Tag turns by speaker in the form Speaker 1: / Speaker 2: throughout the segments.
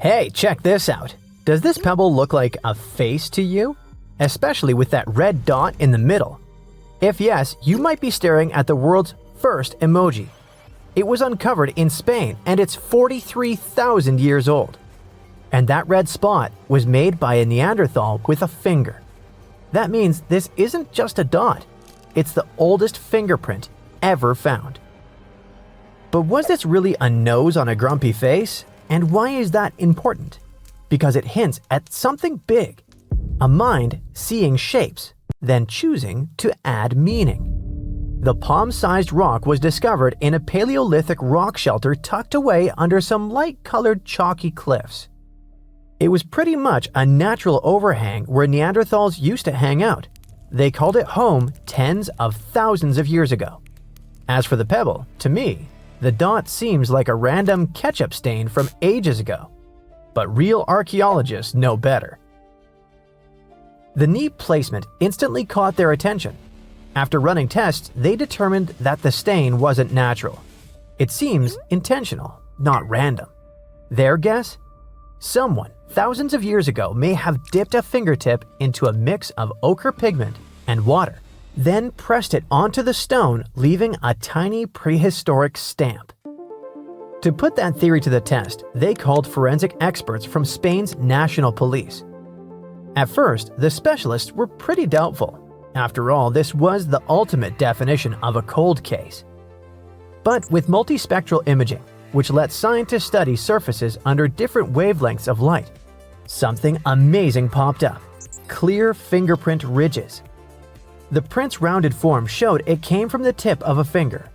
Speaker 1: Hey, check this out. Does this pebble look like a face to you? Especially with that red dot in the middle. If yes, you might be staring at the world's first emoji. It was uncovered in Spain and it's 43,000 years old. And that red spot was made by a Neanderthal with a finger. That means this isn't just a dot. It's the oldest fingerprint ever found. But was this really a nose on a grumpy face? And why is that important? Because it hints at something big. A mind seeing shapes, then choosing to add meaning. The palm-sized rock was discovered in a Paleolithic rock shelter tucked away under some light-colored chalky cliffs. It was pretty much a natural overhang where Neanderthals used to hang out. They called it home tens of thousands of years ago. As for the pebble, to me, the dot seems like a random ketchup stain from ages ago. But real archaeologists know better. The neat placement instantly caught their attention. After running tests, they determined that the stain wasn't natural. It seems intentional, not random. Their guess? Someone thousands of years ago may have dipped a fingertip into a mix of ochre pigment and water, then pressed it onto the stone, leaving a tiny prehistoric stamp. To put that theory to the test, they called forensic experts from Spain's national police. At first, the specialists were pretty doubtful. After all, this was the ultimate definition of a cold case. But with multispectral imaging, which lets scientists study surfaces under different wavelengths of light, something amazing popped up: clear fingerprint ridges. The print's rounded form showed it came from the tip of a finger.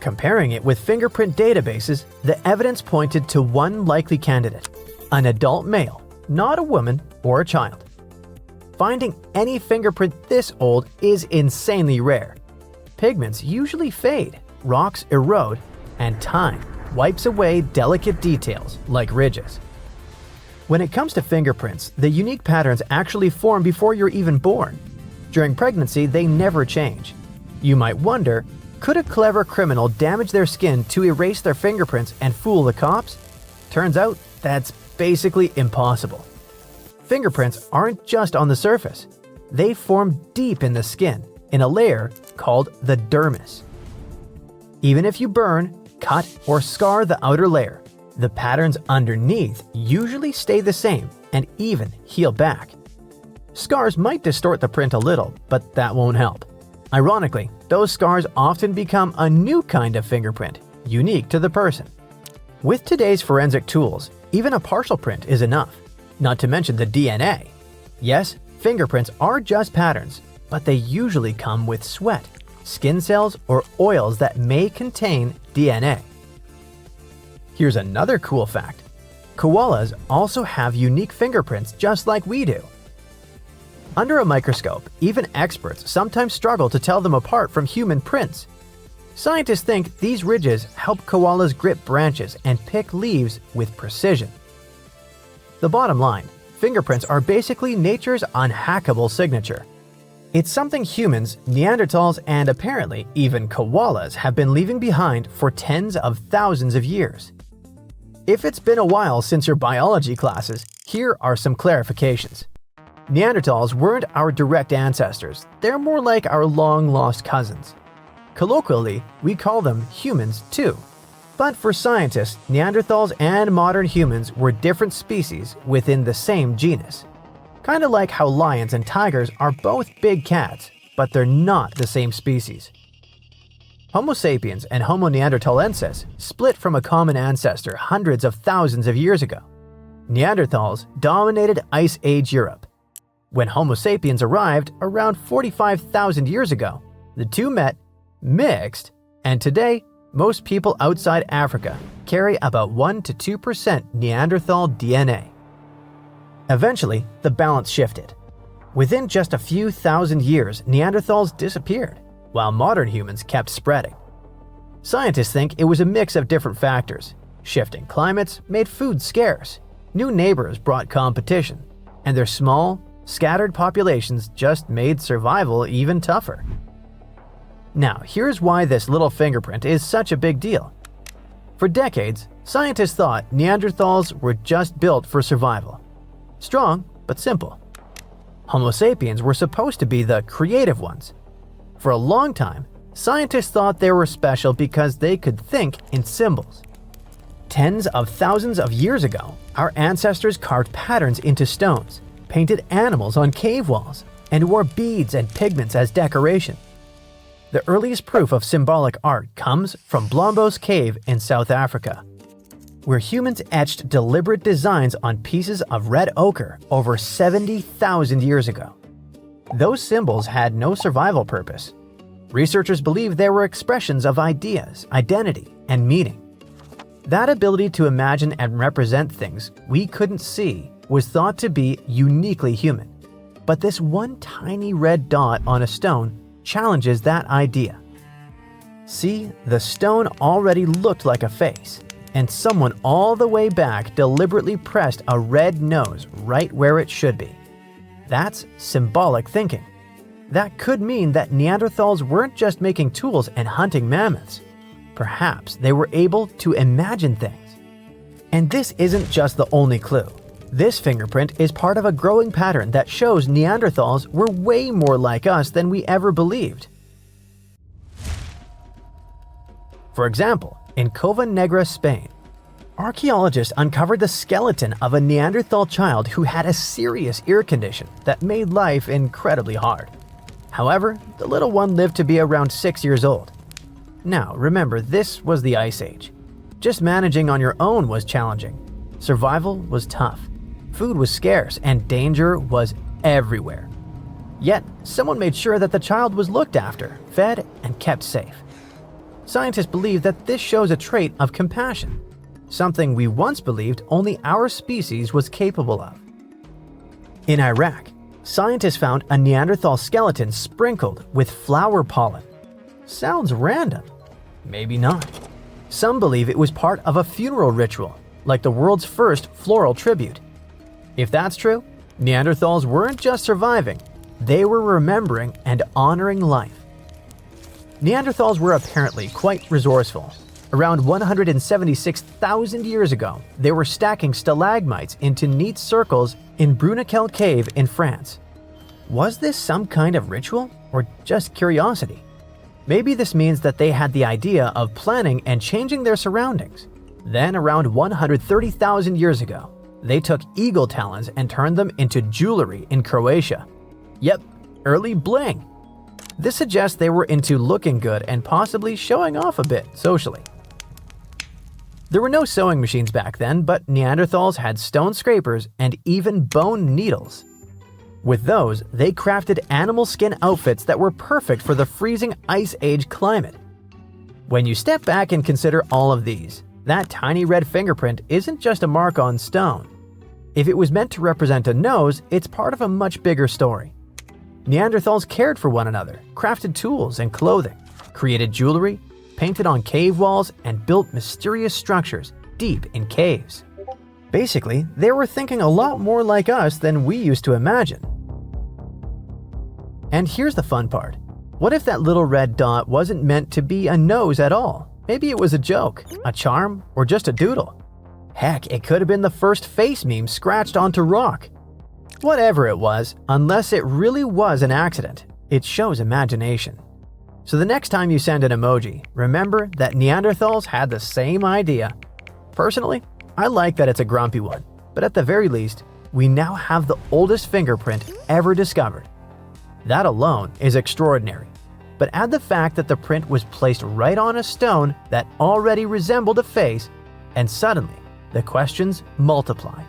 Speaker 1: Comparing it with fingerprint databases, the evidence pointed to one likely candidate: an adult male, not a woman or a child. Finding any fingerprint this old is insanely rare. Pigments usually fade, rocks erode, and time wipes away delicate details like ridges. When it comes to fingerprints, the unique patterns actually form before you're even born. During pregnancy, they never change. You might wonder, could a clever criminal damage their skin to erase their fingerprints and fool the cops? Turns out that's basically impossible. Fingerprints aren't just on the surface. They form deep in the skin, in a layer called the dermis. Even if you burn, cut, or scar the outer layer, the patterns underneath usually stay the same and even heal back. Scars might distort the print a little, but that won't help. Ironically, those scars often become a new kind of fingerprint, unique to the person. With today's forensic tools, even a partial print is enough, not to mention the DNA. Yes, fingerprints are just patterns, but they usually come with sweat, skin cells, or oils that may contain DNA. Here's another cool fact. Koalas also have unique fingerprints just like we do. Under a microscope, even experts sometimes struggle to tell them apart from human prints. Scientists think these ridges help koalas grip branches and pick leaves with precision. The bottom line, fingerprints are basically nature's unhackable signature. It's something humans, Neanderthals, and apparently even koalas have been leaving behind for tens of thousands of years. If it's been a while since your biology classes, here are some clarifications. Neanderthals weren't our direct ancestors, they're more like our long-lost cousins. Colloquially, we call them humans too. But for scientists, Neanderthals and modern humans were different species within the same genus. Kinda like how lions and tigers are both big cats, but they're not the same species. Homo sapiens and Homo neanderthalensis split from a common ancestor hundreds of thousands of years ago. Neanderthals dominated Ice Age Europe. When Homo sapiens arrived around 45,000 years ago, the two met, mixed, and today, most people outside Africa carry about 1 to 2% Neanderthal DNA. Eventually, the balance shifted. Within just a few thousand years, Neanderthals disappeared, while modern humans kept spreading. Scientists think it was a mix of different factors. Shifting climates made food scarce, new neighbors brought competition, and their small, scattered populations just made survival even tougher. Now, here's why this little fingerprint is such a big deal. For decades, Scientists thought Neanderthals were just built for survival. Strong, but simple. Homo sapiens were supposed to be the creative ones. For a long time, scientists thought they were special because they could think in symbols. Tens of thousands of years ago, our ancestors carved patterns into stones, painted animals on cave walls, and wore beads and pigments as decoration. The earliest proof of symbolic art comes from Blombos Cave in South Africa, where humans etched deliberate designs on pieces of red ochre over 70,000 years ago. Those symbols had no survival purpose. Researchers believe they were expressions of ideas, identity, and meaning. That ability to imagine and represent things we couldn't see was thought to be uniquely human. But this one tiny red dot on a stone challenges that idea. See, the stone already looked like a face, and someone all the way back deliberately pressed a red nose right where it should be. That's symbolic thinking. That could mean that Neanderthals weren't just making tools and hunting mammoths. Perhaps they were able to imagine things. And this isn't just the only clue. This fingerprint is part of a growing pattern that shows Neanderthals were way more like us than we ever believed. For example, in Cova Negra, Spain, archaeologists uncovered the skeleton of a Neanderthal child who had a serious ear condition that made life incredibly hard. However, the little one lived to be around 6 years old. Now, remember, this was the Ice Age. Just managing on your own was challenging. Survival was tough. Food was scarce and danger was everywhere. Yet, someone made sure that the child was looked after, fed, and kept safe. Scientists believe that this shows a trait of compassion, something we once believed only our species was capable of. In Iraq, scientists found a Neanderthal skeleton sprinkled with flower pollen. Sounds random. Maybe not. Some believe it was part of a funeral ritual, like the world's first floral tribute. If that's true, Neanderthals weren't just surviving, they were remembering and honoring life. Neanderthals were apparently quite resourceful. Around 176,000 years ago, they were stacking stalagmites into neat circles in Bruniquel Cave in France. Was this some kind of ritual or just curiosity? Maybe this means that they had the idea of planning and changing their surroundings. Then, around 130,000 years ago, they took eagle talons and turned them into jewelry in Croatia. Yep, early bling. This suggests they were into looking good and possibly showing off a bit socially. There were no sewing machines back then, but Neanderthals had stone scrapers and even bone needles. With those, they crafted animal skin outfits that were perfect for the freezing Ice Age climate. When you step back and consider all of these, that tiny red fingerprint isn't just a mark on stone. If it was meant to represent a nose, it's part of a much bigger story. Neanderthals cared for one another, crafted tools and clothing, created jewelry, painted on cave walls, and built mysterious structures deep in caves. Basically, they were thinking a lot more like us than we used to imagine. And here's the fun part. What if that little red dot wasn't meant to be a nose at all? Maybe it was a joke, a charm, or just a doodle. Heck, it could have been the first face meme scratched onto rock. Whatever it was, unless it really was an accident, it shows imagination. So the next time you send an emoji, remember that Neanderthals had the same idea. Personally, I like that it's a grumpy one, but at the very least, we now have the oldest fingerprint ever discovered. That alone is extraordinary. But add the fact that the print was placed right on a stone that already resembled a face, and suddenly, the questions multiply.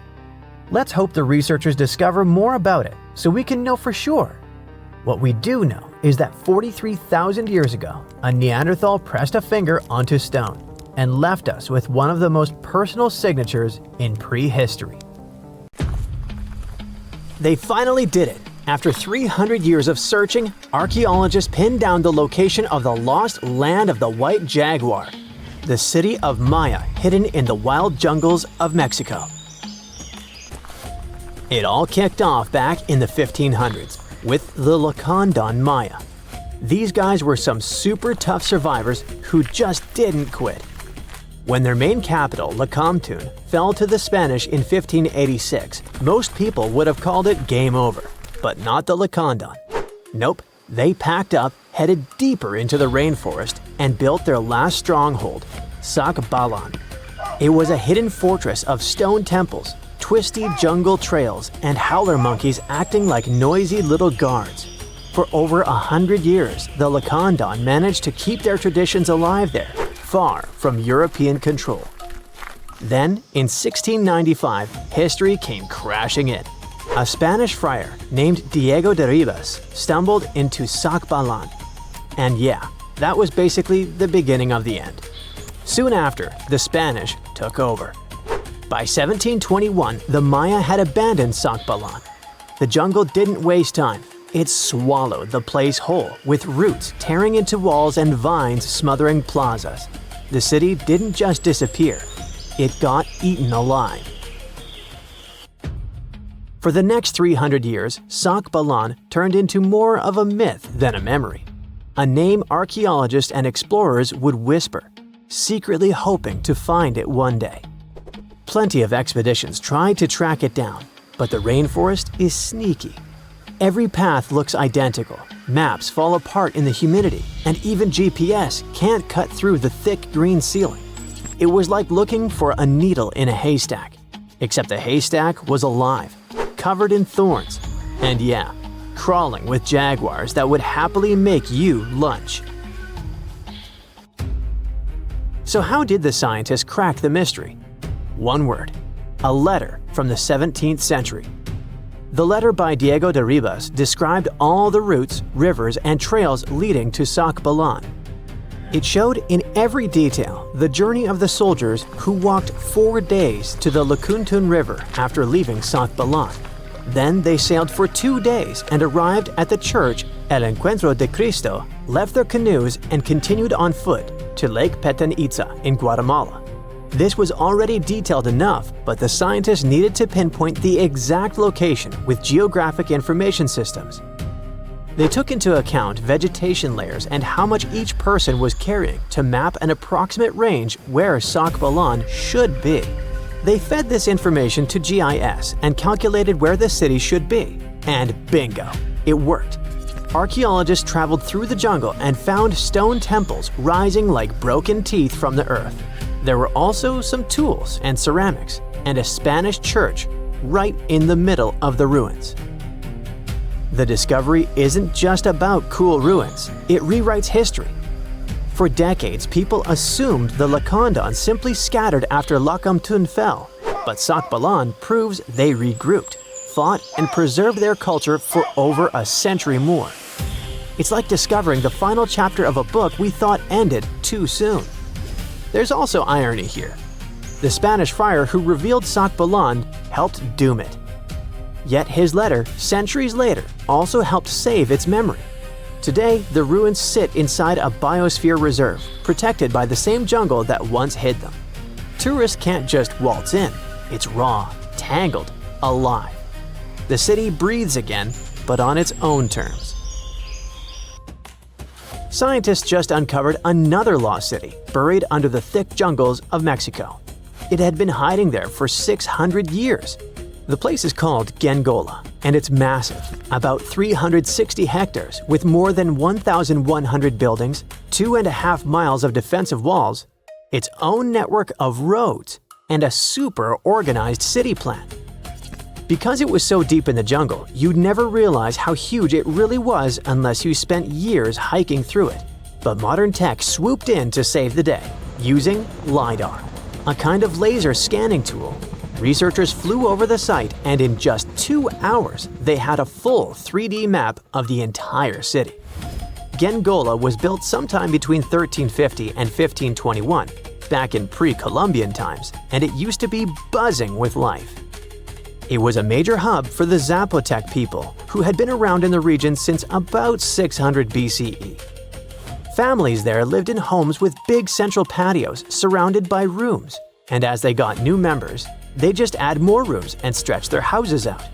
Speaker 1: Let's hope the researchers discover more about it so we can know for sure. What we do know is that 43,000 years ago, a Neanderthal pressed a finger onto stone and left us with one of the most personal signatures in prehistory. They finally did it. After 300 years of searching, archaeologists pinned down the location of the lost land of the white jaguar, the city of Maya hidden in the wild jungles of Mexico. It all kicked off back in the 1500s with the Lacandon Maya. These guys were some super tough survivors who just didn't quit. When their main capital, Lecompton, fell to the Spanish in 1586, most people would have called it game over, but not the Lacandon. Nope, they packed up, headed deeper into the rainforest, and built their last stronghold, Sac Balan. It was a hidden fortress of stone temples, twisty jungle trails, and howler monkeys acting like noisy little guards. For over 100 years, the Lacandon managed to keep their traditions alive there, far from European control. Then, in 1695, history came crashing in. A Spanish friar named Diego de Ribas stumbled into Sac Balan. And yeah, that was basically the beginning of the end. Soon after, the Spanish took over. By 1721, the Maya had abandoned Sac Balan. The jungle didn't waste time. It swallowed the place whole, with roots tearing into walls and vines smothering plazas. The city didn't just disappear, it got eaten alive. For the next 300 years, Sac Balan turned into more of a myth than a memory. A name archaeologists and explorers would whisper, secretly hoping to find it one day. Plenty of expeditions tried to track it down, but the rainforest is sneaky. Every path looks identical, maps fall apart in the humidity, and even GPS can't cut through the thick green ceiling. It was like looking for a needle in a haystack, except the haystack was alive, covered in thorns, and yeah, crawling with jaguars that would happily make you lunch. So how did the scientists crack the mystery? One word: a letter from the 17th century. The letter by Diego de Ribas described all the routes, rivers, and trails leading to Sac Balan. It showed in every detail the journey of the soldiers who walked 4 days to the Lecompton River after leaving Sac Balan. Then they sailed for 2 days and arrived at the church El Encuentro de Cristo, left their canoes, and continued on foot to Lake Petén Itzá in Guatemala. This was already detailed enough, but the scientists needed to pinpoint the exact location with geographic information systems. They took into account vegetation layers and how much each person was carrying to map an approximate range where Sac Balan should be. They fed this information to GIS and calculated where the city should be. And bingo, it worked. Archaeologists traveled through the jungle and found stone temples rising like broken teeth from the earth. There were also some tools and ceramics, and a Spanish church right in the middle of the ruins. The discovery isn't just about cool ruins, it rewrites history. For decades, people assumed the Lacandon simply scattered after Lecompton fell, but Sac Balan proves they regrouped, fought, and preserved their culture for over a century more. It's like discovering the final chapter of a book we thought ended too soon. There's also irony here. The Spanish friar who revealed Sac Balan helped doom it. Yet his letter, centuries later, also helped save its memory. Today, the ruins sit inside a biosphere reserve, protected by the same jungle that once hid them. Tourists can't just waltz in. It's raw, tangled, alive. The city breathes again, but on its own terms. Scientists just uncovered another lost city, buried under the thick jungles of Mexico. It had been hiding there for 600 years. The place is called Gengola, and it's massive, about 360 hectares with more than 1,100 buildings, 2.5 miles of defensive walls, its own network of roads, and a super organized city plan. Because it was so deep in the jungle, you'd never realize how huge it really was unless you spent years hiking through it. But modern tech swooped in to save the day, using LiDAR, a kind of laser scanning tool. Researchers flew over the site, and in just 2 hours, they had a full 3D map of the entire city. Gengola was built sometime between 1350 and 1521, back in pre-Columbian times, and it used to be buzzing with life. It was a major hub for the Zapotec people, who had been around in the region since about 600 BCE. Families there lived in homes with big central patios surrounded by rooms, and as they got new members, they just add more rooms and stretch their houses out.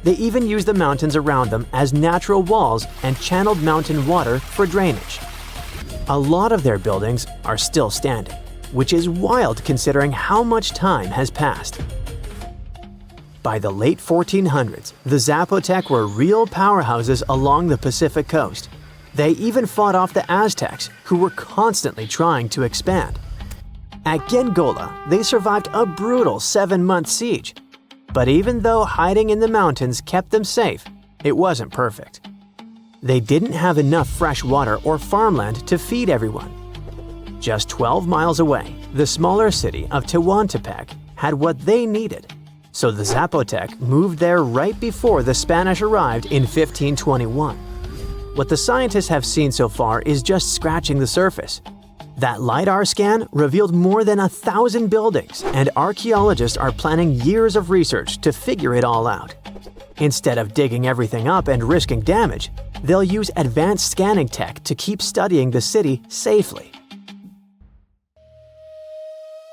Speaker 1: They even used the mountains around them as natural walls and channeled mountain water for drainage. A lot of their buildings are still standing. which is wild considering how much time has passed. By the late 1400s, the Zapotec were real powerhouses along the Pacific coast. They even fought off the Aztecs, who were constantly trying to expand. At Gengola, they survived a brutal 7-month siege. But even though hiding in the mountains kept them safe, it wasn't perfect. They didn't have enough fresh water or farmland to feed everyone. Just 12 miles away, the smaller city of Tehuantepec had what they needed. So the Zapotec moved there right before the Spanish arrived in 1521. What the scientists have seen so far is just scratching the surface. That LiDAR scan revealed more than 1,000 buildings, and archaeologists are planning years of research to figure it all out. Instead of digging everything up and risking damage, they'll use advanced scanning tech to keep studying the city safely.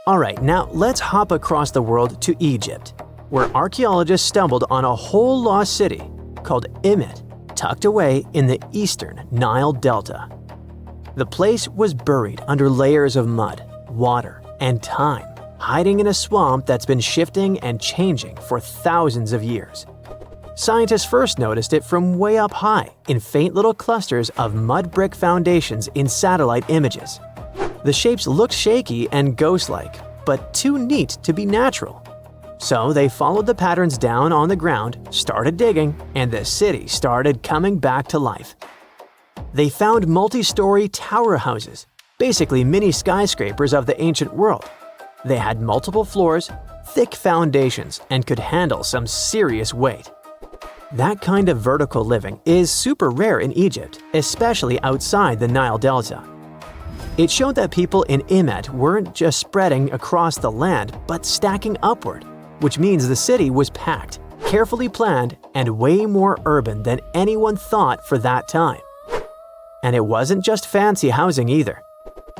Speaker 1: Alright, now let's hop across the world to Egypt, where archaeologists stumbled on a whole lost city called Imet, tucked away in the eastern Nile Delta. The place was buried under layers of mud, water, and time, hiding in a swamp that's been shifting and changing for thousands of years. Scientists first noticed it from way up high in faint little clusters of mud brick foundations in satellite images. The shapes looked shaky and ghost-like, but too neat to be natural. So they followed the patterns down on the ground, started digging, and the city started coming back to life. They found multi-story tower houses, basically mini skyscrapers of the ancient world. They had multiple floors, thick foundations, and could handle some serious weight. That kind of vertical living is super rare in Egypt, especially outside the Nile Delta. It showed that people in Imet weren't just spreading across the land, but stacking upward, which means the city was packed, carefully planned, and way more urban than anyone thought for that time. And it wasn't just fancy housing either.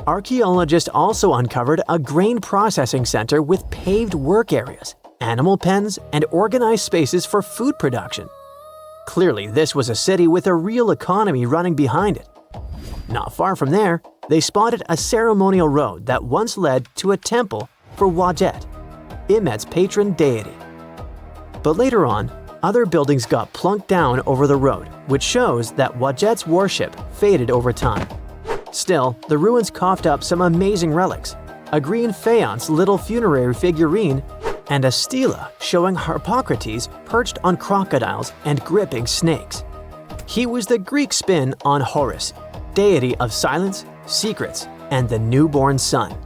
Speaker 1: Archaeologists also uncovered a grain processing center with paved work areas, animal pens, and organized spaces for food production. Clearly, this was a city with a real economy running behind it. Not far from there, they spotted a ceremonial road that once led to a temple for Wadjet, Imet's patron deity. But later on, other buildings got plunked down over the road, which shows that Wadjet's worship faded over time. Still, the ruins coughed up some amazing relics, a green faience little funerary figurine, and a stela showing Harpocrates perched on crocodiles and gripping snakes. He was the Greek spin on Horus, deity of silence, secrets, and the newborn sun.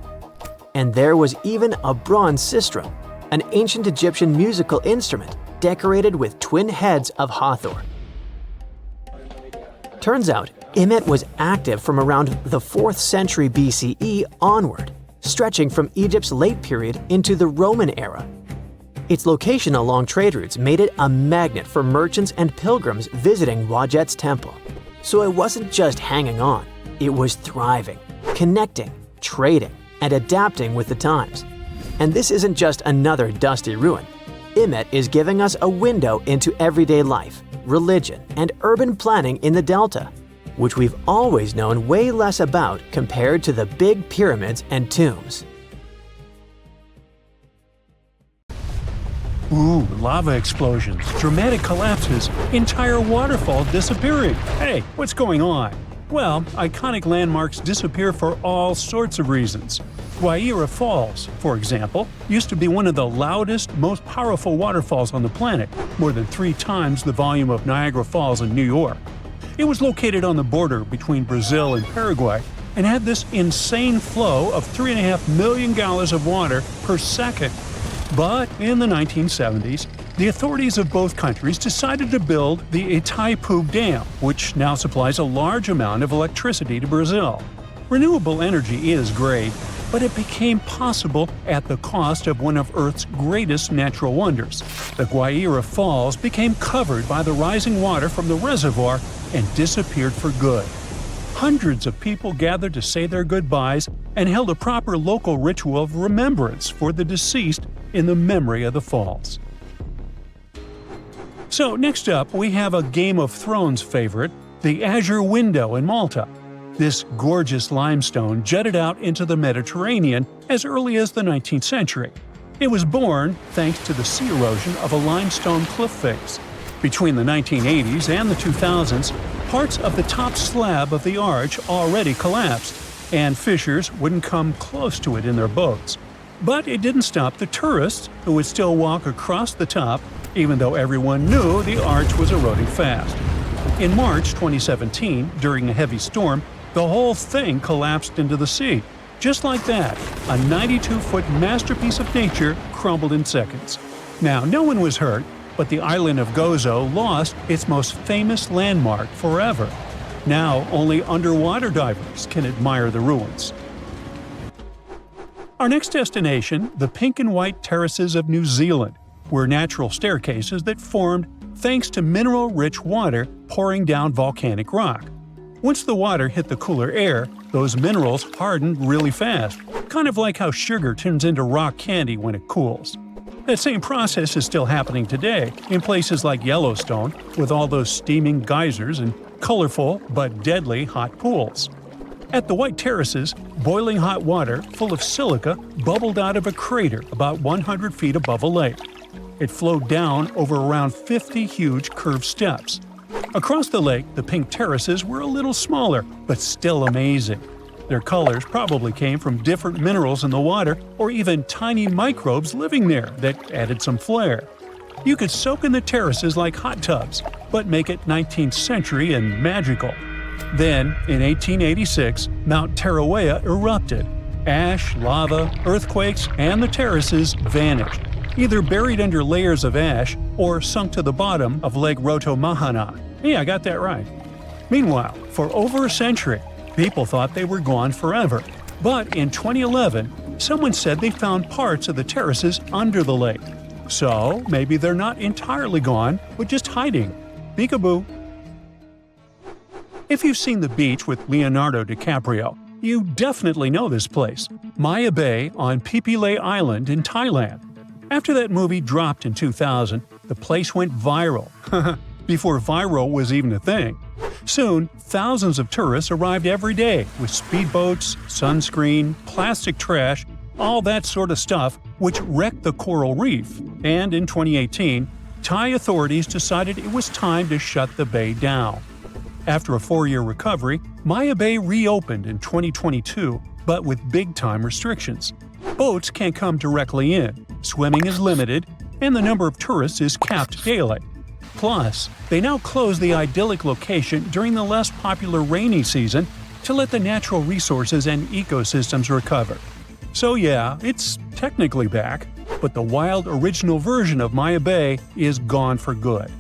Speaker 1: And there was even a bronze sistrum, an ancient Egyptian musical instrument decorated with twin heads of Hathor. Turns out, Imet was active from around the 4th century BCE onward, stretching from Egypt's late period into the Roman era. Its location along trade routes made it a magnet for merchants and pilgrims visiting Wadjet's temple. So it wasn't just hanging on, it was thriving, connecting, trading, and adapting with the times. And this isn't just another dusty ruin. Imet is giving us a window into everyday life, religion, and urban planning in the Delta, which we've always known way less about compared to the big pyramids and tombs.
Speaker 2: Ooh, lava explosions, dramatic collapses, entire waterfalls disappearing. Hey, what's going on? Well, iconic landmarks disappear for all sorts of reasons. Guaira Falls, for example, used to be one of the loudest, most powerful waterfalls on the planet, more than 3 times the volume of Niagara Falls in New York. It was located on the border between Brazil and Paraguay and had this insane flow of 3.5 million gallons of water per second. But in the 1970s, the authorities of both countries decided to build the Itaipu Dam, which now supplies a large amount of electricity to Brazil. Renewable energy is great, but it became possible at the cost of one of Earth's greatest natural wonders. The Guaira Falls became covered by the rising water from the reservoir and disappeared for good. Hundreds of people gathered to say their goodbyes and held a proper local ritual of remembrance for the deceased in the memory of the falls. So next up, we have a Game of Thrones favorite, the Azure Window in Malta. This gorgeous limestone jutted out into the Mediterranean as early as the 19th century. It was born thanks to the sea erosion of a limestone cliff face. Between the 1980s and the 2000s, parts of the top slab of the arch already collapsed, and fishers wouldn't come close to it in their boats. But it didn't stop the tourists, who would still walk across the top, even though everyone knew the arch was eroding fast. In March 2017, during a heavy storm, the whole thing collapsed into the sea. Just like that, a 92-foot masterpiece of nature crumbled in seconds. Now, no one was hurt, but the island of Gozo lost its most famous landmark forever. Now, only underwater divers can admire the ruins. Our next destination, the pink and white terraces of New Zealand, were natural staircases that formed thanks to mineral-rich water pouring down volcanic rock. Once the water hit the cooler air, those minerals hardened really fast, kind of like how sugar turns into rock candy when it cools. That same process is still happening today in places like Yellowstone, with all those steaming geysers and colorful but deadly hot pools. At the White Terraces, boiling hot water full of silica bubbled out of a crater about 100 feet above a lake. It flowed down over around 50 huge curved steps. Across the lake, the pink terraces were a little smaller, but still amazing. Their colors probably came from different minerals in the water or even tiny microbes living there that added some flair. You could soak in the terraces like hot tubs, but make it 19th century and magical. Then, in 1886, Mount Tarawea erupted. Ash, lava, earthquakes, and the terraces vanished, either buried under layers of ash or sunk to the bottom of Lake Rotomahana. Hey, I got that right. Meanwhile, for over a century, people thought they were gone forever. But in 2011, someone said they found parts of the terraces under the lake. So maybe they're not entirely gone, but just hiding. Peekaboo. If you've seen The Beach with Leonardo DiCaprio, you definitely know this place, Maya Bay on Pipilay Island in Thailand. After that movie dropped in 2000, the place went viral. Before viral was even a thing. Soon, thousands of tourists arrived every day with speedboats, sunscreen, plastic trash, all that sort of stuff which wrecked the coral reef. And in 2018, Thai authorities decided it was time to shut the bay down. After a 4-year recovery, Maya Bay reopened in 2022, but with big-time restrictions. Boats can't come directly in, swimming is limited, and the number of tourists is capped daily. Plus, they now close the idyllic location during the less popular rainy season to let the natural resources and ecosystems recover. So yeah, it's technically back, but the wild original version of Maya Bay is gone for good.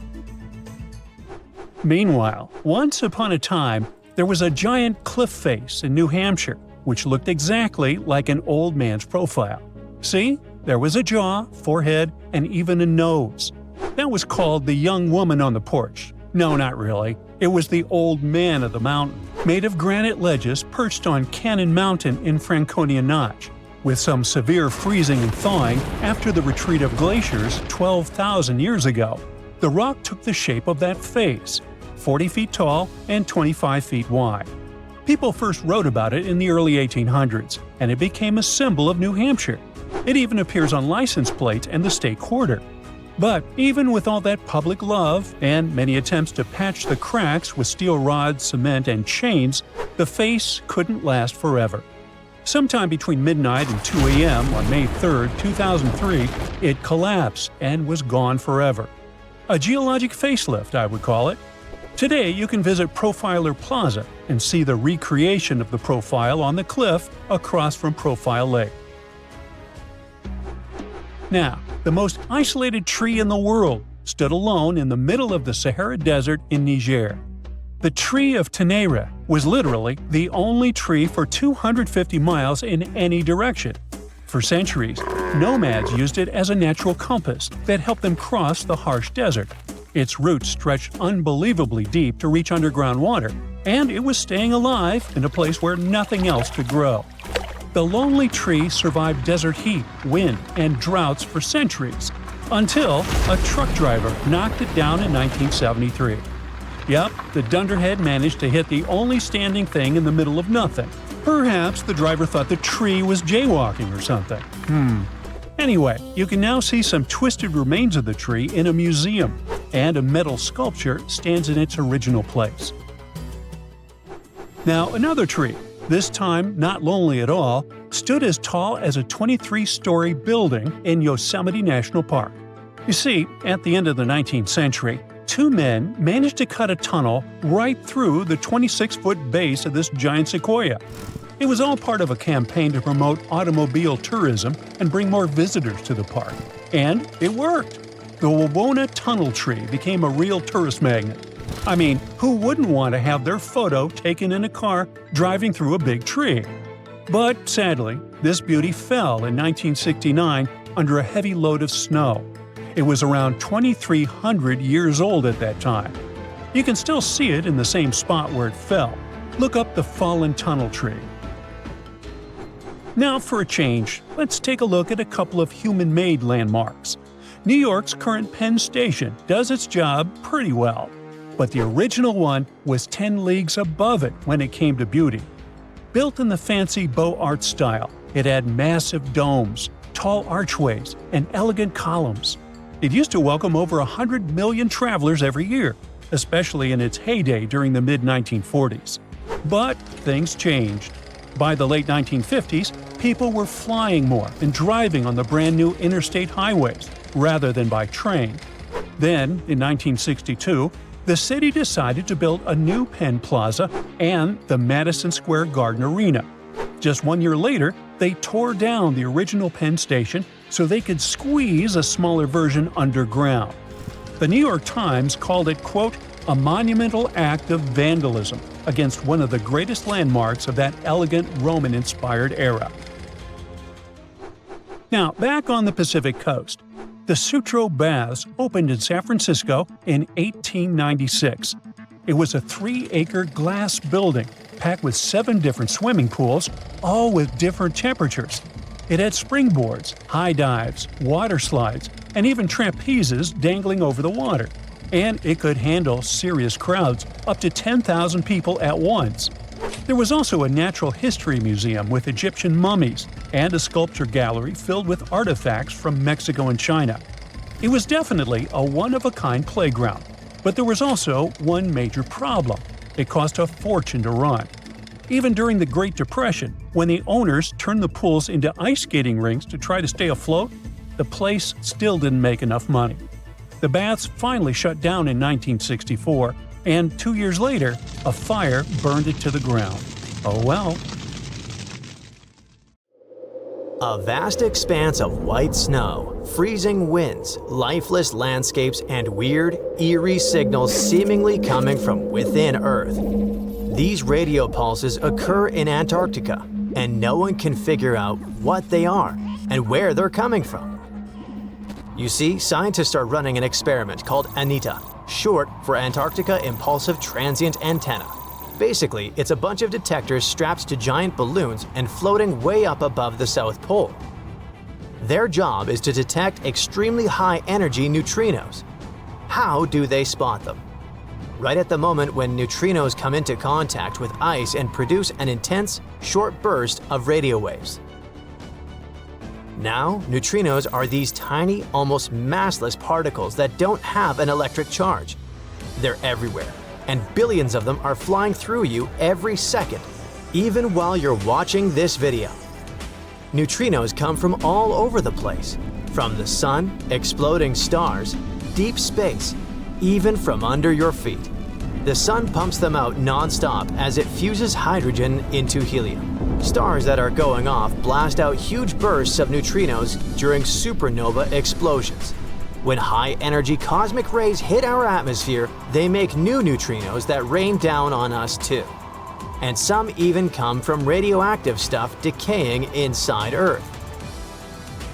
Speaker 2: Meanwhile, once upon a time, there was a giant cliff face in New Hampshire, which looked exactly like an old man's profile. See? There was a jaw, forehead, and even a nose. That was called the young woman on the porch. No, not really. It was the old man of the mountain, made of granite ledges perched on Cannon Mountain in Franconia Notch. With some severe freezing and thawing after the retreat of glaciers 12,000 years ago, the rock took the shape of that face, 40 feet tall and 25 feet wide. People first wrote about it in the early 1800s, and it became a symbol of New Hampshire. It even appears on license plates and the state quarter. But even with all that public love and many attempts to patch the cracks with steel rods, cement, and chains, the face couldn't last forever. Sometime between midnight and 2 a.m. on May 3, 2003, it collapsed and was gone forever. A geologic facelift, I would call it. Today, you can visit Profiler Plaza and see the recreation of the profile on the cliff across from Profile Lake. Now, the most isolated tree in the world stood alone in the middle of the Sahara Desert in Niger. The tree of Tenere was literally the only tree for 250 miles in any direction. For centuries, nomads used it as a natural compass that helped them cross the harsh desert. Its roots stretched unbelievably deep to reach underground water, and it was staying alive in a place where nothing else could grow. The lonely tree survived desert heat, wind, and droughts for centuries, until a truck driver knocked it down in 1973. Yep, the dunderhead managed to hit the only standing thing in the middle of nothing. Perhaps the driver thought the tree was jaywalking or something. Anyway, you can now see some twisted remains of the tree in a museum, and a metal sculpture stands in its original place. Now, another tree, this time not lonely at all, stood as tall as a 23-story building in Yosemite National Park. You see, at the end of the 19th century, two men managed to cut a tunnel right through the 26-foot base of this giant sequoia. It was all part of a campaign to promote automobile tourism and bring more visitors to the park. And it worked! The Wawona Tunnel Tree became a real tourist magnet. I mean, who wouldn't want to have their photo taken in a car driving through a big tree? But sadly, this beauty fell in 1969 under a heavy load of snow. It was around 2,300 years old at that time. You can still see it in the same spot where it fell. Look up the fallen tunnel tree. Now for a change, let's take a look at a couple of human-made landmarks. New York's current Penn Station does its job pretty well, but the original one was 10 leagues above it when it came to beauty. Built in the fancy Beaux Arts style, it had massive domes, tall archways, and elegant columns. It used to welcome over 100 million travelers every year, especially in its heyday during the mid-1940s. But things changed. By the late 1950s, people were flying more and driving on the brand-new interstate highways, rather than by train. Then, in 1962, the city decided to build a new Penn Plaza and the Madison Square Garden Arena. Just 1 year later, they tore down the original Penn Station so they could squeeze a smaller version underground. The New York Times called it, quote, a monumental act of vandalism against one of the greatest landmarks of that elegant Roman-inspired era. Now, back on the Pacific Coast, the Sutro Baths opened in San Francisco in 1896. It was a 3-acre glass building packed with 7 different swimming pools, all with different temperatures. It had springboards, high dives, water slides, and even trapezes dangling over the water. And it could handle serious crowds, up to 10,000 people at once. There was also a natural history museum with Egyptian mummies and a sculpture gallery filled with artifacts from Mexico and China. It was definitely a one-of-a-kind playground, but there was also one major problem. It cost a fortune to run. Even during the Great Depression, when the owners turned the pools into ice skating rinks to try to stay afloat, the place still didn't make enough money. The baths finally shut down in 1964, and 2 years later, a fire burned it to the ground. Oh well.
Speaker 1: A vast expanse of white snow, freezing winds, lifeless landscapes, and weird, eerie signals seemingly coming from within Earth. These radio pulses occur in Antarctica, and no one can figure out what they are and where they're coming from. You see, scientists are running an experiment called ANITA, short for Antarctica Impulsive Transient Antenna. Basically, it's a bunch of detectors strapped to giant balloons and floating way up above the South Pole. Their job is to detect extremely high-energy neutrinos. How do they spot them? Right at the moment when neutrinos come into contact with ice and produce an intense, short burst of radio waves. Now, neutrinos are these tiny, almost massless particles that don't have an electric charge. They're everywhere, and billions of them are flying through you every second, even while you're watching this video. Neutrinos come from all over the place, from the sun, exploding stars, deep space, even from under your feet. The sun pumps them out non-stop as it fuses hydrogen into helium. Stars that are going off blast out huge bursts of neutrinos during supernova explosions. When high-energy cosmic rays hit our atmosphere, they make new neutrinos that rain down on us too. And some even come from radioactive stuff decaying inside Earth.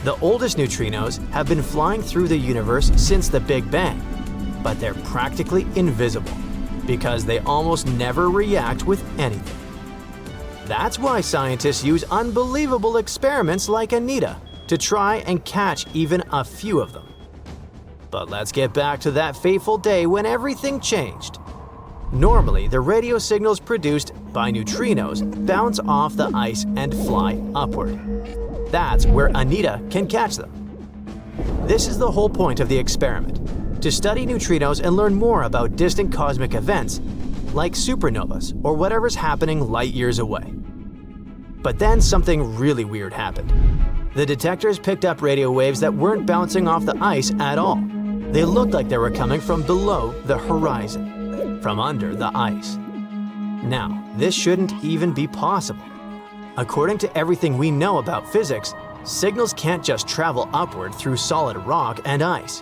Speaker 1: The oldest neutrinos have been flying through the universe since the Big Bang, but they're practically invisible because they almost never react with anything. That's why scientists use unbelievable experiments like ANITA to try and catch even a few of them. But let's get back to that fateful day when everything changed. Normally, the radio signals produced by neutrinos bounce off the ice and fly upward. That's where Anita can catch them. This is the whole point of the experiment, to study neutrinos and learn more about distant cosmic events like supernovas or whatever's happening light years away. But then something really weird happened. The detectors picked up radio waves that weren't bouncing off the ice at all. They looked like they were coming from below the horizon, from under the ice. Now, this shouldn't even be possible. According to everything we know about physics, signals can't just travel upward through solid rock and ice.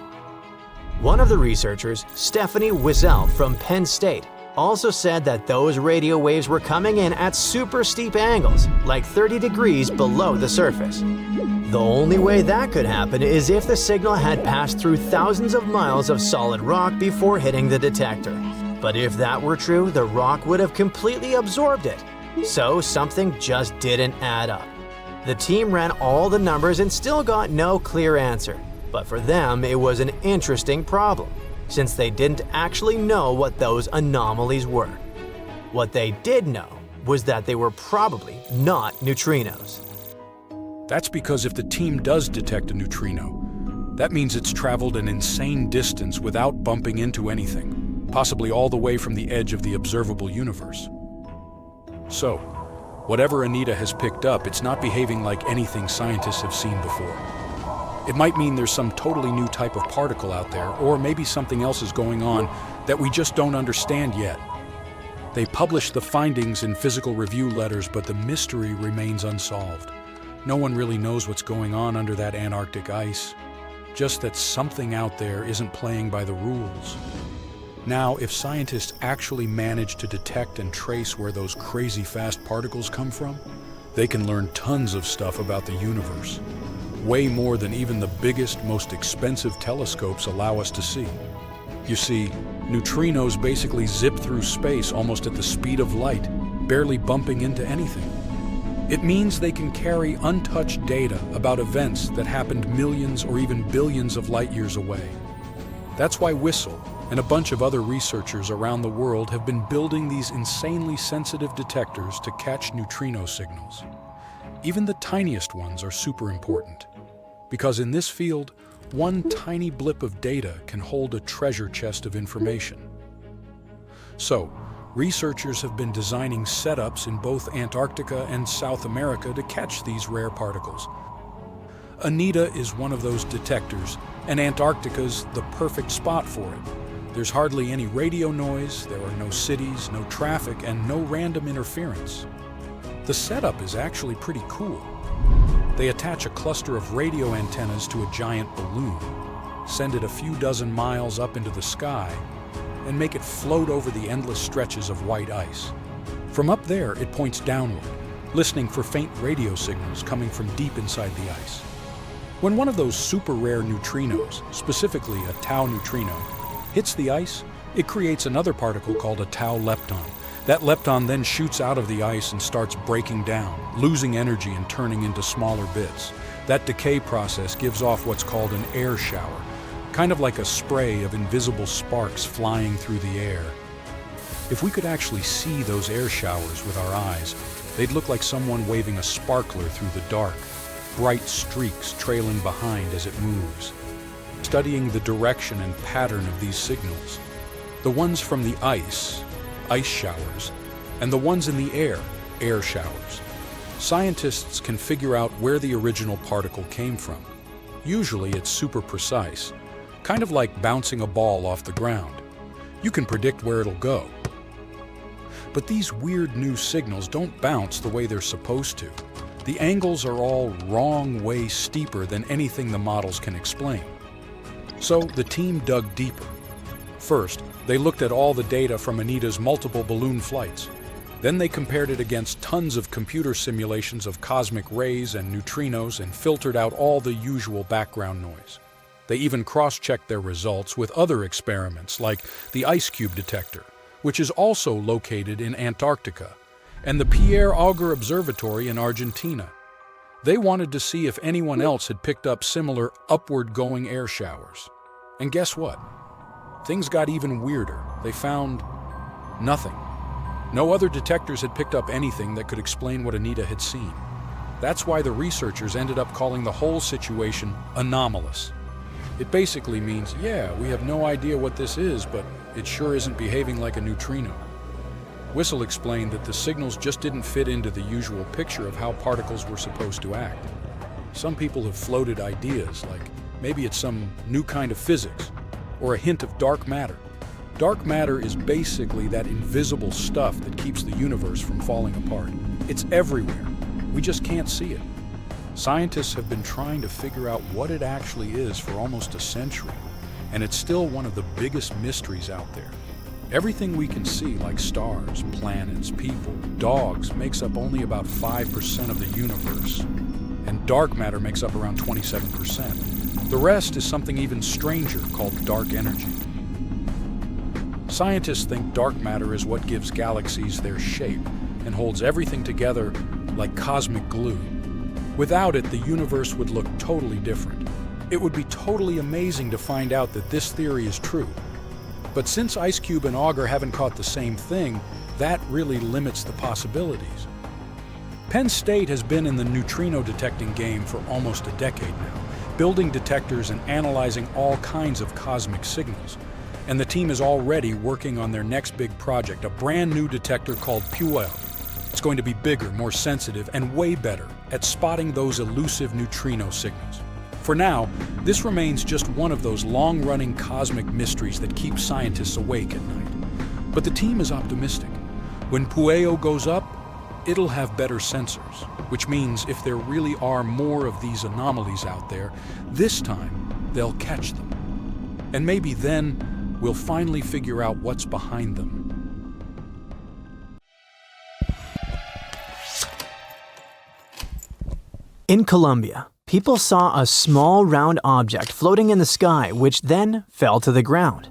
Speaker 1: One of the researchers, Stephanie Wiesel from Penn State, also said that those radio waves were coming in at super steep angles, like 30 degrees below the surface. The only way that could happen is if the signal had passed through thousands of miles of solid rock before hitting the detector. But if that were true, the rock would have completely absorbed it. So something just didn't add up. The team ran all the numbers and still got no clear answer. But for them, it was an interesting problem, since they didn't actually know what those anomalies were. What they did know was that they were probably not neutrinos.
Speaker 3: That's because if the team does detect a neutrino, that means it's traveled an insane distance without bumping into anything, possibly all the way from the edge of the observable universe. So, whatever Anita has picked up, it's not behaving like anything scientists have seen before. It might mean there's some totally new type of particle out there, or maybe something else is going on that we just don't understand yet. They publish the findings in physical review letters, but the mystery remains unsolved. No one really knows what's going on under that Antarctic ice, just that something out there isn't playing by the rules. Now, if scientists actually manage to detect and trace where those crazy fast particles come from, they can learn tons of stuff about the universe. Way more than even the biggest, most expensive telescopes allow us to see. You see, neutrinos basically zip through space almost at the speed of light, barely bumping into anything. It means they can carry untouched data about events that happened millions or even billions of light years away. That's why Wiesel and a bunch of other researchers around the world have been building these insanely sensitive detectors to catch neutrino signals. Even the tiniest ones are super important, because in this field, one tiny blip of data can hold a treasure chest of information. So, researchers have been designing setups in both Antarctica and South America to catch these rare particles. Anita is one of those detectors, and Antarctica's the perfect spot for it. There's hardly any radio noise, there are no cities, no traffic, and no random interference. The setup is actually pretty cool. They attach a cluster of radio antennas to a giant balloon, send it a few dozen miles up into the sky, and make it float over the endless stretches of white ice. From up there, it points downward, listening for faint radio signals coming from deep inside the ice. When one of those super rare neutrinos, specifically a tau neutrino, hits the ice, it creates another particle called a tau lepton. That lepton then shoots out of the ice and starts breaking down, losing energy and turning into smaller bits. That decay process gives off what's called an air shower, kind of like a spray of invisible sparks flying through the air. If we could actually see those air showers with our eyes, they'd look like someone waving a sparkler through the dark, bright streaks trailing behind as it moves. Studying the direction and pattern of these signals, the ones from the ice showers, and the ones in the air showers, scientists can figure out where the original particle came from. Usually it's super precise, kind of like bouncing a ball off the ground. You can predict where it'll go. But these weird new signals don't bounce the way they're supposed to. The angles are all wrong way steeper than anything the models can explain. So the team dug deeper. First, they looked at all the data from Anita's multiple balloon flights. Then they compared it against tons of computer simulations of cosmic rays and neutrinos and filtered out all the usual background noise. They even cross-checked their results with other experiments like the ice cube detector, which is also located in Antarctica, and the Pierre Auger Observatory in Argentina. They wanted to see if anyone else had picked up similar upward-going air showers. And guess what? Things got even weirder. They found Nothing. No other detectors had picked up anything that could explain what Anita had seen. That's why the researchers ended up calling the whole situation anomalous. It basically means, yeah, we have no idea what this is, but it sure isn't behaving like a neutrino. Whistle explained that the signals just didn't fit into the usual picture of how particles were supposed to act. Some people have floated ideas, like maybe it's some new kind of physics, or a hint of dark matter. Dark matter is basically that invisible stuff that keeps the universe from falling apart. It's everywhere. We just can't see it. Scientists have been trying to figure out what it actually is for almost a century, and it's still one of the biggest mysteries out there. Everything we can see, like stars, planets, people, dogs, makes up only about 5% of the universe, and dark matter makes up around 27%. The rest is something even stranger called dark energy. Scientists think dark matter is what gives galaxies their shape and holds everything together like cosmic glue. Without it, the universe would look totally different. It would be totally amazing to find out that this theory is true. But since Ice Cube and Auger haven't caught the same thing, that really limits the possibilities. Penn State has been in the neutrino detecting game for almost a decade now, building detectors and analyzing all kinds of cosmic signals. And the team is already working on their next big project, a brand new detector called Puel. It's going to be bigger, more sensitive, and way better at spotting those elusive neutrino signals. For now, this remains just one of those long-running cosmic mysteries that keep scientists awake at night. But the team is optimistic. When Pueo goes up, it'll have better sensors, which means if there really are more of these anomalies out there, this time they'll catch them. And maybe then we'll finally figure out what's behind them.
Speaker 1: In Colombia, people saw a small round object floating in the sky which then fell to the ground.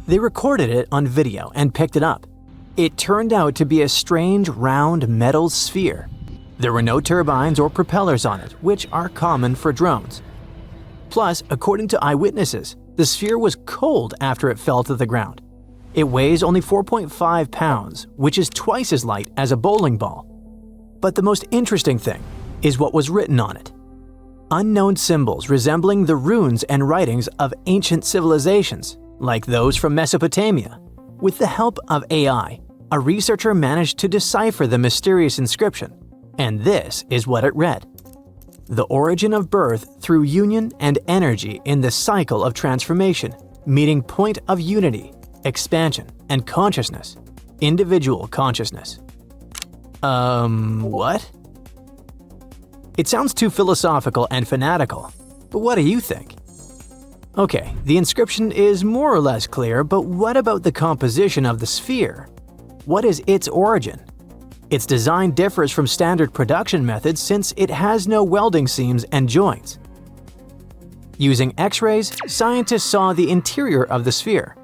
Speaker 1: They recorded it on video and picked it up. It turned out to be a strange round metal sphere. There were no turbines or propellers on it, which are common for drones. Plus, according to eyewitnesses, the sphere was cold after it fell to the ground. It weighs only 4.5 pounds, which is twice as light as a bowling ball. But the most interesting thing is what was written on it. Unknown symbols resembling the runes and writings of ancient civilizations, like those from Mesopotamia. With the help of AI, a researcher managed to decipher the mysterious inscription, and this is what it read: "The origin of birth through union and energy in the cycle of transformation, meeting point of unity, expansion, and consciousness, individual consciousness." What? It sounds too philosophical and fanatical, but what do you think? Okay, the inscription is more or less clear, but what about the composition of the sphere? What is its origin? Its design differs from standard production methods since it has no welding seams and joints. Using X-rays, scientists saw the interior of the sphere.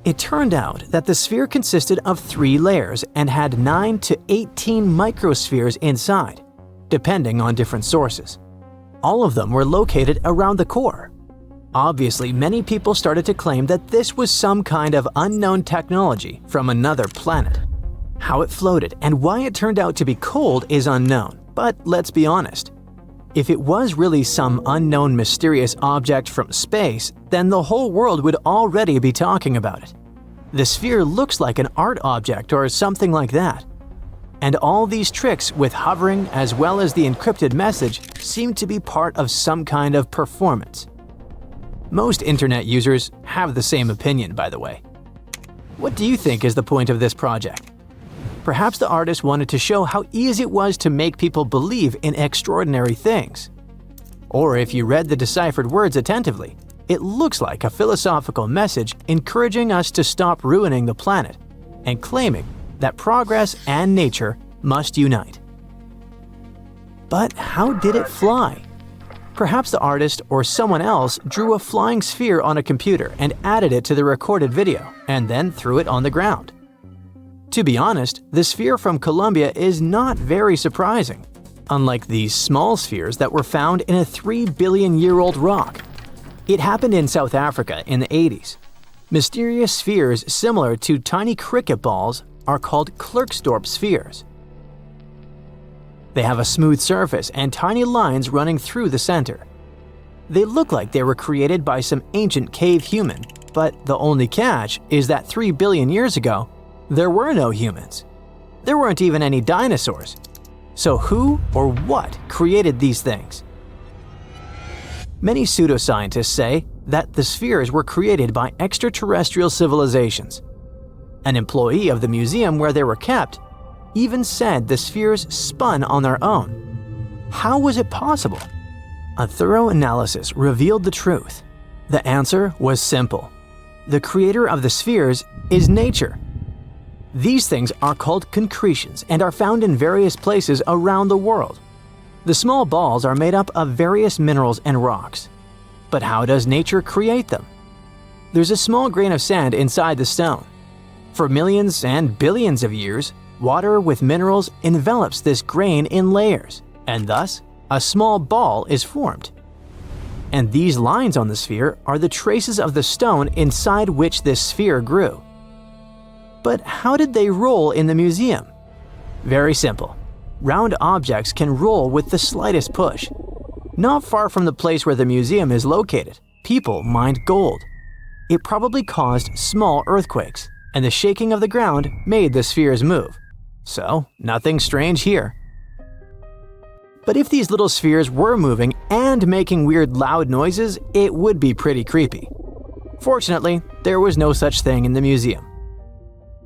Speaker 1: It turned out that the sphere consisted of 3 layers and had 9 to 18 microspheres inside, depending on different sources. All of them were located around the core. Obviously, many people started to claim that this was some kind of unknown technology from another planet. How it floated and why it turned out to be cold is unknown, but let's be honest. If it was really some unknown mysterious object from space, then the whole world would already be talking about it. The sphere looks like an art object or something like that. And all these tricks with hovering as well as the encrypted message seem to be part of some kind of performance. Most internet users have the same opinion, by the way. What do you think is the point of this project? Perhaps the artist wanted to show how easy it was to make people believe in extraordinary things. Or if you read the deciphered words attentively, it looks like a philosophical message encouraging us to stop ruining the planet and claiming that progress and nature must unite. But how did it fly? Perhaps the artist or someone else drew a flying sphere on a computer and added it to the recorded video and then threw it on the ground. To be honest, the sphere from Colombia is not very surprising, unlike these small spheres that were found in a 3 billion-year-old rock. It happened in South Africa in the 80s. Mysterious spheres similar to tiny cricket balls are called Klerksdorp spheres. They have a smooth surface and tiny lines running through the center. They look like they were created by some ancient cave human, but the only catch is that 3 billion years ago, there were no humans. There weren't even any dinosaurs. So who or what created these things? Many pseudoscientists say that the spheres were created by extraterrestrial civilizations. An employee of the museum where they were kept even said the spheres spun on their own. How was it possible? A thorough analysis revealed the truth. The answer was simple. The creator of the spheres is nature. These things are called concretions and are found in various places around the world. The small balls are made up of various minerals and rocks. But how does nature create them? There's a small grain of sand inside the stone. For millions and billions of years, water with minerals envelops this grain in layers, and thus, a small ball is formed. And these lines on the sphere are the traces of the stone inside which this sphere grew. But how did they roll in the museum? Very simple. Round objects can roll with the slightest push. Not far from the place where the museum is located, people mined gold. It probably caused small earthquakes, and the shaking of the ground made the spheres move. So, nothing strange here. But if these little spheres were moving and making weird loud noises, it would be pretty creepy. Fortunately, there was no such thing in the museum.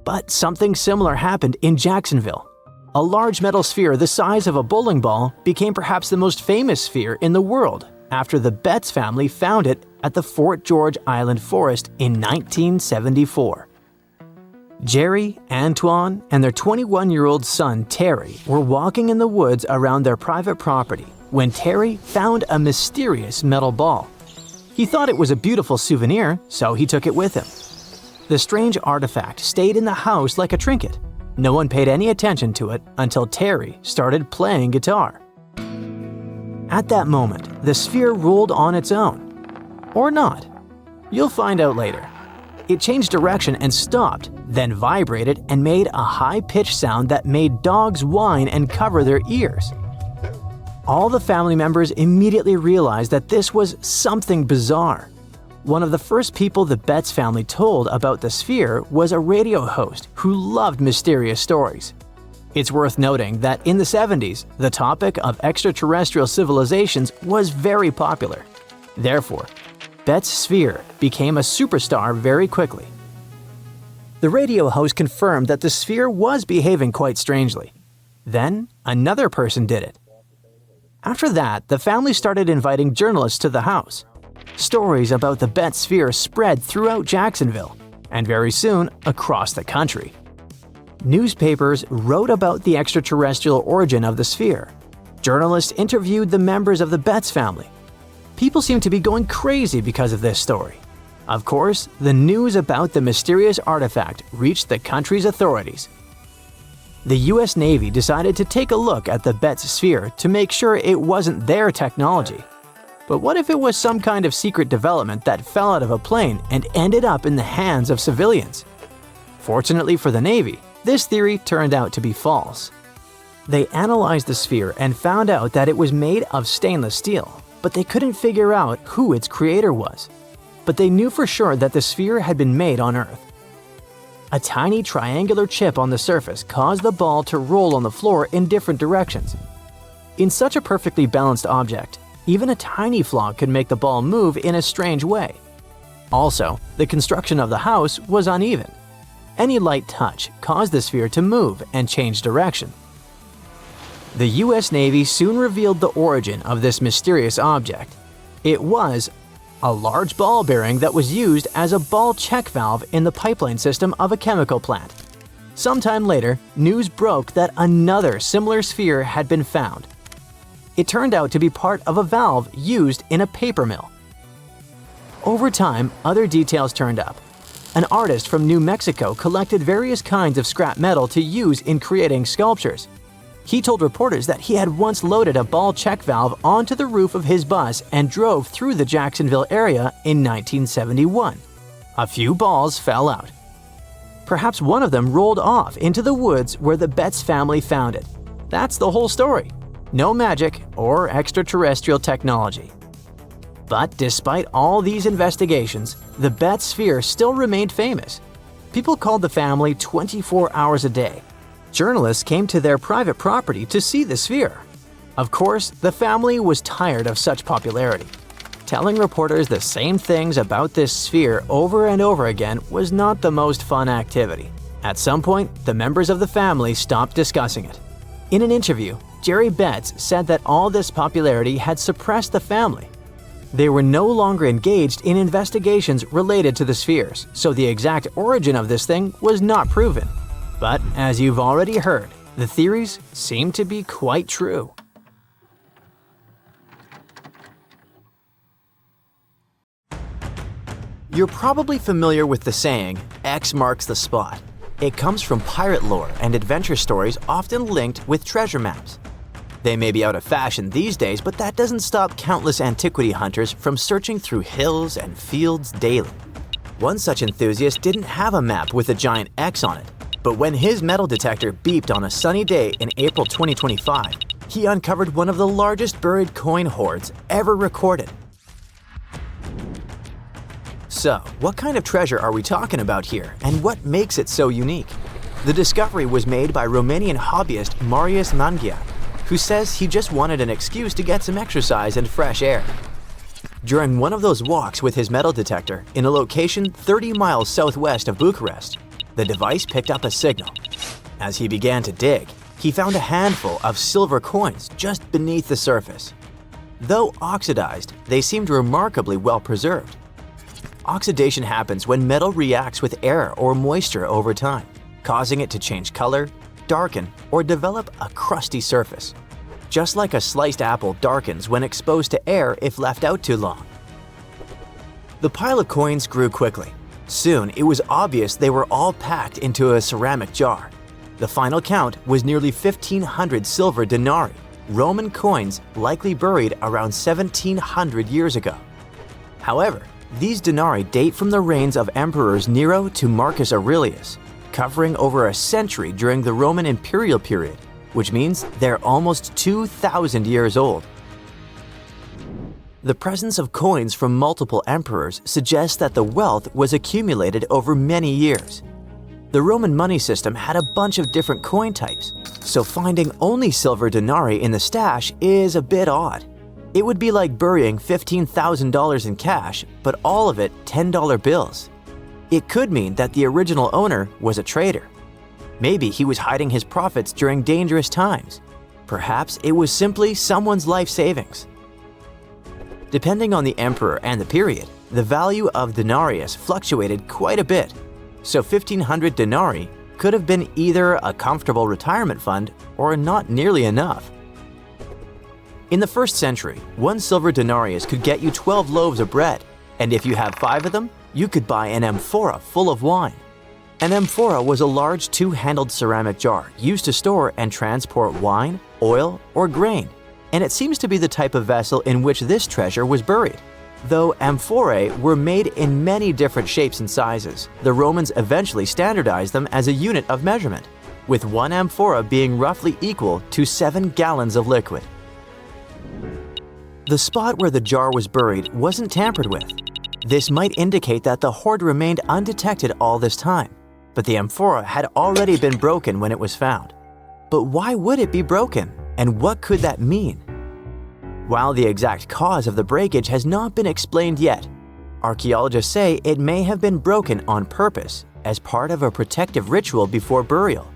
Speaker 1: But something similar happened in Jacksonville. A large metal sphere the size of a bowling ball became perhaps the most famous sphere in the world after the Betts family found it at the Fort George Island Forest in 1974. Jerry, Antoine, and their 21-year-old son Terry were walking in the woods around their private property when Terry found a mysterious metal ball. He thought it was a beautiful souvenir, so he took it with him. The strange artifact stayed in the house like a trinket. No one paid any attention to it until Terry started playing guitar. At that moment, the sphere rolled on its own. Or not. You'll find out later. It changed direction and stopped, then vibrated and made a high-pitched sound that made dogs whine and cover their ears. All the family members immediately realized that this was something bizarre. One of the first people the Betts family told about the sphere was a radio host who loved mysterious stories. It's worth noting that in the 70s, the topic of extraterrestrial civilizations was very popular. Therefore, Betts' sphere became a superstar very quickly. The radio host confirmed that the sphere was behaving quite strangely. Then, another person did it. After that, the family started inviting journalists to the house. Stories about the Betts sphere spread throughout Jacksonville, and very soon across the country. Newspapers wrote about the extraterrestrial origin of the sphere. Journalists interviewed the members of the Betts family. People seemed to be going crazy because of this story. Of course, the news about the mysterious artifact reached the country's authorities. The US Navy decided to take a look at the Betts sphere to make sure it wasn't their technology. But what if it was some kind of secret development that fell out of a plane and ended up in the hands of civilians? Fortunately for the Navy, this theory turned out to be false. They analyzed the sphere and found out that it was made of stainless steel, but they couldn't figure out who its creator was. But they knew for sure that the sphere had been made on Earth. A tiny triangular chip on the surface caused the ball to roll on the floor in different directions. In such a perfectly balanced object, even a tiny flaw could make the ball move in a strange way. Also, the construction of the house was uneven. Any light touch caused the sphere to move and change direction. The US Navy soon revealed the origin of this mysterious object. It was a large ball bearing that was used as a ball check valve in the pipeline system of a chemical plant. Sometime later, news broke that another similar sphere had been found. It turned out to be part of a valve used in a paper mill. Over time, other details turned up. An artist from New Mexico collected various kinds of scrap metal to use in creating sculptures. He told reporters that he had once loaded a ball check valve onto the roof of his bus and drove through the Jacksonville area in 1971. A few balls fell out. Perhaps one of them rolled off into the woods where the Betts family found it. That's the whole story. No magic or extraterrestrial technology. But despite all these investigations, the Betts sphere still remained famous. People called the family 24 hours a day. Journalists came to their private property to see the sphere. Of course, the family was tired of such popularity. Telling reporters the same things about this sphere over and over again was not the most fun activity. At some point, the members of the family stopped discussing it. In an interview, Jerry Betts said that all this popularity had suppressed the family. They were no longer engaged in investigations related to the spheres, so the exact origin of this thing was not proven. But as you've already heard, the theories seem to be quite true. You're probably familiar with the saying, X marks the spot. It comes from pirate lore and adventure stories often linked with treasure maps. They may be out of fashion these days, but that doesn't stop countless antiquity hunters from searching through hills and fields daily. One such enthusiast didn't have a map with a giant X on it, but when his metal detector beeped on a sunny day in April 2025, he uncovered one of the largest buried coin hoards ever recorded. So, what kind of treasure are we talking about here, and what makes it so unique? The discovery was made by Romanian hobbyist Marius Mangia, who says he just wanted an excuse to get some exercise and fresh air. During one of those walks with his metal detector in a location 30 miles southwest of Bucharest, the device picked up a signal. As he began to dig, he found a handful of silver coins just beneath the surface. Though oxidized, they seemed remarkably well preserved. Oxidation happens when metal reacts with air or moisture over time, causing it to change color, darken, or develop a crusty surface. Just like a sliced apple darkens when exposed to air if left out too long. The pile of coins grew quickly. Soon, it was obvious they were all packed into a ceramic jar. The final count was nearly 1,500 silver denarii, Roman coins likely buried around 1,700 years ago. However, these denarii date from the reigns of emperors Nero to Marcus Aurelius, covering over a century during the Roman imperial period, which means they're almost 2,000 years old. The presence of coins from multiple emperors suggests that the wealth was accumulated over many years. The Roman money system had a bunch of different coin types, so finding only silver denarii in the stash is a bit odd. It would be like burying $15,000 in cash, but all of it $10 bills. It could mean that the original owner was a trader. Maybe he was hiding his profits during dangerous times. Perhaps it was simply someone's life savings. Depending on the emperor and the period, the value of denarius fluctuated quite a bit, so 1,500 denarii could have been either a comfortable retirement fund or not nearly enough. In the 1st century, one silver denarius could get you 12 loaves of bread, and if you have 5 of them, you could buy an amphora full of wine. An amphora was a large 2-handled ceramic jar used to store and transport wine, oil, or grain, and it seems to be the type of vessel in which this treasure was buried. Though amphorae were made in many different shapes and sizes, the Romans eventually standardized them as a unit of measurement, with one amphora being roughly equal to 7 gallons of liquid. The spot where the jar was buried wasn't tampered with. This might indicate that the hoard remained undetected all this time, but the amphora had already been broken when it was found. But why would it be broken, and what could that mean? While the exact cause of the breakage has not been explained yet, archaeologists say it may have been broken on purpose as part of a protective ritual before burial.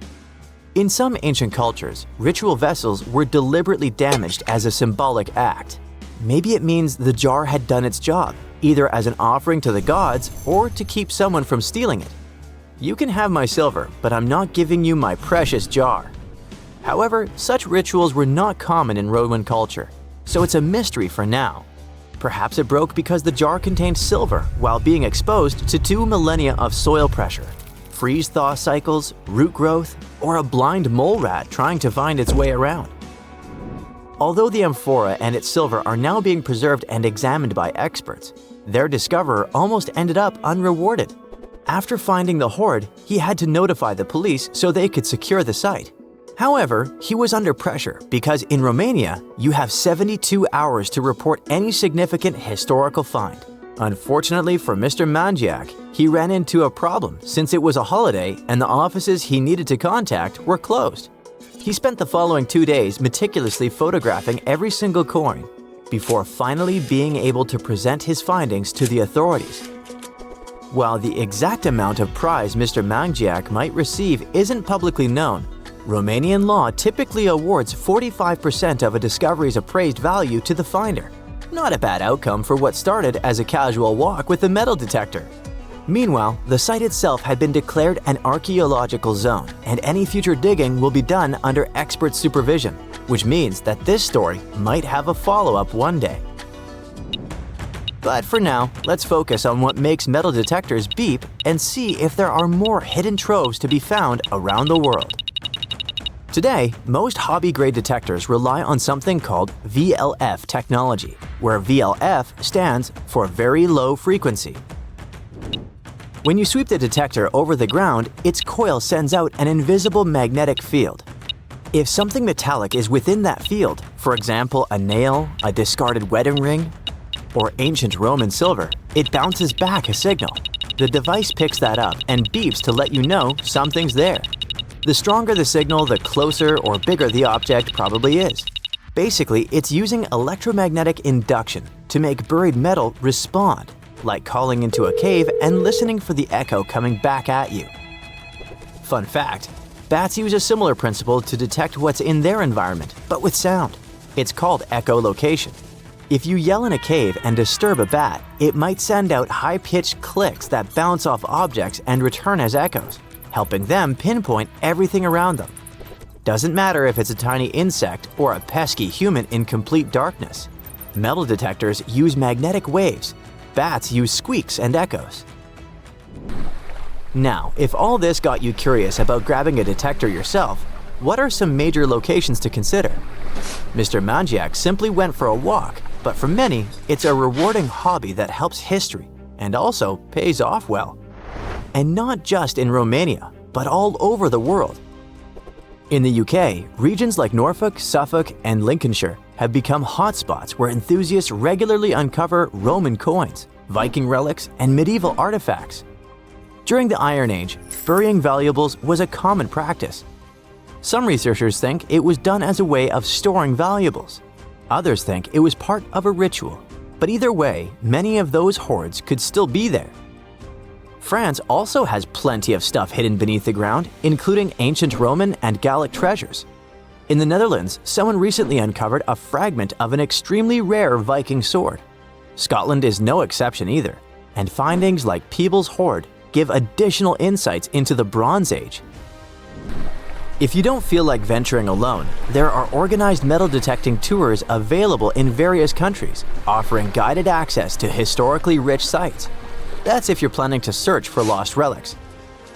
Speaker 1: In some ancient cultures, ritual vessels were deliberately damaged as a symbolic act. Maybe it means the jar had done its job, either as an offering to the gods or to keep someone from stealing it. You can have my silver, but I'm not giving you my precious jar. However, such rituals were not common in Roman culture, so it's a mystery for now. Perhaps it broke because the jar contained silver while being exposed to 2 millennia of soil pressure, freeze-thaw cycles, root growth, or a blind mole rat trying to find its way around. Although the amphora and its silver are now being preserved and examined by experts, their discoverer almost ended up unrewarded. After finding the hoard, he had to notify the police so they could secure the site. However, he was under pressure because in Romania, you have 72 hours to report any significant historical find. Unfortunately for Mr. Mangiak, he ran into a problem since it was a holiday and the offices he needed to contact were closed. He spent the following 2 days meticulously photographing every single coin before finally being able to present his findings to the authorities. While the exact amount of prize Mr. Mangiak might receive isn't publicly known, Romanian law typically awards 45% of a discovery's appraised value to the finder. Not a bad outcome for what started as a casual walk with a metal detector. Meanwhile, the site itself had been declared an archaeological zone, and any future digging will be done under expert supervision, which means that this story might have a follow-up one day. But for now, let's focus on what makes metal detectors beep and see if there are more hidden troves to be found around the world. Today, most hobby-grade detectors rely on something called VLF technology, where VLF stands for very low frequency. When you sweep the detector over the ground, its coil sends out an invisible magnetic field. If something metallic is within that field, for example a nail, a discarded wedding ring, or ancient Roman silver, it bounces back a signal. The device picks that up and beeps to let you know something's there. The stronger the signal, the closer or bigger the object probably is. Basically, it's using electromagnetic induction to make buried metal respond, like calling into a cave and listening for the echo coming back at you. Fun fact, bats use a similar principle to detect what's in their environment, but with sound. It's called echolocation. If you yell in a cave and disturb a bat, it might send out high-pitched clicks that bounce off objects and return as echoes, helping them pinpoint everything around them. Doesn't matter if it's a tiny insect or a pesky human in complete darkness. Metal detectors use magnetic waves. Bats use squeaks and echoes. Now, if all this got you curious about grabbing a detector yourself, what are some major locations to consider? Mr. Mangiak simply went for a walk, but for many, it's a rewarding hobby that helps history and also pays off well. And not just in Romania, but all over the world. In the UK, regions like Norfolk, Suffolk, and Lincolnshire have become hotspots where enthusiasts regularly uncover Roman coins, Viking relics, and medieval artifacts. During the Iron Age, burying valuables was a common practice. Some researchers think it was done as a way of storing valuables. Others think it was part of a ritual. But either way, many of those hoards could still be there. France also has plenty of stuff hidden beneath the ground, including ancient Roman and Gallic treasures. In the Netherlands, someone recently uncovered a fragment of an extremely rare Viking sword. Scotland is no exception either, and findings like Peebles' hoard give additional insights into the Bronze Age. If you don't feel like venturing alone, there are organized metal detecting tours available in various countries, offering guided access to historically rich sites. That's if you're planning to search for lost relics.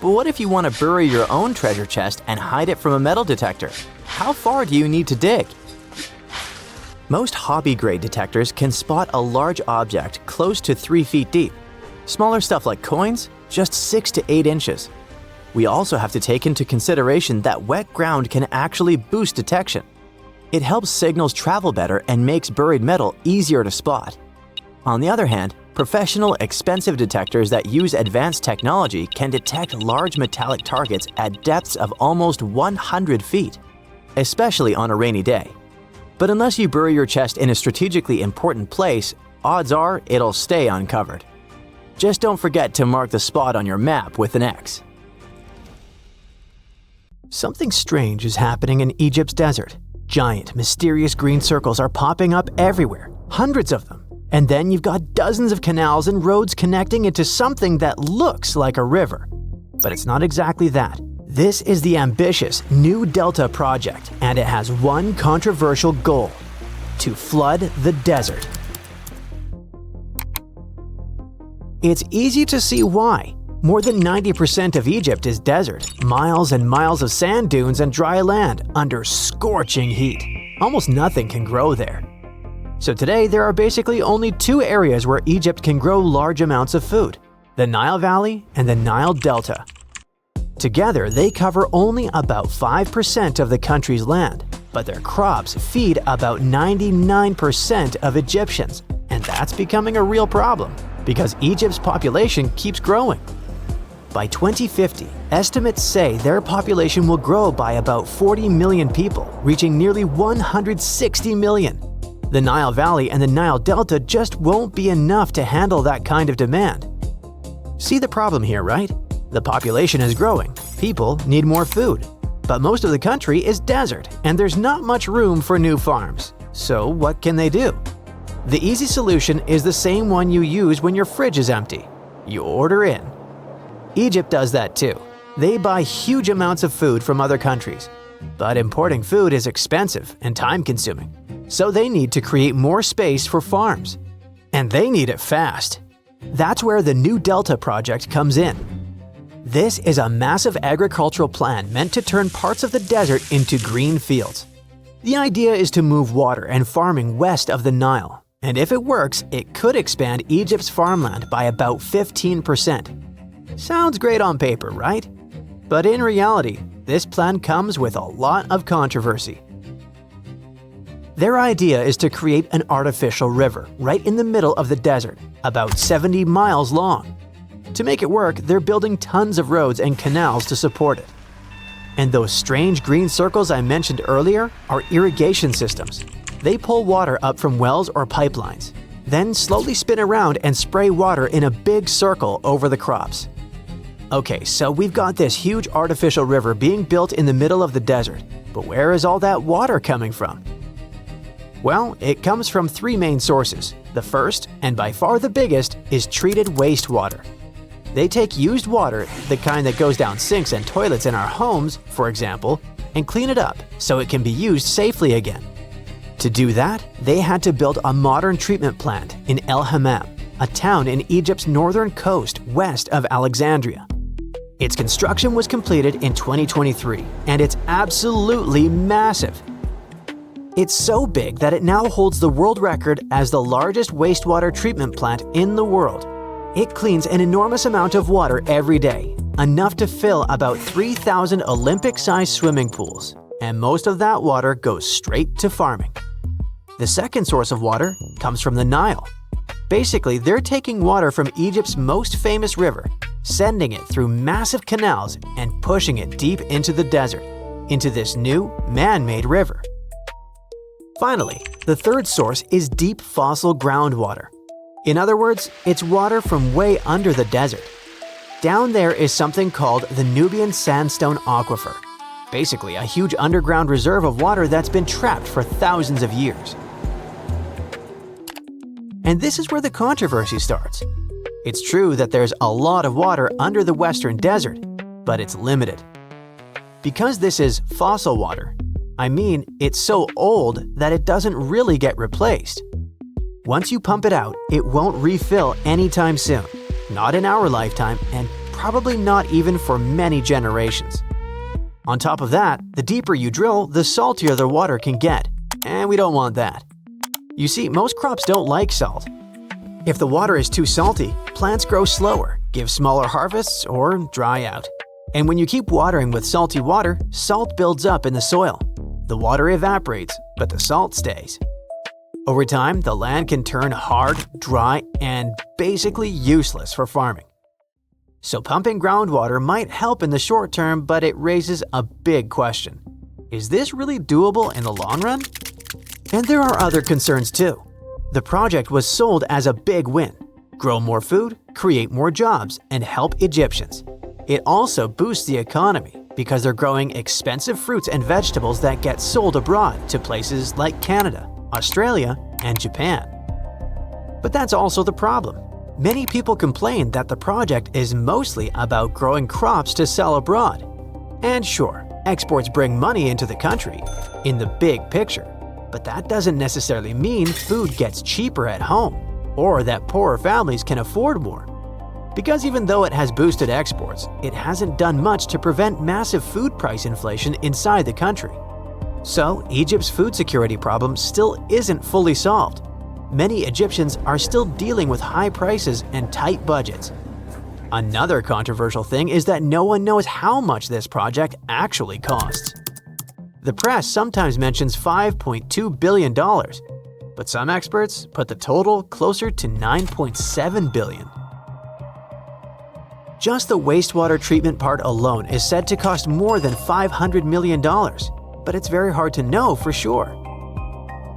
Speaker 1: But what if you want to bury your own treasure chest and hide it from a metal detector? How far do you need to dig? Most hobby-grade detectors can spot a large object close to 3 feet deep. Smaller stuff like coins, just 6 to 8 inches. We also have to take into consideration that wet ground can actually boost detection. It helps signals travel better and makes buried metal easier to spot. On the other hand, professional, expensive detectors that use advanced technology can detect large metallic targets at depths of almost 100 feet, especially on a rainy day. But unless you bury your chest in a strategically important place, odds are it'll stay uncovered. Just don't forget to mark the spot on your map with an X. Something strange is happening in Egypt's desert. Giant, mysterious green circles are popping up everywhere, hundreds of them. And then you've got dozens of canals and roads connecting into something that looks like a river. But it's not exactly that. This is the ambitious New Delta project, and it has one controversial goal: to flood the desert. It's easy to see why. More than 90% of Egypt is desert, miles and miles of sand dunes and dry land under scorching heat. Almost nothing can grow there. So today there are basically only two areas where Egypt can grow large amounts of food: the Nile Valley and the Nile Delta. Together they cover only about 5% of the country's land, but their crops feed about 99% of Egyptians, and that's becoming a real problem because Egypt's population keeps growing. By 2050, estimates say their population will grow by about 40 million people, reaching nearly 160 million. The Nile Valley and the Nile Delta just won't be enough to handle that kind of demand. See the problem here, right? The population is growing, people need more food, but most of the country is desert and there's not much room for new farms. So what can they do? The easy solution is the same one you use when your fridge is empty. You order in. Egypt does that too. They buy huge amounts of food from other countries. But importing food is expensive and time-consuming, so they need to create more space for farms. And they need it fast. That's where the New Delta project comes in. This is a massive agricultural plan meant to turn parts of the desert into green fields. The idea is to move water and farming west of the Nile, and if it works, it could expand Egypt's farmland by about 15%. Sounds great on paper, right? But in reality, this plan comes with a lot of controversy. Their idea is to create an artificial river right in the middle of the desert, about 70 miles long. To make it work, they're building tons of roads and canals to support it. And those strange green circles I mentioned earlier are irrigation systems. They pull water up from wells or pipelines, then slowly spin around and spray water in a big circle over the crops. Okay, so we've got this huge artificial river being built in the middle of the desert, but where is all that water coming from? Well, it comes from three main sources. The first, and by far the biggest, is treated wastewater. They take used water, the kind that goes down sinks and toilets in our homes, for example, and clean it up so it can be used safely again. To do that, they had to build a modern treatment plant in El Hammam, a town in Egypt's northern coast west of Alexandria. Its construction was completed in 2023, and it's absolutely massive. It's so big that it now holds the world record as the largest wastewater treatment plant in the world. It cleans an enormous amount of water every day, enough to fill about 3,000 Olympic-sized swimming pools, and most of that water goes straight to farming. The second source of water comes from the Nile. Basically, they're taking water from Egypt's most famous river, sending it through massive canals and pushing it deep into the desert, into this new, man-made river. Finally, the third source is deep fossil groundwater. In other words, it's water from way under the desert. Down there is something called the Nubian Sandstone Aquifer, basically a huge underground reserve of water that's been trapped for thousands of years. And this is where the controversy starts. It's true that there's a lot of water under the Western Desert, but it's limited. Because this is fossil water, I mean it's so old that it doesn't really get replaced. Once you pump it out, it won't refill anytime soon, not in our lifetime, and probably not even for many generations. On top of that, the deeper you drill, the saltier the water can get, and we don't want that. You see, most crops don't like salt. If the water is too salty, plants grow slower, give smaller harvests, or dry out. And when you keep watering with salty water, salt builds up in the soil. The water evaporates, but the salt stays. Over time, the land can turn hard, dry, and basically useless for farming. So pumping groundwater might help in the short term, but it raises a big question. Is this really doable in the long run? And there are other concerns too. The project was sold as a big win. Grow more food, create more jobs, and help Egyptians. It also boosts the economy because they're growing expensive fruits and vegetables that get sold abroad to places like Canada, Australia, and Japan. But that's also the problem. Many people complain that the project is mostly about growing crops to sell abroad. And sure, exports bring money into the country, in the big picture. But that doesn't necessarily mean food gets cheaper at home, or that poorer families can afford more. Because even though it has boosted exports, it hasn't done much to prevent massive food price inflation inside the country. So, Egypt's food security problem still isn't fully solved. Many Egyptians are still dealing with high prices and tight budgets. Another controversial thing is that no one knows how much this project actually costs. The press sometimes mentions $5.2 billion, but some experts put the total closer to $9.7 billion. Just the wastewater treatment part alone is said to cost more than $500 million, but it's very hard to know for sure.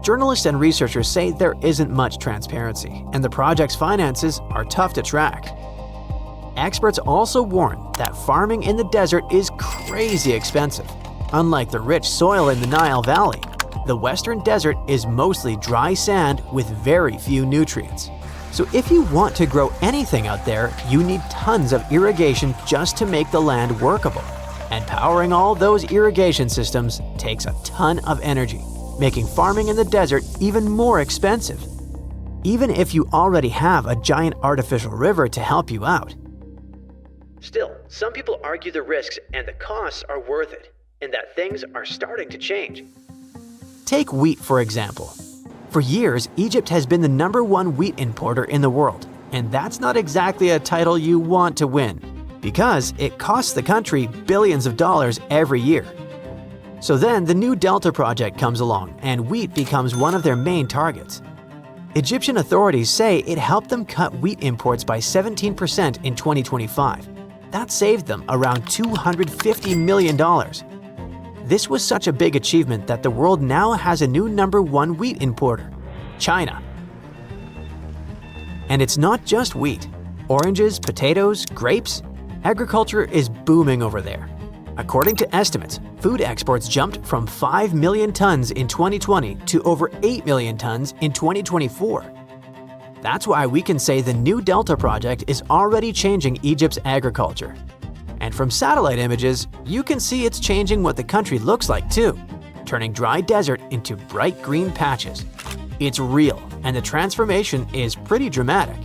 Speaker 1: Journalists and researchers say there isn't much transparency, and the project's finances are tough to track. Experts also warn that farming in the desert is crazy expensive. Unlike the rich soil in the Nile Valley, the Western Desert is mostly dry sand with very few nutrients. So if you want to grow anything out there, you need tons of irrigation just to make the land workable. And powering all those irrigation systems takes a ton of energy, making farming in the desert even more expensive. Even if you already have a giant artificial river to help you out. Still, some people argue the risks and the costs are worth it, and that things are starting to change. Take wheat, for example. For years, Egypt has been the #1 wheat importer in the world, and that's not exactly a title you want to win, because it costs the country billions of dollars every year. So then the new Delta project comes along, and wheat becomes one of their main targets. Egyptian authorities say it helped them cut wheat imports by 17% in 2025. That saved them around $250 million. This was such a big achievement that the world now has a new #1 wheat importer, China. And it's not just wheat. Oranges, potatoes, grapes, agriculture is booming over there. According to estimates, food exports jumped from 5 million tons in 2020 to over 8 million tons in 2024. That's why we can say the new Delta project is already changing Egypt's agriculture. And from satellite images, you can see it's changing what the country looks like too, turning dry desert into bright green patches. It's real, and the transformation is pretty dramatic.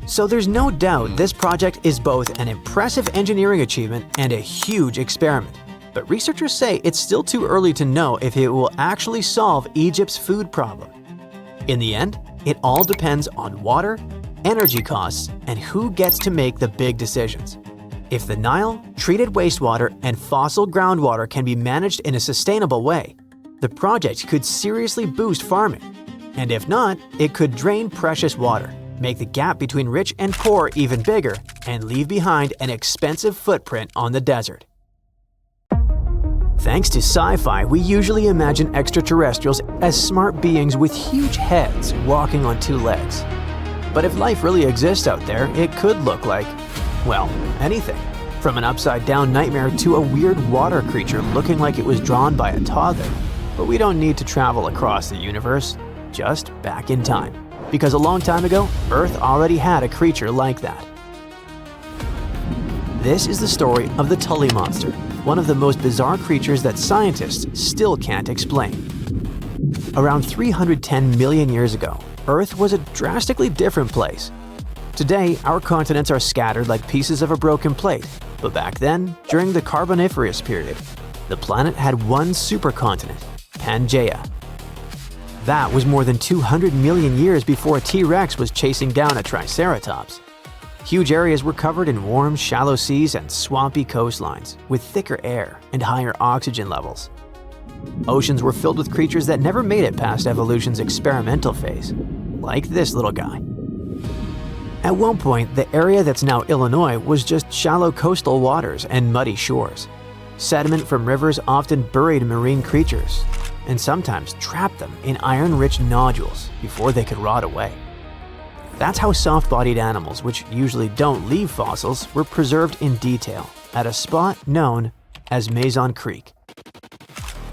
Speaker 1: So there's no doubt this project is both an impressive engineering achievement and a huge experiment. But researchers say it's still too early to know if it will actually solve Egypt's food problem. In the end, it all depends on water, energy costs, and who gets to make the big decisions. If the Nile, treated wastewater, and fossil groundwater can be managed in a sustainable way, the project could seriously boost farming. And if not, it could drain precious water, make the gap between rich and poor even bigger, and leave behind an expensive footprint on the desert. Thanks to sci-fi, we usually imagine extraterrestrials as smart beings with huge heads walking on 2 legs. But if life really exists out there, it could look like, well, anything. From an upside-down nightmare to a weird water creature looking like it was drawn by a toddler. But we don't need to travel across the universe, just back in time. Because a long time ago, Earth already had a creature like that. This is the story of the Tully monster, one of the most bizarre creatures that scientists still can't explain. Around 310 million years ago, Earth was a drastically different place. Today, our continents are scattered like pieces of a broken plate, but back then, during the Carboniferous period, the planet had one supercontinent, Pangaea. That was more than 200 million years before a T-Rex was chasing down a Triceratops. Huge areas were covered in warm, shallow seas and swampy coastlines, with thicker air and higher oxygen levels. Oceans were filled with creatures that never made it past evolution's experimental phase, like this little guy. At one point, the area that's now Illinois was just shallow coastal waters and muddy shores. Sediment from rivers often buried marine creatures, and sometimes trapped them in iron-rich nodules before they could rot away. That's how soft-bodied animals, which usually don't leave fossils, were preserved in detail at a spot known as Mason Creek.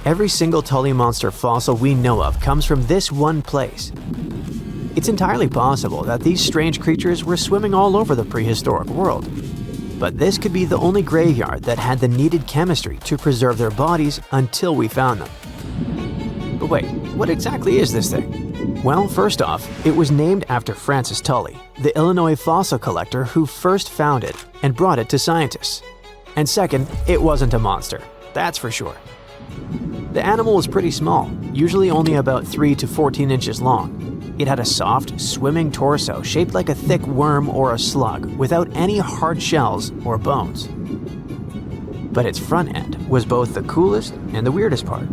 Speaker 1: Every single Tully monster fossil we know of comes from this one place. It's entirely possible that these strange creatures were swimming all over the prehistoric world. But this could be the only graveyard that had the needed chemistry to preserve their bodies until we found them. But wait, what exactly is this thing? Well, first off, it was named after Francis Tully, the Illinois fossil collector who first found it and brought it to scientists. And second, it wasn't a monster, that's for sure. The animal was pretty small, usually only about 3 to 14 inches long. It had a soft, swimming torso shaped like a thick worm or a slug without any hard shells or bones. But its front end was both the coolest and the weirdest part.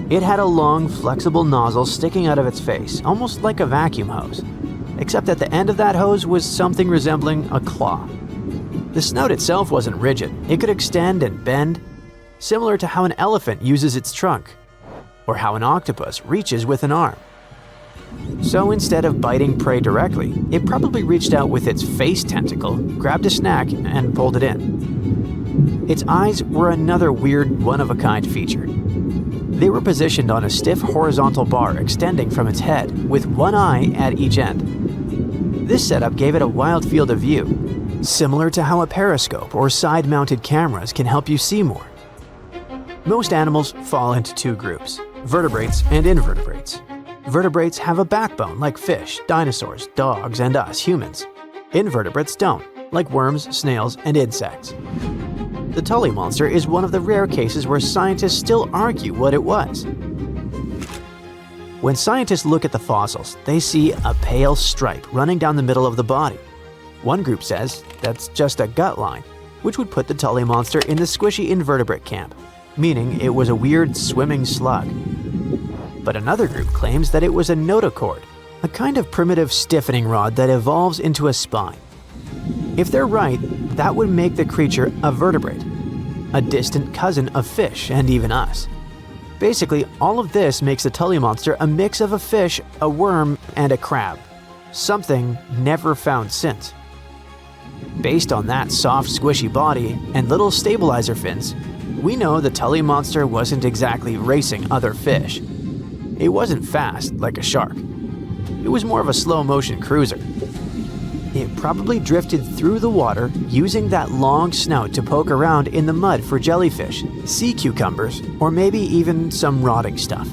Speaker 1: It had a long, flexible nozzle sticking out of its face, almost like a vacuum hose, except at the end of that hose was something resembling a claw. The snout itself wasn't rigid. It could extend and bend, similar to how an elephant uses its trunk, or how an octopus reaches with an arm. So instead of biting prey directly, it probably reached out with its face tentacle, grabbed a snack, and pulled it in. Its eyes were another weird, one-of-a-kind feature. They were positioned on a stiff horizontal bar extending from its head, with one eye at each end. This setup gave it a wild field of view, similar to how a periscope or side-mounted cameras can help you see more. Most animals fall into two groups, vertebrates and invertebrates. Vertebrates have a backbone like fish, dinosaurs, dogs, and us humans. Invertebrates don't, like worms, snails, and insects. The Tully monster is one of the rare cases where scientists still argue what it was. When scientists look at the fossils, they see a pale stripe running down the middle of the body. One group says that's just a gut line, which would put the Tully monster in the squishy invertebrate camp, meaning it was a weird swimming slug. But another group claims that it was a notochord, a kind of primitive stiffening rod that evolves into a spine. If they're right, that would make the creature a vertebrate, a distant cousin of fish and even us. Basically, all of this makes the Tully monster a mix of a fish, a worm, and a crab, something never found since. Based on that soft, squishy body and little stabilizer fins, we know the Tully monster wasn't exactly racing other fish. It wasn't fast like a shark. It was more of a slow-motion cruiser. It probably drifted through the water using that long snout to poke around in the mud for jellyfish, sea cucumbers, or maybe even some rotting stuff.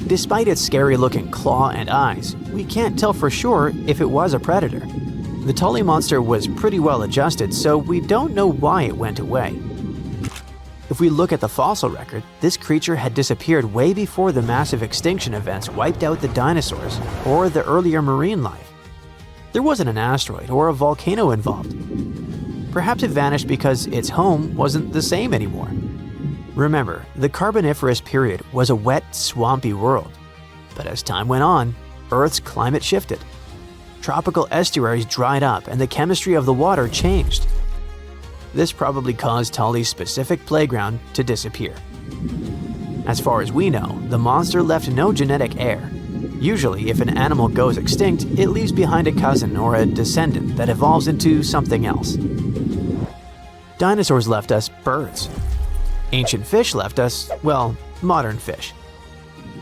Speaker 1: Despite its scary-looking claw and eyes, we can't tell for sure if it was a predator. The Tully monster was pretty well adjusted, so we don't know why it went away. If we look at the fossil record, this creature had disappeared way before the massive extinction events wiped out the dinosaurs or the earlier marine life. There wasn't an asteroid or a volcano involved. Perhaps it vanished because its home wasn't the same anymore. Remember, the Carboniferous period was a wet, swampy world. But as time went on, Earth's climate shifted. Tropical estuaries dried up and the chemistry of the water changed. This probably caused Tully's specific playground to disappear. As far as we know, the monster left no genetic heir. Usually, if an animal goes extinct, it leaves behind a cousin or a descendant that evolves into something else. Dinosaurs left us birds. Ancient fish left us, well, modern fish.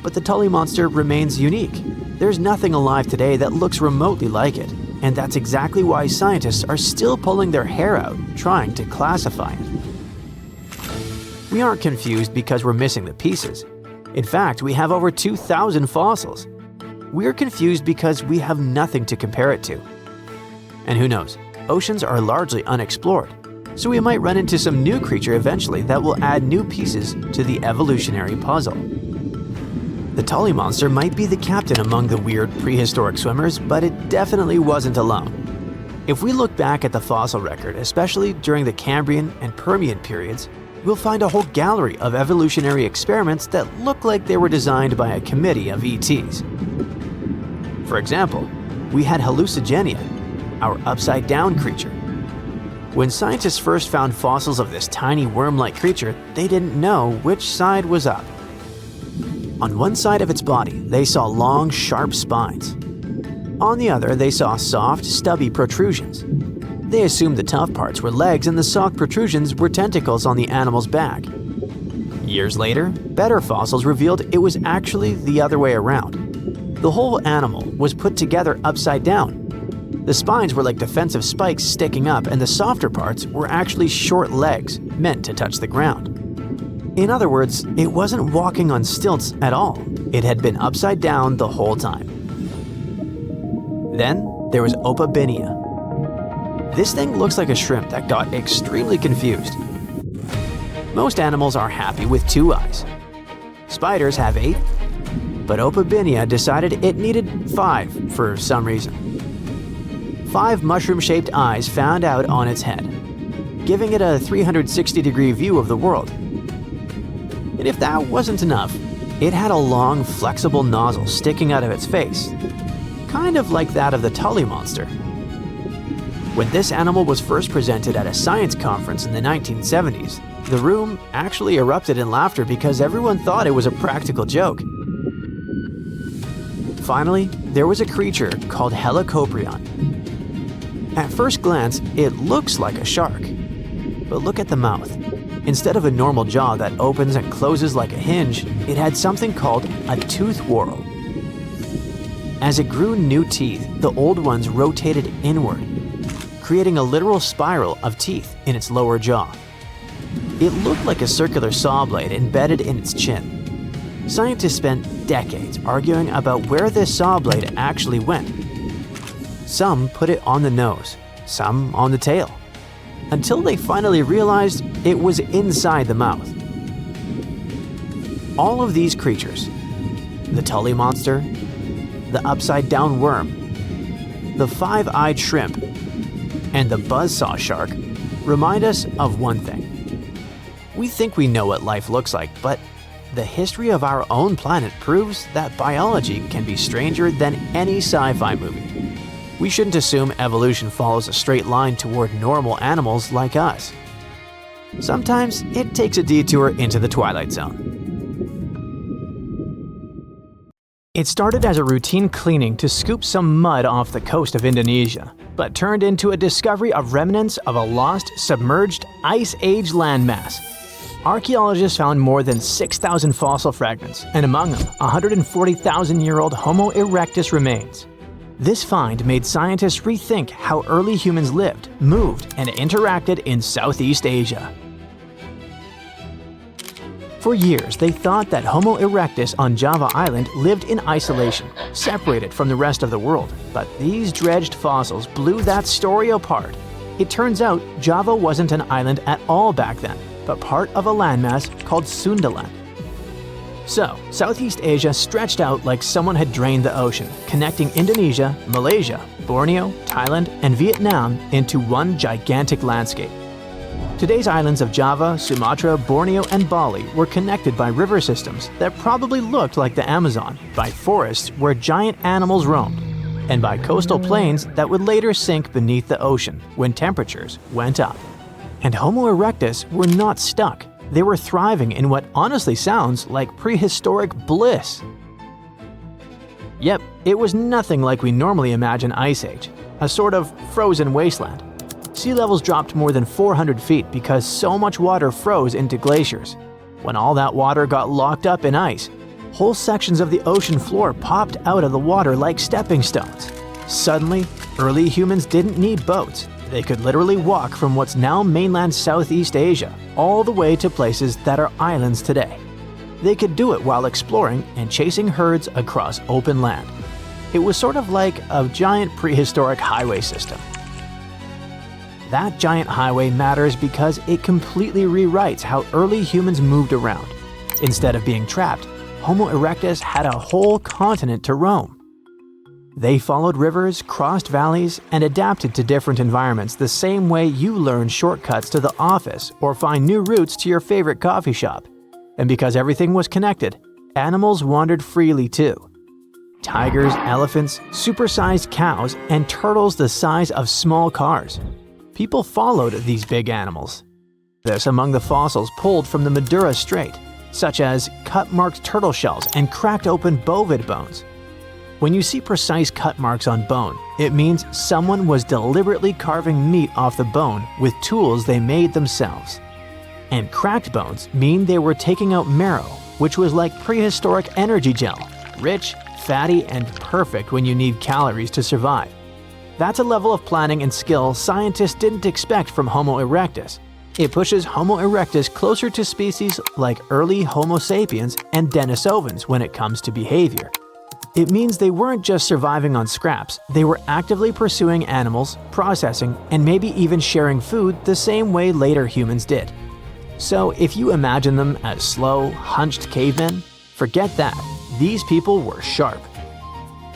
Speaker 1: But the Tully monster remains unique. There's nothing alive today that looks remotely like it. And that's exactly why scientists are still pulling their hair out trying to classify it. We aren't confused because we're missing the pieces. In fact, we have over 2,000 fossils. We're confused because we have nothing to compare it to. And who knows, oceans are largely unexplored, so we might run into some new creature eventually that will add new pieces to the evolutionary puzzle. The Tully monster might be the captain among the weird prehistoric swimmers, but it definitely wasn't alone. If we look back at the fossil record, especially during the Cambrian and Permian periods, we'll find a whole gallery of evolutionary experiments that look like they were designed by a committee of ETs. For example, we had hallucigenia, our upside-down creature. When scientists first found fossils of this tiny worm-like creature, they didn't know which side was up. On one side of its body, they saw long, sharp spines. On the other, they saw soft, stubby protrusions. They assumed the tough parts were legs and the soft protrusions were tentacles on the animal's back. Years later, better fossils revealed it was actually the other way around. The whole animal was put together upside down. The spines were like defensive spikes sticking up, and the softer parts were actually short legs meant to touch the ground. In other words, it wasn't walking on stilts at all. It had been upside down the whole time. Then there was Opabinia. This thing looks like a shrimp that got extremely confused. Most animals are happy with 2 eyes. Spiders have 8, but Opabinia decided it needed 5 for some reason. 5 mushroom-shaped eyes found out on its head, giving it a 360-degree view of the world. And if that wasn't enough, it had a long, flexible nozzle sticking out of its face, kind of like that of the Tully monster. When this animal was first presented at a science conference in the 1970s, the room actually erupted in laughter because everyone thought it was a practical joke. Finally, there was a creature called Helicoprion. At first glance, it looks like a shark. But look at the mouth. Instead of a normal jaw that opens and closes like a hinge, it had something called a tooth whorl. As it grew new teeth, the old ones rotated inward, creating a literal spiral of teeth in its lower jaw. It looked like a circular saw blade embedded in its chin. Scientists spent decades arguing about where this saw blade actually went. Some put it on the nose, some on the tail, until they finally realized it was inside the mouth. All of these creatures, the Tully monster, the upside-down worm, the 5-eyed shrimp, and the buzzsaw shark, remind us of one thing. We think we know what life looks like, but the history of our own planet proves that biology can be stranger than any sci-fi movie. We shouldn't assume evolution follows a straight line toward normal animals like us. Sometimes it takes a detour into the Twilight Zone. It started as a routine cleaning to scoop some mud off the coast of Indonesia, but turned into a discovery of remnants of a lost, submerged, Ice Age landmass. Archaeologists found more than 6,000 fossil fragments, and among them, 140,000-year-old Homo erectus remains. This find made scientists rethink how early humans lived, moved, and interacted in Southeast Asia. For years, they thought that Homo erectus on Java Island lived in isolation, separated from the rest of the world. But these dredged fossils blew that story apart. It turns out Java wasn't an island at all back then, but part of a landmass called Sundaland. So, Southeast Asia stretched out like someone had drained the ocean, connecting Indonesia, Malaysia, Borneo, Thailand, and Vietnam into one gigantic landscape. Today's islands of Java, Sumatra, Borneo, and Bali were connected by river systems that probably looked like the Amazon, by forests where giant animals roamed, and by coastal plains that would later sink beneath the ocean when temperatures went up. And Homo erectus were not stuck. They were thriving in what honestly sounds like prehistoric bliss. Yep, it was nothing like we normally imagine Ice Age, a sort of frozen wasteland. Sea levels dropped more than 400 feet because so much water froze into glaciers. When all that water got locked up in ice, whole sections of the ocean floor popped out of the water like stepping stones. Suddenly, early humans didn't need boats. They could literally walk from what's now mainland Southeast Asia all the way to places that are islands today. They could do it while exploring and chasing herds across open land. It was sort of like a giant prehistoric highway system. That giant highway matters because it completely rewrites how early humans moved around. Instead of being trapped, Homo erectus had a whole continent to roam. They followed rivers, crossed valleys, and adapted to different environments the same way you learn shortcuts to the office or find new routes to your favorite coffee shop. And because everything was connected, animals wandered freely too. Tigers, elephants, supersized cows, and turtles the size of small cars. People followed these big animals. This among the fossils pulled from the Madura Strait, such as cut-marked turtle shells and cracked open bovid bones. When you see precise cut marks on bone, it means someone was deliberately carving meat off the bone with tools they made themselves. And cracked bones mean they were taking out marrow, which was like prehistoric energy gel, rich, fatty, and perfect when you need calories to survive. That's a level of planning and skill scientists didn't expect from Homo erectus. It pushes Homo erectus closer to species like early Homo sapiens and Denisovans when it comes to behavior. It means they weren't just surviving on scraps, they were actively pursuing animals, processing, and maybe even sharing food the same way later humans did. So if you imagine them as slow, hunched cavemen, forget that. These people were sharp.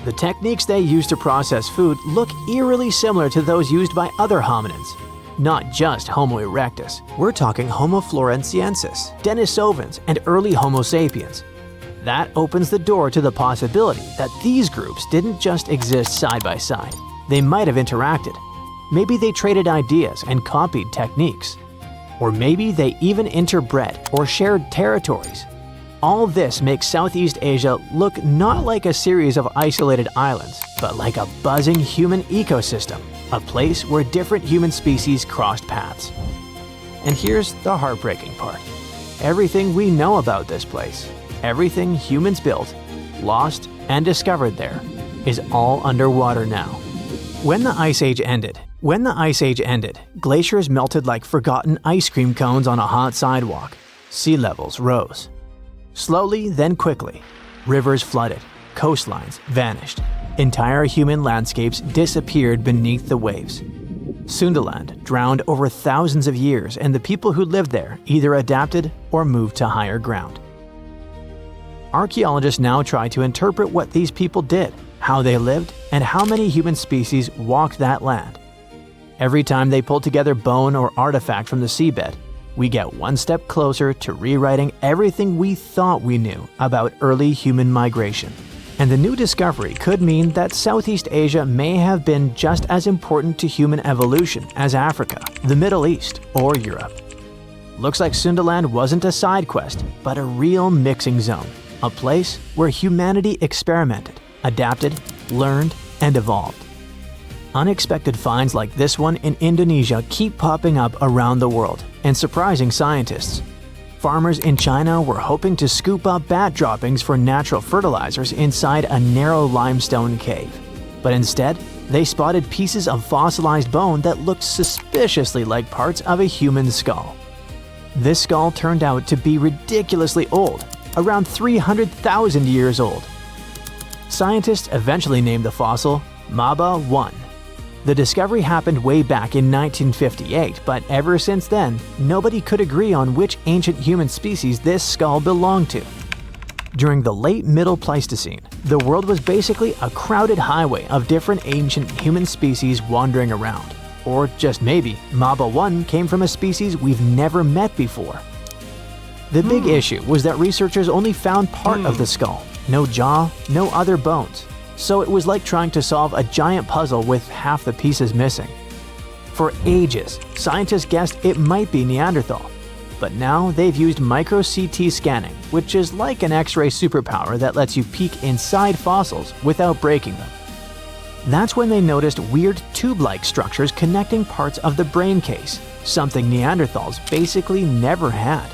Speaker 1: The techniques they used to process food look eerily similar to those used by other hominins. Not just Homo erectus, we're talking Homo floresiensis, Denisovans, and early Homo sapiens. That opens the door to the possibility that these groups didn't just exist side by side. They might have interacted. Maybe they traded ideas and copied techniques. Or maybe they even interbred or shared territories. All this makes Southeast Asia look not like a series of isolated islands, but like a buzzing human ecosystem, a place where different human species crossed paths. And here's the heartbreaking part. Everything we know about this place, everything humans built, lost, and discovered there, is all underwater now. When the Ice Age ended, glaciers melted like forgotten ice cream cones on a hot sidewalk. Sea levels rose. Slowly, then quickly, rivers flooded, coastlines vanished. Entire human landscapes disappeared beneath the waves. Sundaland drowned over thousands of years, and the people who lived there either adapted or moved to higher ground. Archaeologists now try to interpret what these people did, how they lived, and how many human species walked that land. Every time they pull together bone or artifact from the seabed, we get one step closer to rewriting everything we thought we knew about early human migration. And the new discovery could mean that Southeast Asia may have been just as important to human evolution as Africa, the Middle East, or Europe. Looks like Sundaland wasn't a side quest, but a real mixing zone, a place where humanity experimented, adapted, learned, and evolved. Unexpected finds like this one in Indonesia keep popping up around the world and surprising scientists. Farmers in China were hoping to scoop up bat droppings for natural fertilizers inside a narrow limestone cave. But instead, they spotted pieces of fossilized bone that looked suspiciously like parts of a human skull. This skull turned out to be ridiculously old, around 300,000 years old. Scientists eventually named the fossil Maba 1. The discovery happened way back in 1958, but ever since then, nobody could agree on which ancient human species this skull belonged to. During the late Middle Pleistocene, the world was basically a crowded highway of different ancient human species wandering around. Or just maybe, Maba 1 came from a species we've never met before. The big issue was that researchers only found part of the skull, no jaw, no other bones. So it was like trying to solve a giant puzzle with half the pieces missing. For ages, scientists guessed it might be Neanderthal. But now they've used micro-CT scanning, which is like an X-ray superpower that lets you peek inside fossils without breaking them. That's when they noticed weird tube-like structures connecting parts of the brain case, something Neanderthals basically never had.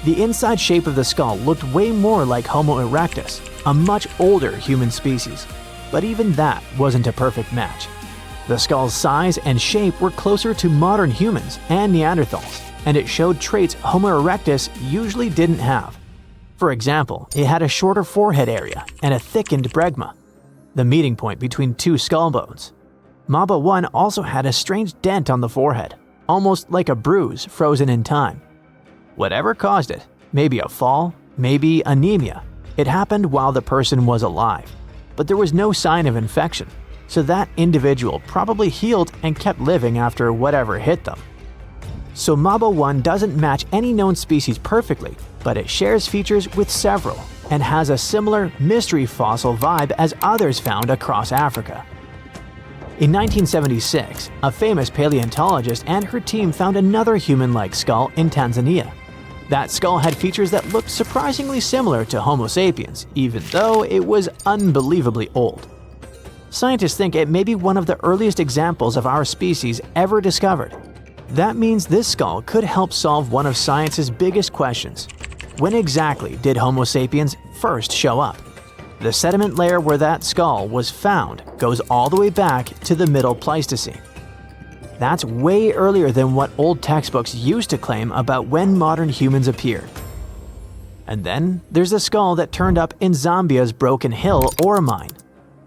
Speaker 1: The inside shape of the skull looked way more like Homo erectus, a much older human species. But even that wasn't a perfect match. The skull's size and shape were closer to modern humans and Neanderthals, and it showed traits Homo erectus usually didn't have. For example, it had a shorter forehead area and a thickened bregma, the meeting point between two skull bones. Maba 1 also had a strange dent on the forehead, almost like a bruise frozen in time. Whatever caused it, maybe a fall, maybe anemia, it happened while the person was alive. But there was no sign of infection, so that individual probably healed and kept living after whatever hit them. So Maba 1 doesn't match any known species perfectly, but it shares features with several and has a similar mystery fossil vibe as others found across Africa. In 1976, a famous paleontologist and her team found another human-like skull in Tanzania. That skull had features that looked surprisingly similar to Homo sapiens, even though it was unbelievably old. Scientists think it may be one of the earliest examples of our species ever discovered. That means this skull could help solve one of science's biggest questions. When exactly did Homo sapiens first show up? The sediment layer where that skull was found goes all the way back to the Middle Pleistocene. That's way earlier than what old textbooks used to claim about when modern humans appeared. And then there's the skull that turned up in Zambia's Broken Hill ore mine.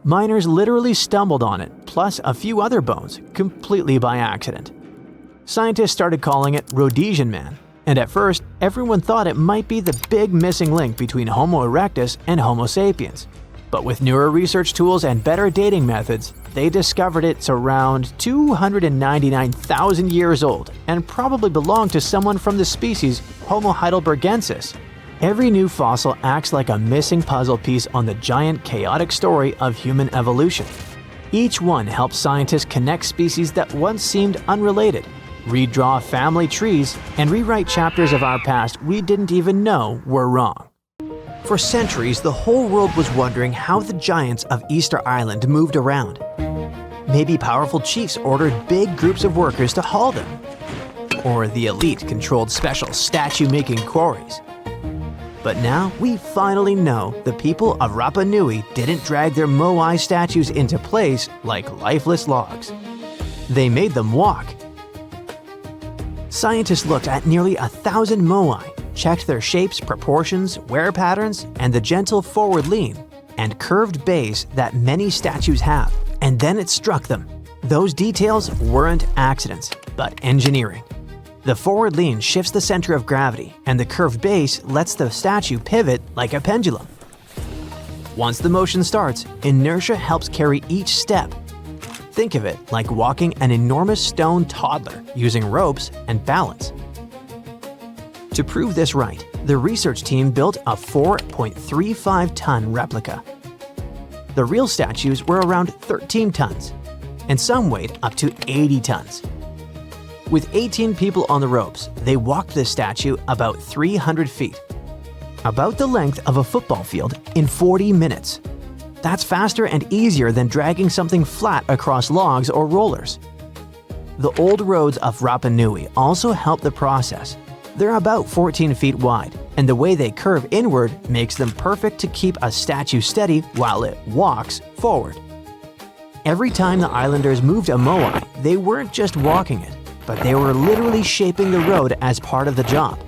Speaker 1: Miners literally stumbled on it, plus a few other bones, completely by accident. Scientists started calling it Rhodesian Man, And at first, everyone thought it might be the big missing link between Homo erectus and Homo sapiens. But with newer research tools and better dating methods, they discovered it's around 299,000 years old and probably belonged to someone from the species Homo heidelbergensis. Every new fossil acts like a missing puzzle piece on the giant, chaotic story of human evolution. Each one helps scientists connect species that once seemed unrelated, redraw family trees, and rewrite chapters of our past we didn't even know were wrong. For centuries, the whole world was wondering how the giants of Easter Island moved around. Maybe powerful chiefs ordered big groups of workers to haul them. Or the elite controlled special statue-making quarries. But now we finally know the people of Rapa Nui didn't drag their moai statues into place like lifeless logs. They made them walk. Scientists looked at nearly 1,000 moai, checked their shapes, proportions, wear patterns, and the gentle forward lean and curved base that many statues have. And then it struck them. Those details weren't accidents, but engineering. The forward lean shifts the center of gravity, and the curved base lets the statue pivot like a pendulum. Once the motion starts, inertia helps carry each step. Think of it like walking an enormous stone toddler using ropes and balance. To prove this right, the research team built a 4.35-ton replica. The real statues were around 13 tons, and some weighed up to 80 tons. With 18 people on the ropes, they walked the statue about 300 feet, about the length of a football field, in 40 minutes. That's faster and easier than dragging something flat across logs or rollers. The old roads of Rapa Nui also help the process. They're about 14 feet wide, and the way they curve inward makes them perfect to keep a statue steady while it walks forward. Every time the islanders moved a moai, they weren't just walking it, but they were literally shaping the road as part of the job.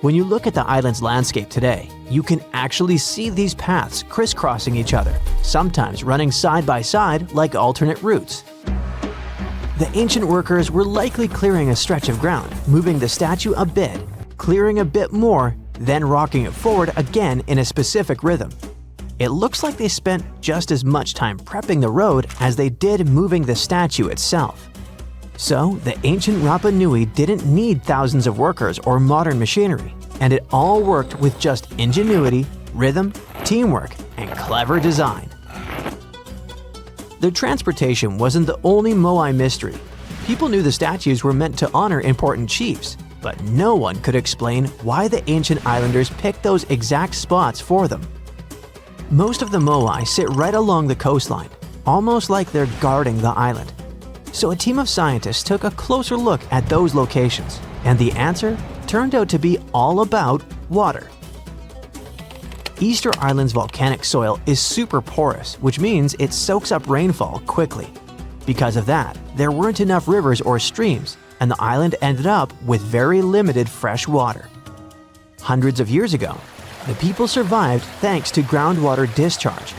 Speaker 1: When you look at the island's landscape today, you can actually see these paths crisscrossing each other, sometimes running side by side like alternate routes. The ancient workers were likely clearing a stretch of ground, moving the statue a bit, clearing a bit more, then rocking it forward again in a specific rhythm. It looks like they spent just as much time prepping the road as they did moving the statue itself. So, the ancient Rapa Nui didn't need thousands of workers or modern machinery, and it all worked with just ingenuity, rhythm, teamwork, and clever design. Their transportation wasn't the only moai mystery. People knew the statues were meant to honor important chiefs, but no one could explain why the ancient islanders picked those exact spots for them. Most of the moai sit right along the coastline, almost like they're guarding the island. So a team of scientists took a closer look at those locations, and the answer turned out to be all about water. Easter Island's volcanic soil is super porous, which means it soaks up rainfall quickly. Because of that, there weren't enough rivers or streams, and the island ended up with very limited fresh water. Hundreds of years ago, the people survived thanks to groundwater discharge.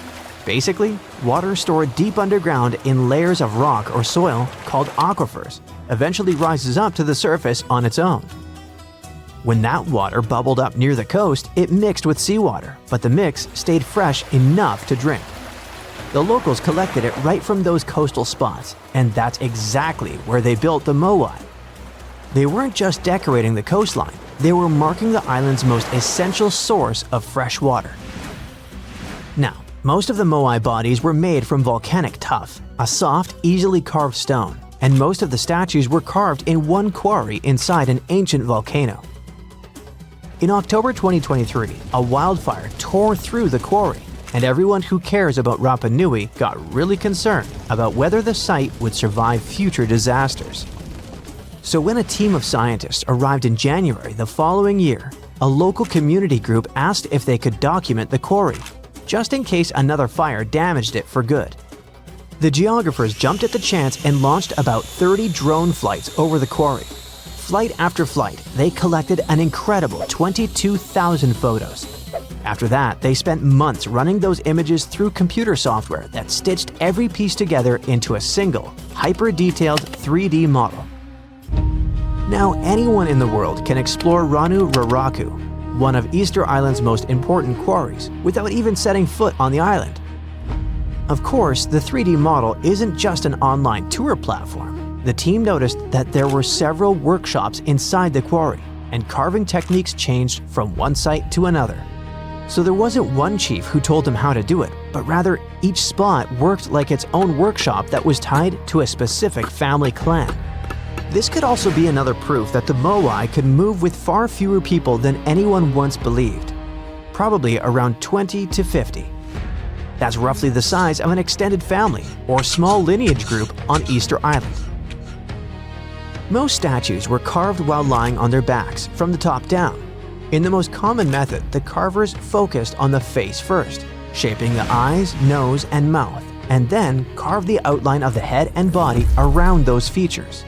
Speaker 1: Basically, water stored deep underground in layers of rock or soil called aquifers eventually rises up to the surface on its own. When that water bubbled up near the coast, it mixed with seawater, but the mix stayed fresh enough to drink. The locals collected it right from those coastal spots, and that's exactly where they built the moai. They weren't just decorating the coastline, they were marking the island's most essential source of fresh water. Now, most of the moai bodies were made from volcanic tuff, a soft, easily carved stone, and most of the statues were carved in one quarry inside an ancient volcano. In October 2023, a wildfire tore through the quarry, and everyone who cares about Rapa Nui got really concerned about whether the site would survive future disasters. So when a team of scientists arrived in January the following year, a local community group asked if they could document the quarry, just in case another fire damaged it for good. The geographers jumped at the chance and launched about 30 drone flights over the quarry. Flight after flight, they collected an incredible 22,000 photos. After that, they spent months running those images through computer software that stitched every piece together into a single, hyper-detailed 3D model. Now anyone in the world can explore Ranu Raraku, one of Easter Island's most important quarries, without even setting foot on the island. Of course, the 3D model isn't just an online tour platform. The team noticed that there were several workshops inside the quarry, and carving techniques changed from one site to another. So there wasn't one chief who told them how to do it, but rather each spot worked like its own workshop that was tied to a specific family clan. This could also be another proof that the Moai could move with far fewer people than anyone once believed, probably around 20 to 50. That's roughly the size of an extended family or small lineage group on Easter Island. Most statues were carved while lying on their backs from the top down. In the most common method, the carvers focused on the face first, shaping the eyes, nose, and mouth, and then carved the outline of the head and body around those features.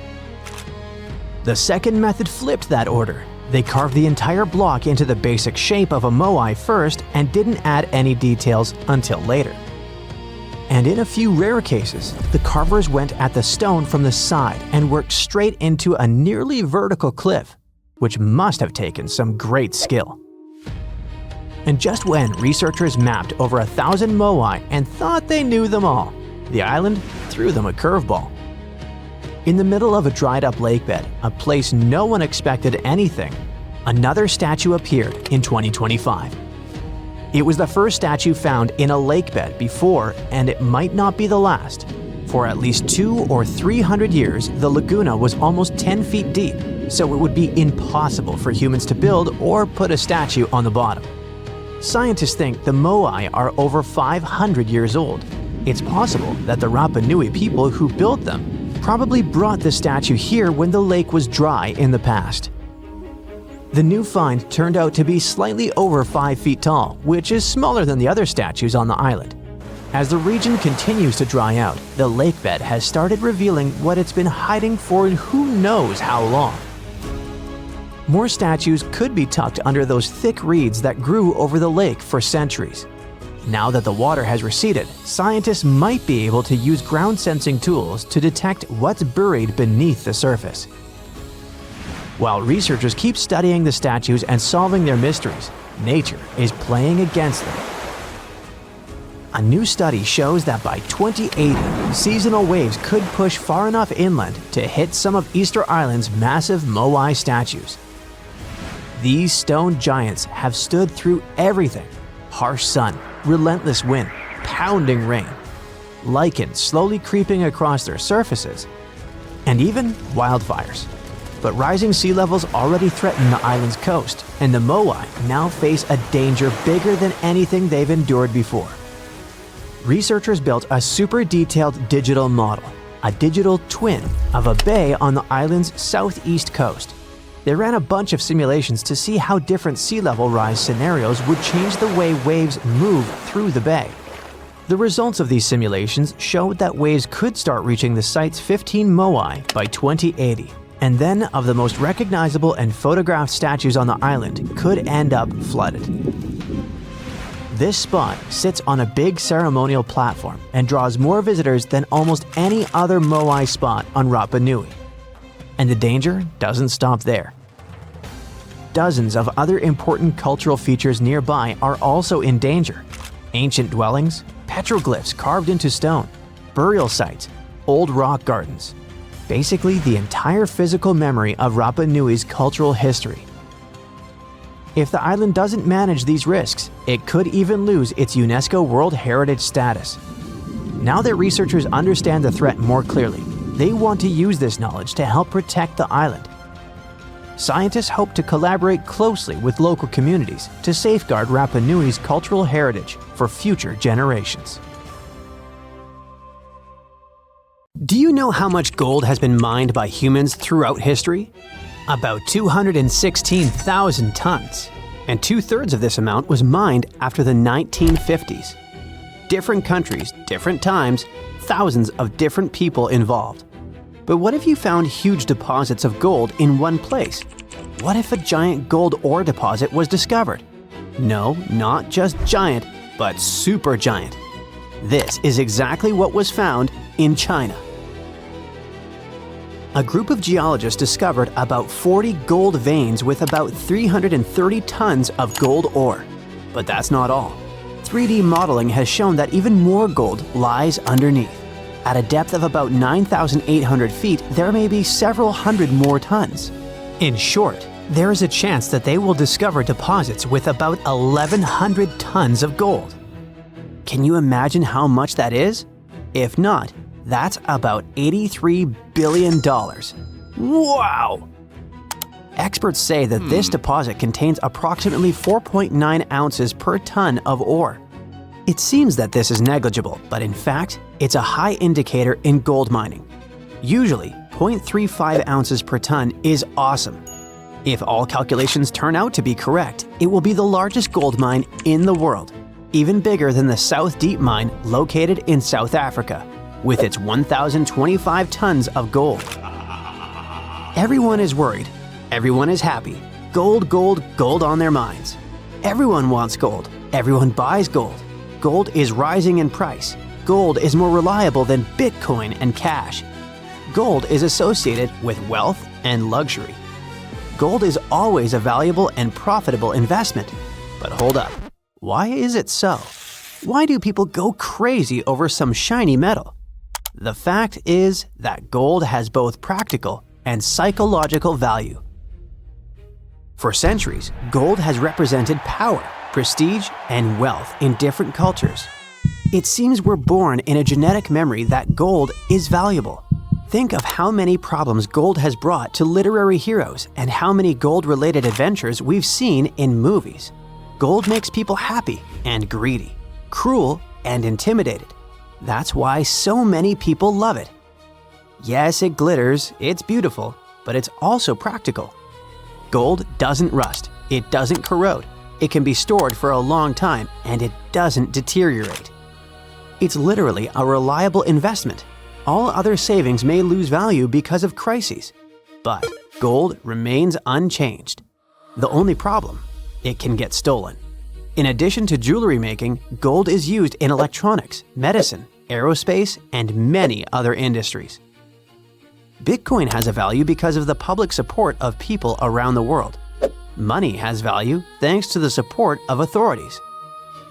Speaker 1: The second method flipped that order. They carved the entire block into the basic shape of a moai first and didn't add any details until later. And in a few rare cases, the carvers went at the stone from the side and worked straight into a nearly vertical cliff, which must have taken some great skill. And just when researchers mapped over 1,000 moai and thought they knew them all, the island threw them a curveball. In the middle of a dried-up lakebed, a place no one expected anything, another statue appeared in 2025. It was the first statue found in a lakebed before, and it might not be the last. For at least 200 or 300 years, the laguna was almost 10 feet deep, so it would be impossible for humans to build or put a statue on the bottom. Scientists think the moai are over 500 years old. It's possible that the Rapa Nui people who built them probably brought the statue here when the lake was dry in the past. The new find turned out to be slightly over 5 feet tall, which is smaller than the other statues on the island. As the region continues to dry out, the lakebed has started revealing what it's been hiding for who knows how long. More statues could be tucked under those thick reeds that grew over the lake for centuries. Now that the water has receded, scientists might be able to use ground-sensing tools to detect what's buried beneath the surface. While researchers keep studying the statues and solving their mysteries, nature is playing against them. A new study shows that by 2080, seasonal waves could push far enough inland to hit some of Easter Island's massive moai statues. These stone giants have stood through everything: harsh sun, relentless wind, pounding rain, lichen slowly creeping across their surfaces, and even wildfires. But rising sea levels already threaten the island's coast, and the moai now face a danger bigger than anything they've endured before. Researchers built a super detailed digital model, a digital twin of a bay on the island's southeast coast. They ran a bunch of simulations to see how different sea level rise scenarios would change the way waves move through the bay. The results of these simulations showed that waves could start reaching the site's 15 moai by 2080, and then of the most recognizable and photographed statues on the island could end up flooded. This spot sits on a big ceremonial platform and draws more visitors than almost any other moai spot on Rapa Nui. And the danger doesn't stop there. Dozens of other important cultural features nearby are also in danger. Ancient dwellings, petroglyphs carved into stone, burial sites, old rock gardens. Basically, the entire physical memory of Rapa Nui's cultural history. If the island doesn't manage these risks, it could even lose its UNESCO World Heritage status. Now that researchers understand the threat more clearly, they want to use this knowledge to help protect the island. Scientists hope to collaborate closely with local communities to safeguard Rapa Nui's cultural heritage for future generations. Do you know how much gold has been mined by humans throughout history? About 216,000 tons, and 2/3 of this amount was mined after the 1950s. Different countries, different times, thousands of different people involved. But what if you found huge deposits of gold in one place? What if a giant gold ore deposit was discovered? No, not just giant, but supergiant. This is exactly what was found in China. a group of geologists discovered about 40 gold veins with about 330 tons of gold ore. But that's not all. 3D modeling has shown that even more gold lies underneath. At a depth of about 9,800 feet, there may be several hundred more tons. In short, there is a chance that they will discover deposits with about 1,100 tons of gold. Can you imagine how much that is? If not, that's about $83 billion. Wow! Experts say that this deposit contains approximately 4.9 ounces per ton of ore. It seems that this is negligible, but in fact, it's a high indicator in gold mining. Usually, 0.35 ounces per ton is awesome. If all calculations turn out to be correct, it will be the largest gold mine in the world, even bigger than the South Deep mine located in South Africa, with its 1,025 tons of gold. Everyone is worried. Everyone is happy. Gold, gold, gold on their minds. Everyone wants gold. Everyone buys gold. Gold is rising in price. Gold is more reliable than Bitcoin and cash. Gold is associated with wealth and luxury. Gold is always a valuable and profitable investment. But hold up. Why is it so? Why do people go crazy over some shiny metal? The fact is that gold has both practical and psychological value. For centuries, gold has represented power, prestige, and wealth in different cultures. It seems we're born in a genetic memory that gold is valuable. Think of how many problems gold has brought to literary heroes and how many gold-related adventures we've seen in movies. Gold makes people happy and greedy, cruel and intimidated. That's why so many people love it. Yes, it glitters, it's beautiful, but it's also practical. Gold doesn't rust, it doesn't corrode, it can be stored for a long time, and it doesn't deteriorate. It's literally a reliable investment. All other savings may lose value because of crises, but gold remains unchanged. The only problem, it can get stolen. In addition to jewelry making, gold is used in electronics, medicine, aerospace, and many other industries. Bitcoin has a value because of the public support of people around the world. Money has value thanks to the support of authorities.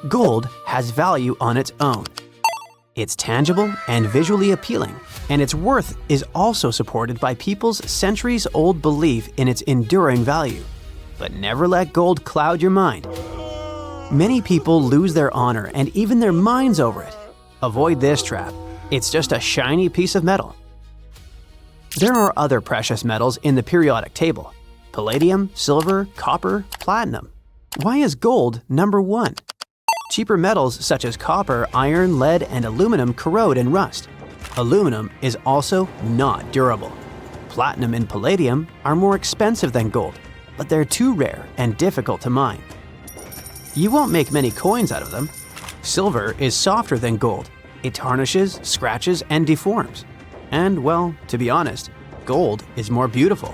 Speaker 1: Gold has value on its own. It's tangible and visually appealing, and its worth is also supported by people's centuries-old belief in its enduring value. But never let gold cloud your mind. Many people lose their honor and even their minds over it. Avoid this trap. It's just a shiny piece of metal. There are other precious metals in the periodic table: palladium, silver, copper, platinum. Why is gold number one? Cheaper metals such as copper, iron, lead, and aluminum corrode and rust. Aluminum is also not durable. Platinum and palladium are more expensive than gold, but they're too rare and difficult to mine. You won't make many coins out of them. Silver is softer than gold. It tarnishes, scratches, and deforms. And, well, to be honest, gold is more beautiful.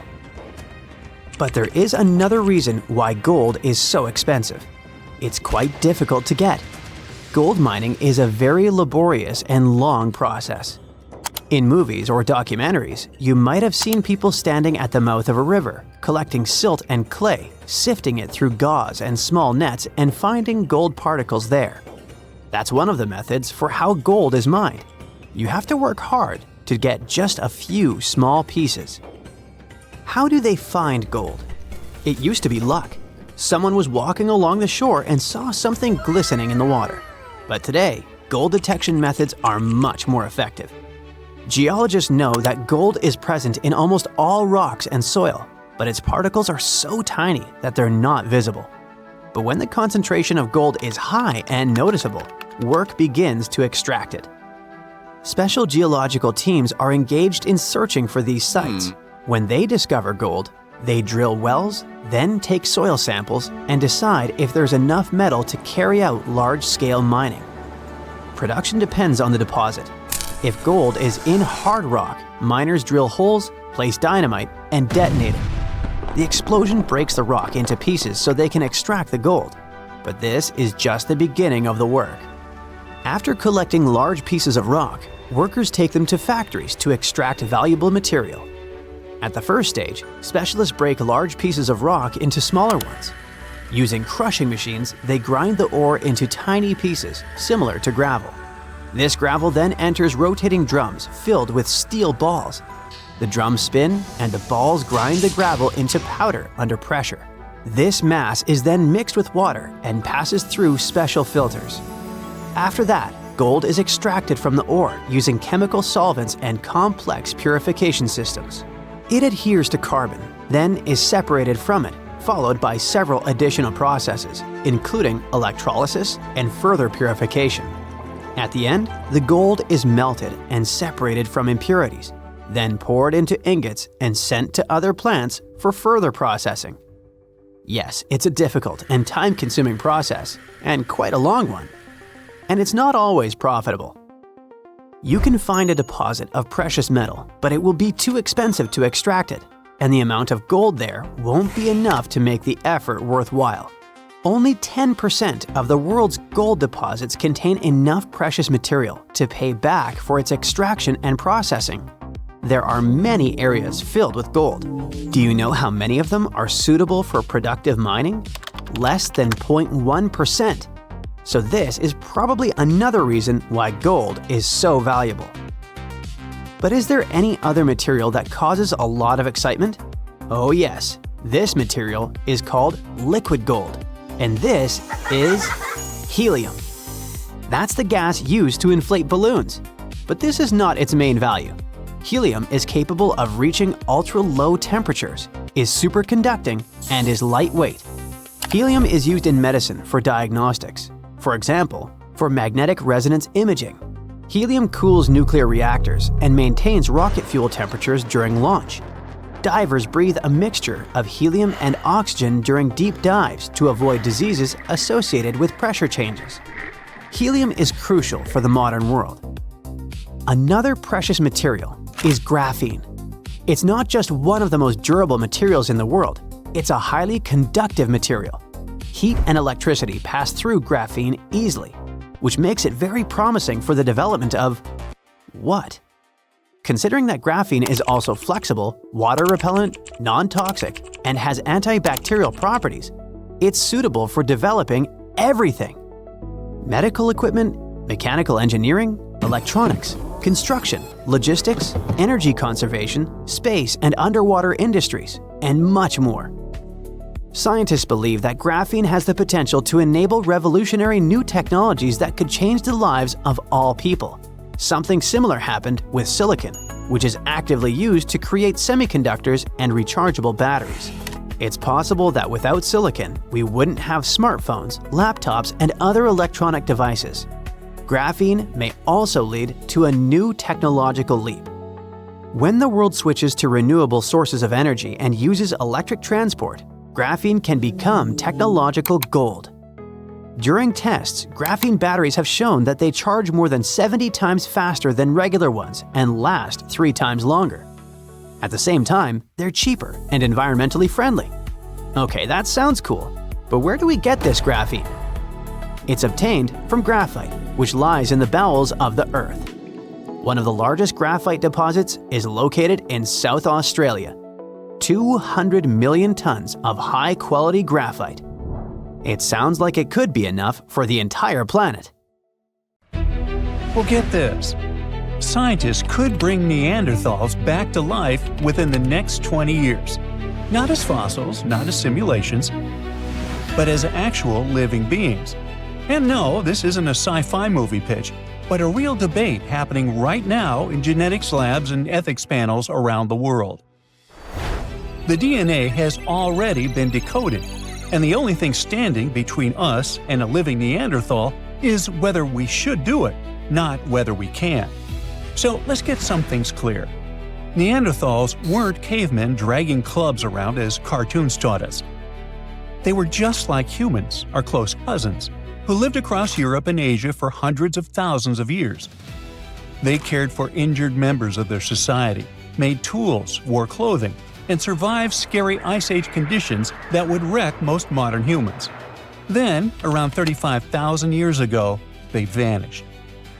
Speaker 1: But there is another reason why gold is so expensive. It's quite difficult to get. Gold mining is a very laborious and long process. In movies or documentaries, you might have seen people standing at the mouth of a river, collecting silt and clay, sifting it through gauze and small nets, and finding gold particles there. That's one of the methods for how gold is mined. You have to work hard to get just a few small pieces. How do they find gold? It used to be luck. Someone was walking along the shore and saw something glistening in the water. But today, gold detection methods are much more effective. Geologists know that gold is present in almost all rocks and soil, but its particles are so tiny that they're not visible. But when the concentration of gold is high and noticeable, work begins to extract it. Special geological teams are engaged in searching for these sites. When they discover gold, they drill wells, then take soil samples and decide if there's enough metal to carry out large-scale mining. Production depends on the deposit. If gold is in hard rock, miners drill holes, place dynamite, and detonate it. The explosion breaks the rock into pieces so they can extract the gold. But this is just the beginning of the work. After collecting large pieces of rock, workers take them to factories to extract valuable material. At the first stage, specialists break large pieces of rock into smaller ones. Using crushing machines, they grind the ore into tiny pieces, similar to gravel. This gravel then enters rotating drums filled with steel balls. The drums spin, and the balls grind the gravel into powder under pressure. This mass is then mixed with water and passes through special filters. After that, gold is extracted from the ore using chemical solvents and complex purification systems. It adheres to carbon, then is separated from it, followed by several additional processes, including electrolysis and further purification. At the end, the gold is melted and separated from impurities, then poured into ingots and sent to other plants for further processing. Yes, it's a difficult and time-consuming process, and quite a long one. And it's not always profitable. You can find a deposit of precious metal, but it will be too expensive to extract it, and the amount of gold there won't be enough to make the effort worthwhile. Only 10% of the world's gold deposits contain enough precious material to pay back for its extraction and processing. There are many areas filled with gold. Do you know how many of them are suitable for productive mining? Less than 0.1%. So this is probably another reason why gold is so valuable. But is there any other material that causes a lot of excitement? Oh yes, this material is called liquid gold, and this is helium. That's the gas used to inflate balloons, but this is not its main value. Helium is capable of reaching ultra-low temperatures, is superconducting, and is lightweight. Helium is used in medicine for diagnostics. For example, for magnetic resonance imaging. Helium cools nuclear reactors and maintains rocket fuel temperatures during launch. Divers breathe a mixture of helium and oxygen during deep dives to avoid diseases associated with pressure changes. Helium is crucial for the modern world. Another precious material is graphene. It's not just one of the most durable materials in the world, it's a highly conductive material. Heat and electricity pass through graphene easily, which makes it very promising for the development of what? Considering that graphene is also flexible, water repellent, non-toxic, and has antibacterial properties, it's suitable for developing everything. Medical equipment, mechanical engineering, electronics, construction, logistics, energy conservation, space and underwater industries, and much more. Scientists believe that graphene has the potential to enable revolutionary new technologies that could change the lives of all people. Something similar happened with silicon, which is actively used to create semiconductors and rechargeable batteries. It's possible that without silicon, we wouldn't have smartphones, laptops, and other electronic devices. Graphene may also lead to a new technological leap. When the world switches to renewable sources of energy and uses electric transport, graphene can become technological gold. During tests, graphene batteries have shown that they charge more than 70 times faster than regular ones and last 3 times longer. At the same time, they're cheaper and environmentally friendly. Okay, that sounds cool, but where do we get this graphene? It's obtained from graphite, which lies in the bowels of the Earth. One of the largest graphite deposits is located in South Australia. 200 million tons of high-quality graphite. It sounds like it could be enough for the entire planet.
Speaker 2: Well, get this. Scientists could bring Neanderthals back to life within the next 20 years. Not as fossils, not as simulations, but as actual living beings. And no, this isn't a sci-fi movie pitch, but a real debate happening right now in genetics labs and ethics panels around the world. The DNA has already been decoded, and the only thing standing between us and a living Neanderthal is whether we should do it, not whether we can. So let's get some things clear. Neanderthals weren't cavemen dragging clubs around as cartoons taught us. They were just like humans, our close cousins, who lived across Europe and Asia for hundreds of thousands of years. They cared for injured members of their society, made tools, wore clothing, and survived scary Ice Age conditions that would wreck most modern humans. Then, around 35,000 years ago, they vanished.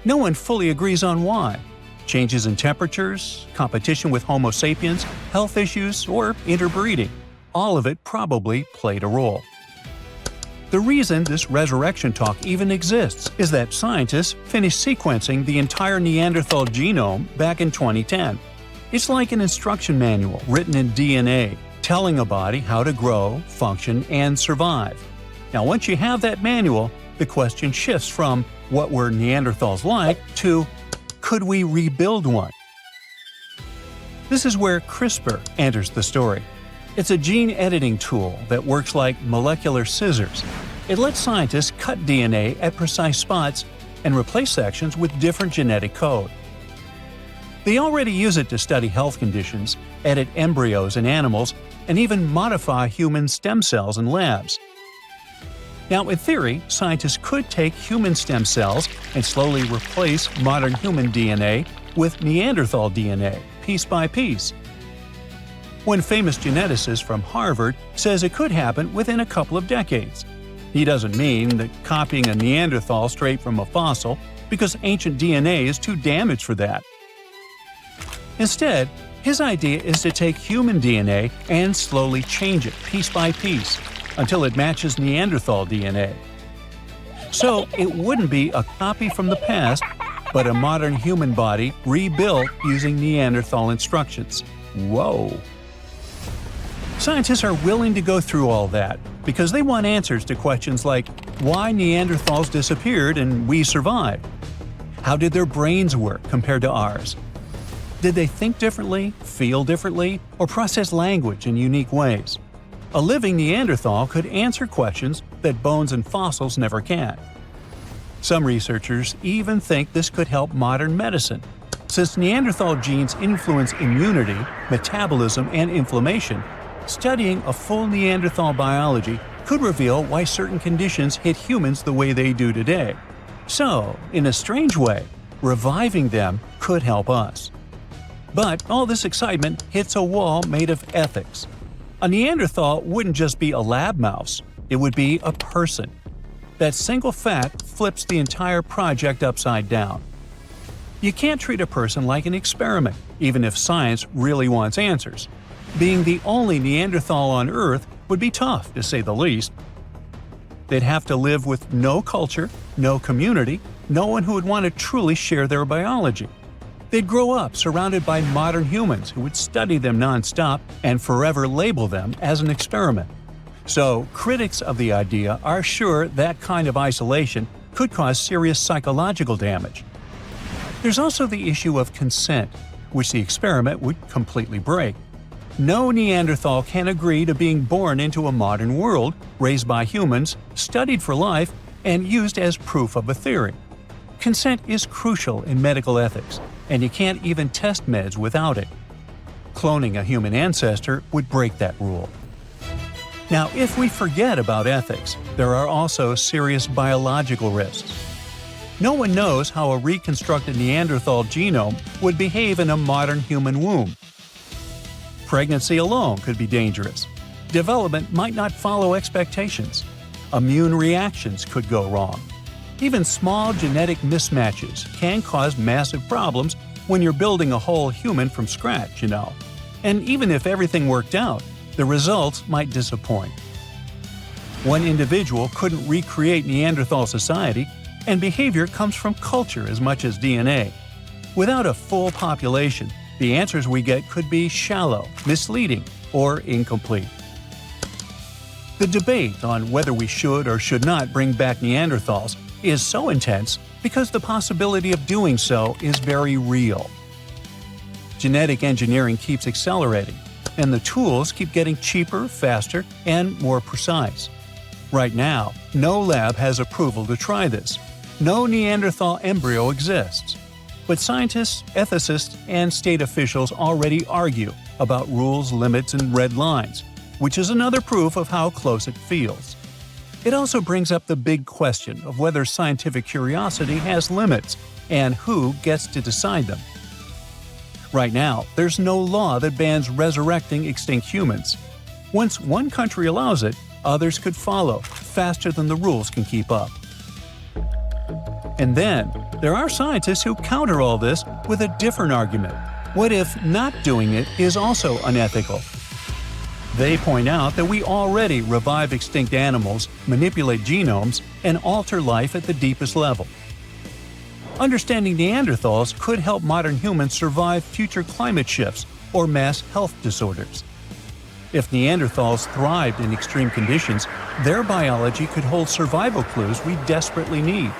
Speaker 2: No one fully agrees on why. Changes in temperatures, competition with Homo sapiens, health issues, or interbreeding. All of it probably played a role. The reason this resurrection talk even exists is that scientists finished sequencing the entire Neanderthal genome back in 2010. It's like an instruction manual written in DNA, telling a body how to grow, function, and survive. Now, once you have that manual, the question shifts from what were Neanderthals like to could we rebuild one? This is where CRISPR enters the story. It's a gene editing tool that works like molecular scissors. It lets scientists cut DNA at precise spots and replace sections with different genetic code. They already use it to study health conditions, edit embryos in animals, and even modify human stem cells in labs. Now, in theory, scientists could take human stem cells and slowly replace modern human DNA with Neanderthal DNA, piece by piece. One famous geneticist from Harvard says it could happen within a couple of decades. He doesn't mean that copying a Neanderthal straight from a fossil, because ancient DNA is too damaged for that. Instead, his idea is to take human DNA and slowly change it piece by piece until it matches Neanderthal DNA. So it wouldn't be a copy from the past, but a modern human body rebuilt using Neanderthal instructions. Whoa! Scientists are willing to go through all that because they want answers to questions like why Neanderthals disappeared and we survived. How did their brains work compared to ours? Did they think differently, feel differently, or process language in unique ways? A living Neanderthal could answer questions that bones and fossils never can. Some researchers even think this could help modern medicine. Since Neanderthal genes influence immunity, metabolism, and inflammation, studying a full Neanderthal biology could reveal why certain conditions hit humans the way they do today. So, in a strange way, reviving them could help us. But all this excitement hits a wall made of ethics. A Neanderthal wouldn't just be a lab mouse, it would be a person. That single fact flips the entire project upside down. You can't treat a person like an experiment, even if science really wants answers. Being the only Neanderthal on Earth would be tough, to say the least. They'd have to live with no culture, no community, no one who would want to truly share their biology. They'd grow up surrounded by modern humans who would study them nonstop and forever label them as an experiment. So, critics of the idea are sure that kind of isolation could cause serious psychological damage. There's also the issue of consent, which the experiment would completely break. No Neanderthal can agree to being born into a modern world, raised by humans, studied for life, and used as proof of a theory. Consent is crucial in medical ethics, and you can't even test meds without it. Cloning a human ancestor would break that rule. Now, if we forget about ethics, there are also serious biological risks. No one knows how a reconstructed Neanderthal genome would behave in a modern human womb. Pregnancy alone could be dangerous. Development might not follow expectations. Immune reactions could go wrong. Even small genetic mismatches can cause massive problems when you're building a whole human from scratch, you know. And even if everything worked out, the results might disappoint. One individual couldn't recreate Neanderthal society, and behavior comes from culture as much as DNA. Without a full population, the answers we get could be shallow, misleading, or incomplete. The debate on whether we should or should not bring back Neanderthals is so intense because the possibility of doing so is very real. Genetic engineering keeps accelerating, and the tools keep getting cheaper, faster, and more precise. Right now, no lab has approval to try this. No Neanderthal embryo exists. But scientists, ethicists, and state officials already argue about rules, limits, and red lines, which is another proof of how close it feels. It also brings up the big question of whether scientific curiosity has limits and who gets to decide them. Right now, there's no law that bans resurrecting extinct humans. Once one country allows it, others could follow, faster than the rules can keep up. And then, there are scientists who counter all this with a different argument. What if not doing it is also unethical? They point out that we already revive extinct animals, manipulate genomes, and alter life at the deepest level. Understanding Neanderthals could help modern humans survive future climate shifts or mass health disorders. If Neanderthals thrived in extreme conditions, their biology could hold survival clues we desperately need.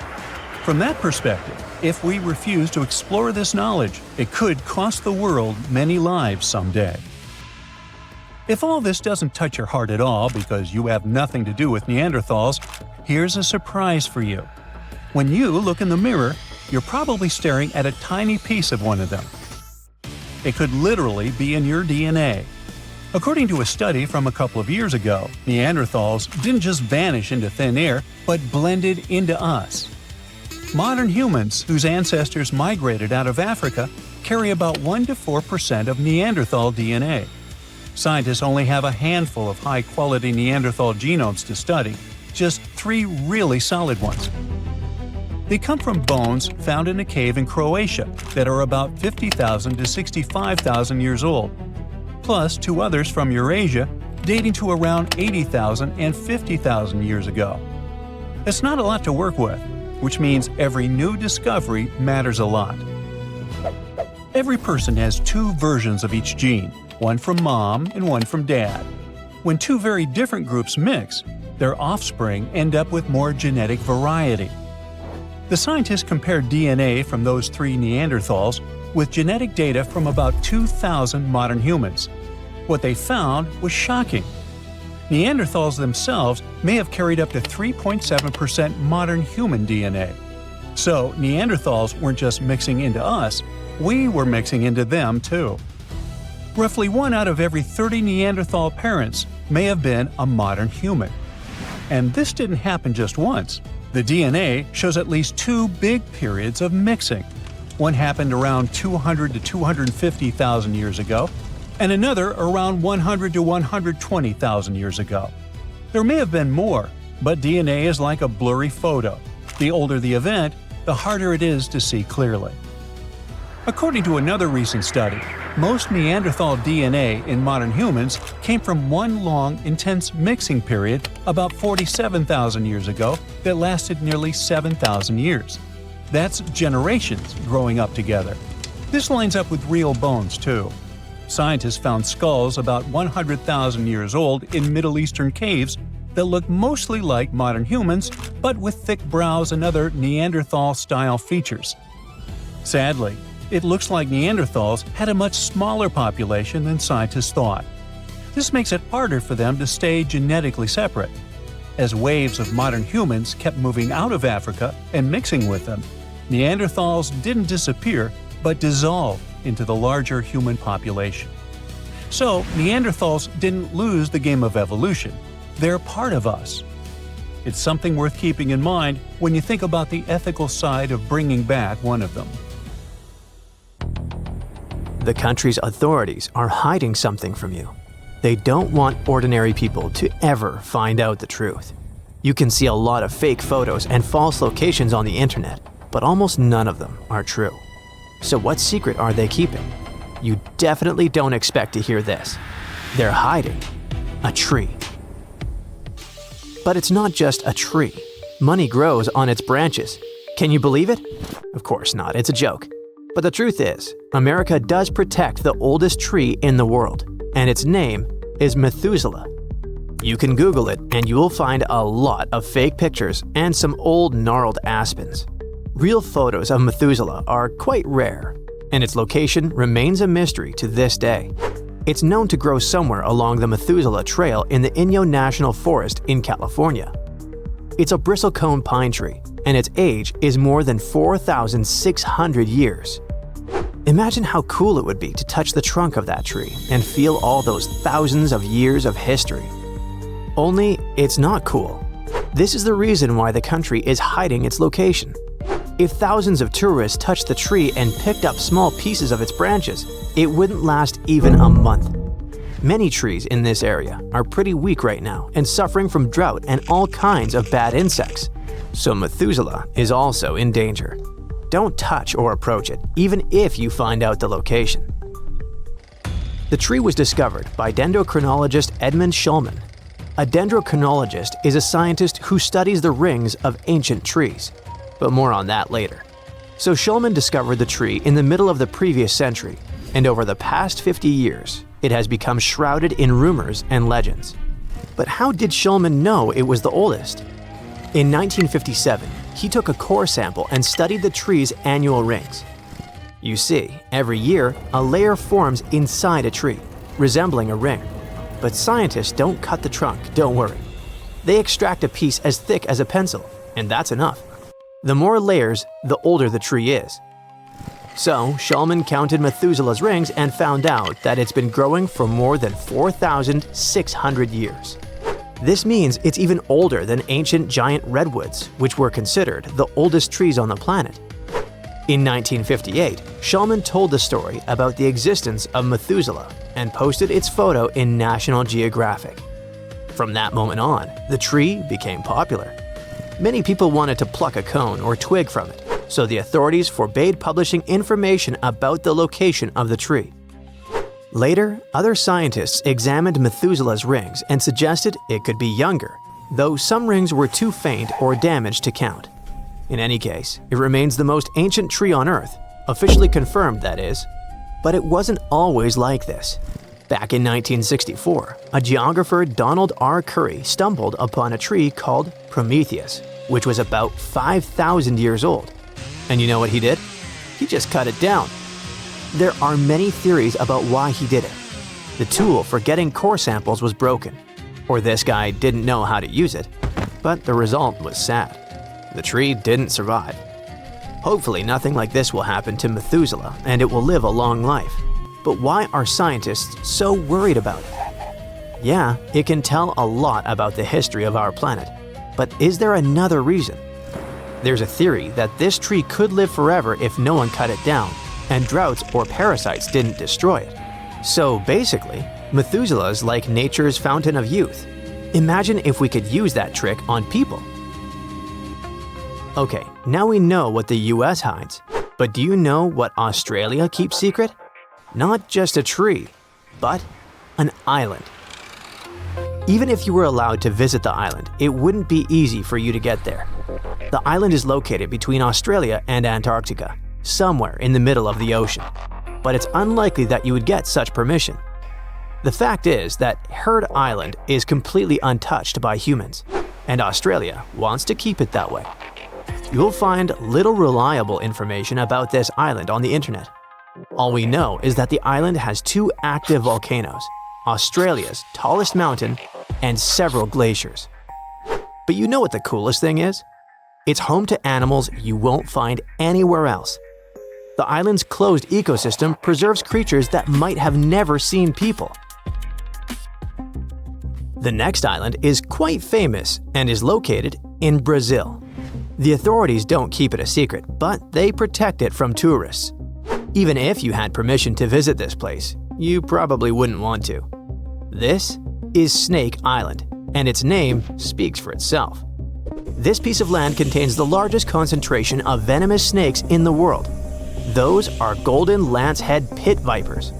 Speaker 2: From that perspective, if we refuse to explore this knowledge, it could cost the world many lives someday. If all this doesn't touch your heart at all because you have nothing to do with Neanderthals, here's a surprise for you. When you look in the mirror, you're probably staring at a tiny piece of one of them. It could literally be in your DNA. According to a study from a couple of years ago, Neanderthals didn't just vanish into thin air, but blended into us. Modern humans, whose ancestors migrated out of Africa, carry about 1 to 4% of Neanderthal DNA. Scientists only have a handful of high-quality Neanderthal genomes to study, just 3 really solid ones. They come from bones found in a cave in Croatia that are about 50,000 to 65,000 years old, plus 2 others from Eurasia dating to around 80,000 and 50,000 years ago. It's not a lot to work with, which means every new discovery matters a lot. Every person has 2 versions of each gene, one from mom and one from dad. When 2 very different groups mix, their offspring end up with more genetic variety. The scientists compared DNA from those 3 Neanderthals with genetic data from about 2,000 modern humans. What they found was shocking. Neanderthals themselves may have carried up to 3.7% modern human DNA. So Neanderthals weren't just mixing into us, we were mixing into them too. Roughly 1 out of every 30 Neanderthal parents may have been a modern human. And this didn't happen just once. The DNA shows at least 2 big periods of mixing. One happened around 200 to 250,000 years ago, and another around 100 to 120,000 years ago. There may have been more, but DNA is like a blurry photo. The older the event, the harder it is to see clearly. According to another recent study, most Neanderthal DNA in modern humans came from one long, intense mixing period about 47,000 years ago that lasted nearly 7,000 years. That's generations growing up together. This lines up with real bones, too. Scientists found skulls about 100,000 years old in Middle Eastern caves that look mostly like modern humans, but with thick brows and other Neanderthal-style features. Sadly, it looks like Neanderthals had a much smaller population than scientists thought. This makes it harder for them to stay genetically separate. As waves of modern humans kept moving out of Africa and mixing with them, Neanderthals didn't disappear, but dissolved into the larger human population. So, Neanderthals didn't lose the game of evolution. They're part of us. It's something worth keeping in mind when you think about the ethical side of bringing back one of them.
Speaker 1: The country's authorities are hiding something from you. They don't want ordinary people to ever find out the truth. You can see a lot of fake photos and false locations on the internet, but almost none of them are true. So what secret are they keeping? You definitely don't expect to hear this. They're hiding a tree. But it's not just a tree. Money grows on its branches. Can you believe it? Of course not, it's a joke. But the truth is, America does protect the oldest tree in the world, and its name is Methuselah. You can Google it and you will find a lot of fake pictures and some old gnarled aspens. Real photos of Methuselah are quite rare, and its location remains a mystery to this day. It's known to grow somewhere along the Methuselah Trail in the Inyo National Forest in California. It's a bristlecone pine tree, and its age is more than 4,600 years. Imagine how cool it would be to touch the trunk of that tree and feel all those thousands of years of history. Only, it's not cool. This is the reason why the country is hiding its location. If thousands of tourists touched the tree and picked up small pieces of its branches, it wouldn't last even a month. Many trees in this area are pretty weak right now and suffering from drought and all kinds of bad insects. So Methuselah is also in danger. don't touch or approach it, even if you find out the location. The tree was discovered by dendrochronologist Edmund Shulman. A dendrochronologist is a scientist who studies the rings of ancient trees, but more on that later. So Shulman discovered the tree in the middle of the previous century, and over the past 50 years, it has become shrouded in rumors and legends. But how did Shulman know it was the oldest? In 1957, he took a core sample and studied the tree's annual rings. You see, every year, a layer forms inside a tree, resembling a ring. But scientists don't cut the trunk, don't worry. They extract a piece as thick as a pencil, and that's enough. The more layers, the older the tree is. So, Shulman counted Methuselah's rings and found out that it's been growing for more than 4,600 years. This means it's even older than ancient giant redwoods, which were considered the oldest trees on the planet. In 1958, Shulman told the story about the existence of Methuselah and posted its photo in National Geographic. From that moment on, the tree became popular. Many people wanted to pluck a cone or twig from it, so the authorities forbade publishing information about the location of the tree. Later, other scientists examined Methuselah's rings and suggested it could be younger, though some rings were too faint or damaged to count. In any case, it remains the most ancient tree on Earth, officially confirmed that is. But it wasn't always like this. Back in 1964, a geographer, Donald R. Curry, stumbled upon a tree called Prometheus, which was about 5,000 years old. And you know what he did? He just cut it down. There are many theories about why he did it. The tool for getting core samples was broken, or this guy didn't know how to use it, but the result was sad. The tree didn't survive. Hopefully nothing like this will happen to Methuselah and it will live a long life. But why are scientists so worried about it? Yeah, it can tell a lot about the history of our planet. But is there another reason? There's a theory that this tree could live forever if no one cut it down, and droughts or parasites didn't destroy it. So basically, Methuselah's like nature's fountain of youth. Imagine if we could use that trick on people. Okay, now we know what the US hides, but do you know what Australia keeps secret? Not just a tree, but an island. Even if you were allowed to visit the island, it wouldn't be easy for you to get there. The island is located between Australia and Antarctica, somewhere in the middle of the ocean, but it's unlikely that you would get such permission. The fact is that Heard Island is completely untouched by humans, and Australia wants to keep it that way. You'll find little reliable information about this island on the internet. All we know is that the island has 2 active volcanoes, Australia's tallest mountain, and several glaciers. But you know what the coolest thing is? It's home to animals you won't find anywhere else. The island's closed ecosystem preserves creatures that might have never seen people. The next island is quite famous and is located in Brazil. The authorities don't keep it a secret, but they protect it from tourists. Even if you had permission to visit this place, you probably wouldn't want to. This is Snake Island, and its name speaks for itself. This piece of land contains the largest concentration of venomous snakes in the world. Those are golden lancehead pit vipers.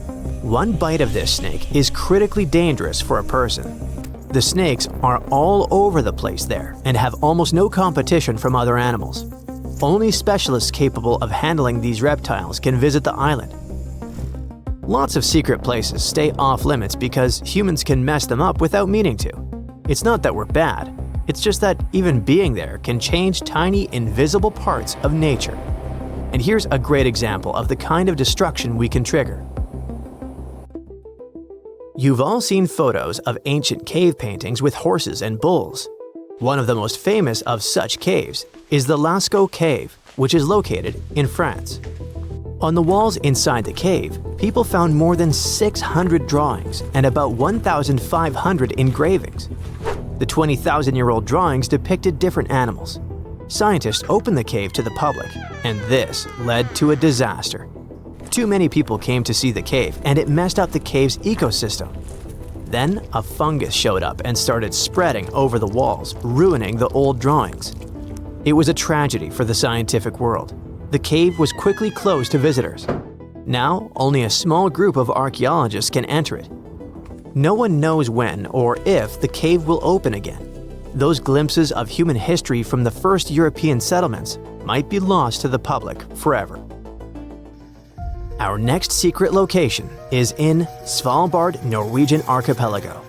Speaker 1: One bite of this snake is critically dangerous for a person. The snakes are all over the place there and have almost no competition from other animals. Only specialists capable of handling these reptiles can visit the island. Lots of secret places stay off limits because humans can mess them up without meaning to. It's not that we're bad, it's just that even being there can change tiny invisible parts of nature. And here's a great example of the kind of destruction we can trigger. You've all seen photos of ancient cave paintings with horses and bulls. One of the most famous of such caves is the Lascaux Cave, which is located in France. On the walls inside the cave, people found more than 600 drawings and about 1,500 engravings. The 20,000-year-old drawings depicted different animals. Scientists opened the cave to the public, and this led to a disaster. Too many people came to see the cave, and it messed up the cave's ecosystem. Then a fungus showed up and started spreading over the walls, ruining the old drawings. It was a tragedy for the scientific world. the cave was quickly closed to visitors. Now, only a small group of archaeologists can enter it. No one knows when or if the cave will open again. Those glimpses of human history from the first European settlements might be lost to the public forever. Our next secret location is in Svalbard, Norwegian archipelago.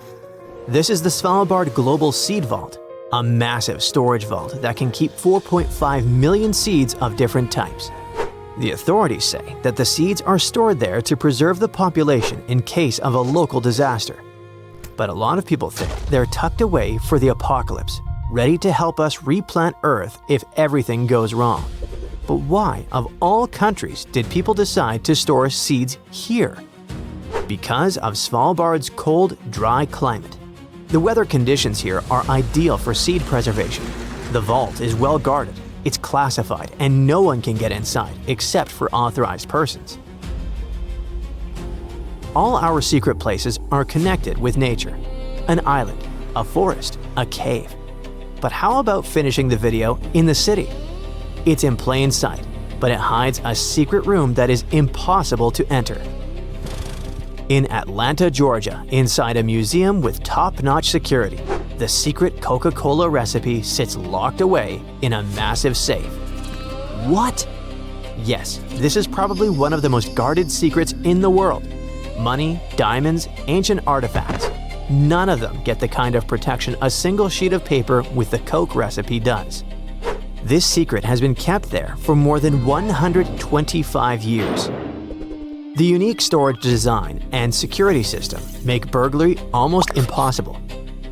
Speaker 1: This is the Svalbard Global Seed Vault, a massive storage vault that can keep 4.5 million seeds of different types. The authorities say that the seeds are stored there to preserve the population in case of a local disaster. But a lot of people think they're tucked away for the apocalypse, ready to help us replant Earth if everything goes wrong. But why, of all countries, did people decide to store seeds here? Because of Svalbard's cold, dry climate. The weather conditions here are ideal for seed preservation. The vault is well guarded, it's classified, and no one can get inside except for authorized persons. All our secret places are connected with nature. An island, a forest, a cave. But how about finishing the video in the city? It's in plain sight, but it hides a secret room that is impossible to enter. In Atlanta, Georgia, inside a museum with top-notch security, the secret Coca-Cola recipe sits locked away in a massive safe. What? Yes, this is probably one of the most guarded secrets in the world. Money, diamonds, ancient artifacts. None of them get the kind of protection a single sheet of paper with the Coke recipe does. This secret has been kept there for more than 125 years. The unique storage design and security system make burglary almost impossible.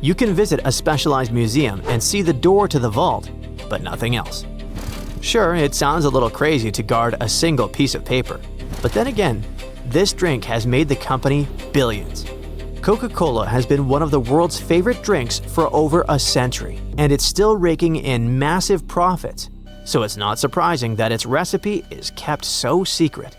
Speaker 1: You can visit a specialized museum and see the door to the vault, but nothing else. Sure, it sounds a little crazy to guard a single piece of paper, but then again, this drink has made the company billions. Coca-Cola has been one of the world's favorite drinks for over a century, and it's still raking in massive profits, so it's not surprising that its recipe is kept so secret.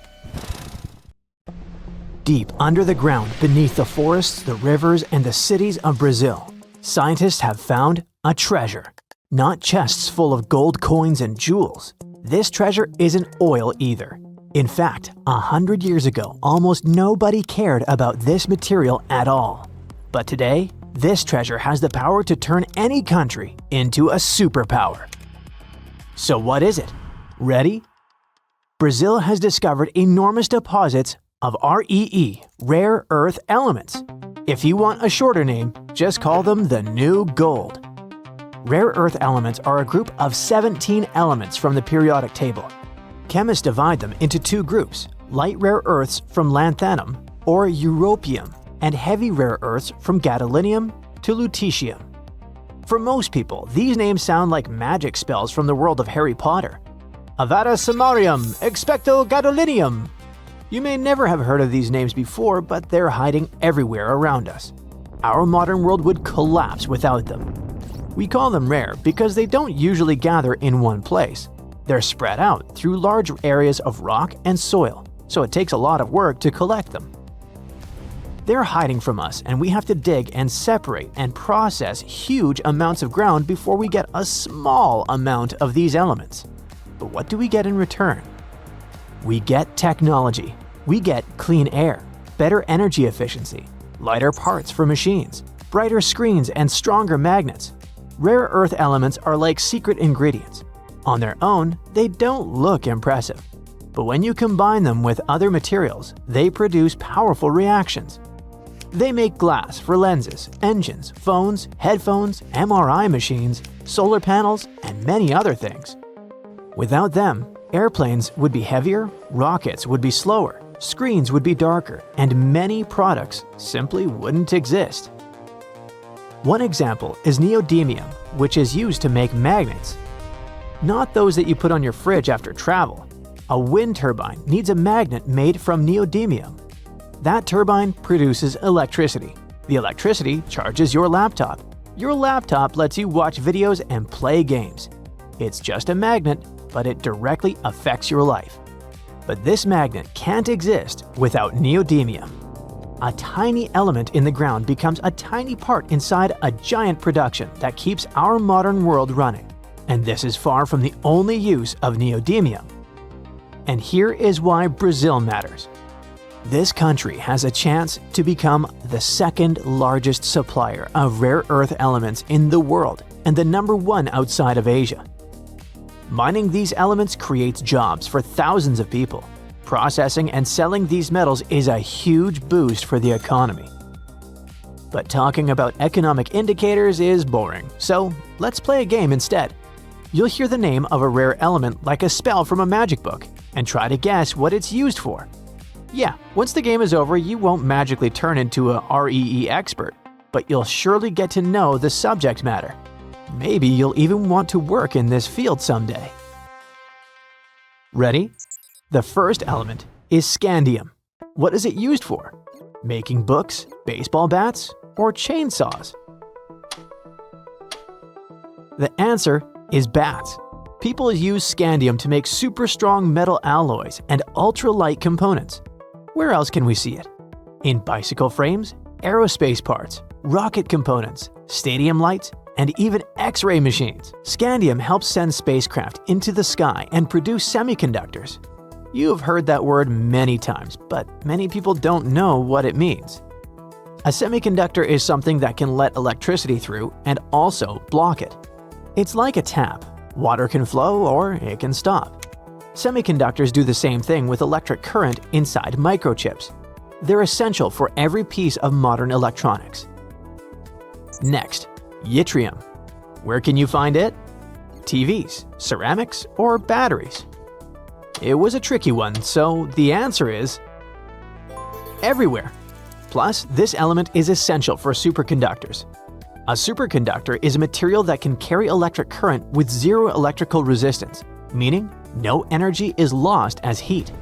Speaker 1: Deep under the ground, beneath the forests, the rivers, and the cities of Brazil, scientists have found a treasure. Not chests full of gold coins and jewels. This treasure isn't oil either. In fact, 100 years ago, almost nobody cared about this material at all. But today, this treasure has the power to turn any country into a superpower. So what is it? Ready? Brazil has discovered enormous deposits of REE, rare earth elements. If you want a shorter name, just call them the new gold. Rare earth elements are a group of 17 elements from the periodic table. Chemists divide them into two groups, light rare earths from lanthanum or europium, and heavy rare earths from gadolinium to lutetium. For most people, these names sound like magic spells from the world of Harry Potter. Avada Sumarium, Expecto Gadolinium. You may never have heard of these names before, but they're hiding everywhere around us. Our modern world would collapse without them. We call them rare because they don't usually gather in one place. They're spread out through large areas of rock and soil, so it takes a lot of work to collect them. They're hiding from us, and we have to dig and separate and process huge amounts of ground before we get a small amount of these elements. But what do we get in return? We get technology. We get clean air, better energy efficiency, lighter parts for machines, brighter screens, and stronger magnets. Rare earth elements are like secret ingredients. On their own, they don't look impressive. But when you combine them with other materials, they produce powerful reactions. They make glass for lenses, engines, phones, headphones, MRI machines, solar panels, and many other things. Without them, airplanes would be heavier, rockets would be slower, screens would be darker, and many products simply wouldn't exist. One example is neodymium, which is used to make magnets. Not those that you put on your fridge after travel. A wind turbine needs a magnet made from neodymium. That turbine produces electricity. The electricity charges your laptop. Your laptop lets you watch videos and play games. It's just a magnet, but it directly affects your life. But this magnet can't exist without neodymium. A tiny element in the ground becomes a tiny part inside a giant production that keeps our modern world running. And this is far from the only use of neodymium. And here is why Brazil matters. This country has a chance to become the second largest supplier of rare earth elements in the world and the #1 outside of Asia. Mining these elements creates jobs for thousands of people. Processing and selling these metals is a huge boost for the economy. But talking about economic indicators is boring, so let's play a game instead. You'll hear the name of a rare element like a spell from a magic book and try to guess what it's used for. Yeah, once the game is over, you won't magically turn into a REE expert, but you'll surely get to know the subject matter. Maybe you'll even want to work in this field someday. Ready? The first element is scandium. What is it used for? Making books, baseball bats, or chainsaws? The answer is bats. People use scandium to make super strong metal alloys and ultra-light components. Where else can we see it? In bicycle frames, aerospace parts, rocket components, stadium lights, and even X-ray machines. Scandium helps send spacecraft into the sky and produce semiconductors. You have heard that word many times, but many people don't know what it means. A semiconductor is something that can let electricity through and also block it. It's like a tap. Water can flow or it can stop. Semiconductors do the same thing with electric current inside microchips. They're essential for every piece of modern electronics. Next, yttrium. Where can you find it? TVs, ceramics, or batteries? It was a tricky one, so the answer is everywhere. Plus, this element is essential for superconductors. A superconductor is a material that can carry electric current with zero electrical resistance, meaning no energy is lost as heat.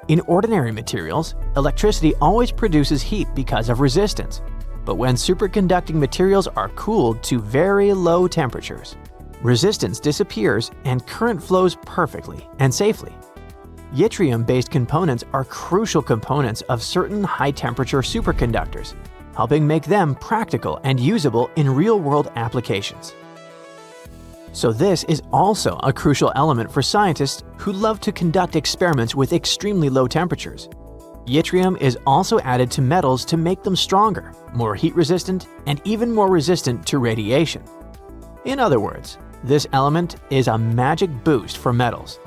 Speaker 1: In ordinary materials, electricity always produces heat because of resistance. But when superconducting materials are cooled to very low temperatures, resistance disappears and current flows perfectly and safely. Yttrium-based components are crucial components of certain high-temperature superconductors, helping make them practical and usable in real-world applications. So this is also a crucial element for scientists who love to conduct experiments with extremely low temperatures. Yttrium is also added to metals to make them stronger, more heat-resistant, and even more resistant to radiation. In other words, this element is a magic boost for metals.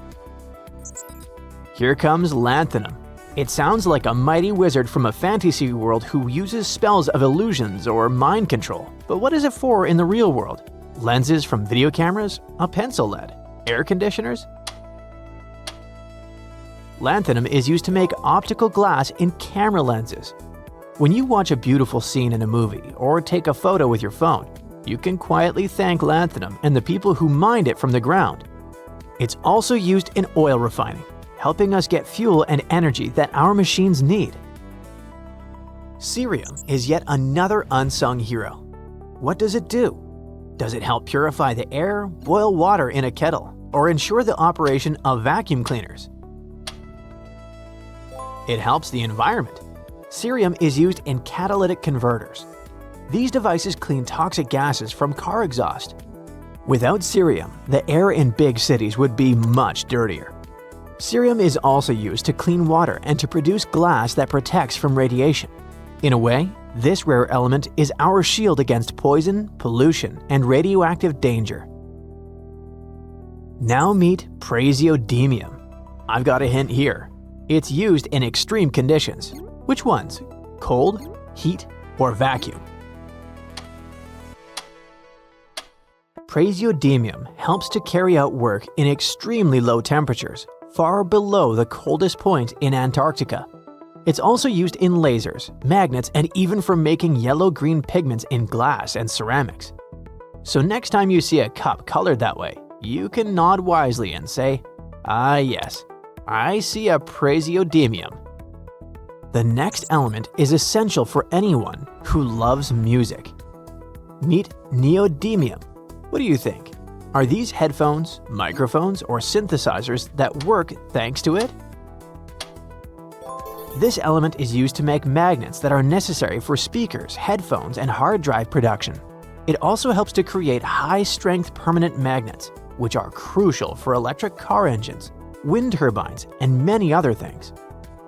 Speaker 1: Here comes lanthanum. It sounds like a mighty wizard from a fantasy world who uses spells of illusions or mind control. But what is it for in the real world? Lenses from video cameras? A pencil lead? Air conditioners? Lanthanum is used to make optical glass in camera lenses. When you watch a beautiful scene in a movie or take a photo with your phone, you can quietly thank lanthanum and the people who mined it from the ground. It's also used in oil refining, helping us get fuel and energy that our machines need. Cerium is yet another unsung hero. What does it do? Does it help purify the air, boil water in a kettle, or ensure the operation of vacuum cleaners? It helps the environment. Cerium is used in catalytic converters. These devices clean toxic gases from car exhaust. Without cerium, the air in big cities would be much dirtier. Cerium is also used to clean water and to produce glass that protects from radiation. In a way, this rare element is our shield against poison, pollution, and radioactive danger. Now meet praseodymium. I've got a hint here. It's used in extreme conditions. Which ones? Cold, heat, or vacuum? Praseodymium helps to carry out work in extremely low temperatures, far below the coldest point in Antarctica. It's also used in lasers, magnets, and even for making yellow-green pigments in glass and ceramics. So next time you see a cup colored that way, you can nod wisely and say, "Ah yes, I see a praseodymium." The next element is essential for anyone who loves music. Meet neodymium. What do you think? Are these headphones, microphones, or synthesizers that work thanks to it? This element is used to make magnets that are necessary for speakers, headphones, and hard drive production. It also helps to create high-strength permanent magnets, which are crucial for electric car engines, wind turbines, and many other things.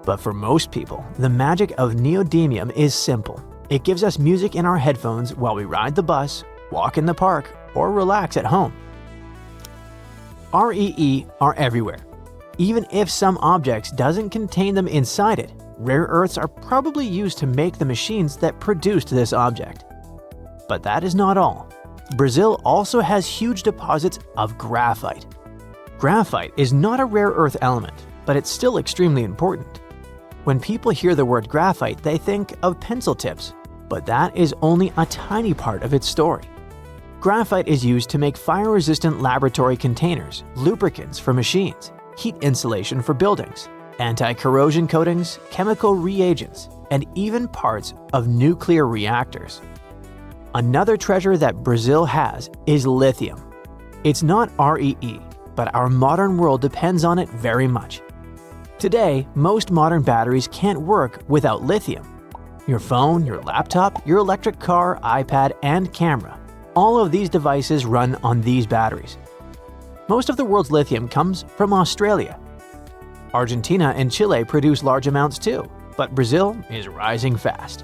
Speaker 1: But for most people, the magic of neodymium is simple. It gives us music in our headphones while we ride the bus, walk in the park, or relax at home. REE are everywhere. Even if some objects doesn't contain them inside it, rare earths are probably used to make the machines that produced this object. But that is not all. Brazil also has huge deposits of graphite. Graphite is not a rare earth element, but it's still extremely important. When people hear the word graphite, they think of pencil tips, but that is only a tiny part of its story. Graphite is used to make fire-resistant laboratory containers, lubricants for machines, heat insulation for buildings, anti-corrosion coatings, chemical reagents, and even parts of nuclear reactors. Another treasure that Brazil has is lithium. It's not REE, but our modern world depends on it very much. Today, most modern batteries can't work without lithium. Your phone, your laptop, your electric car, iPad, and camera. All of these devices run on these batteries. Most of the world's lithium comes from Australia. Argentina and Chile produce large amounts too, but Brazil is rising fast.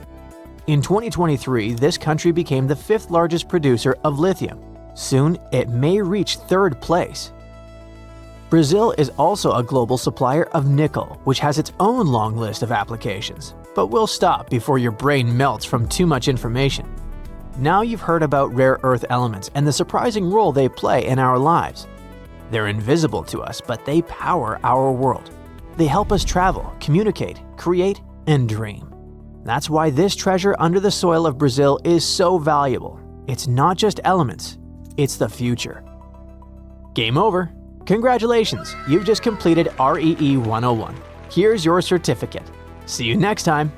Speaker 1: In 2023, this country became the 5th largest producer of lithium. Soon, it may reach 3rd place. Brazil is also a global supplier of nickel, which has its own long list of applications. But we'll stop before your brain melts from too much information. Now you've heard about rare earth elements and the surprising role they play in our lives. They're invisible to us, but they power our world. They help us travel, communicate, create, and dream. That's why this treasure under the soil of Brazil is so valuable. It's not just elements, it's the future. Game over! Congratulations, you've just completed REE 101. Here's your certificate. See you next time!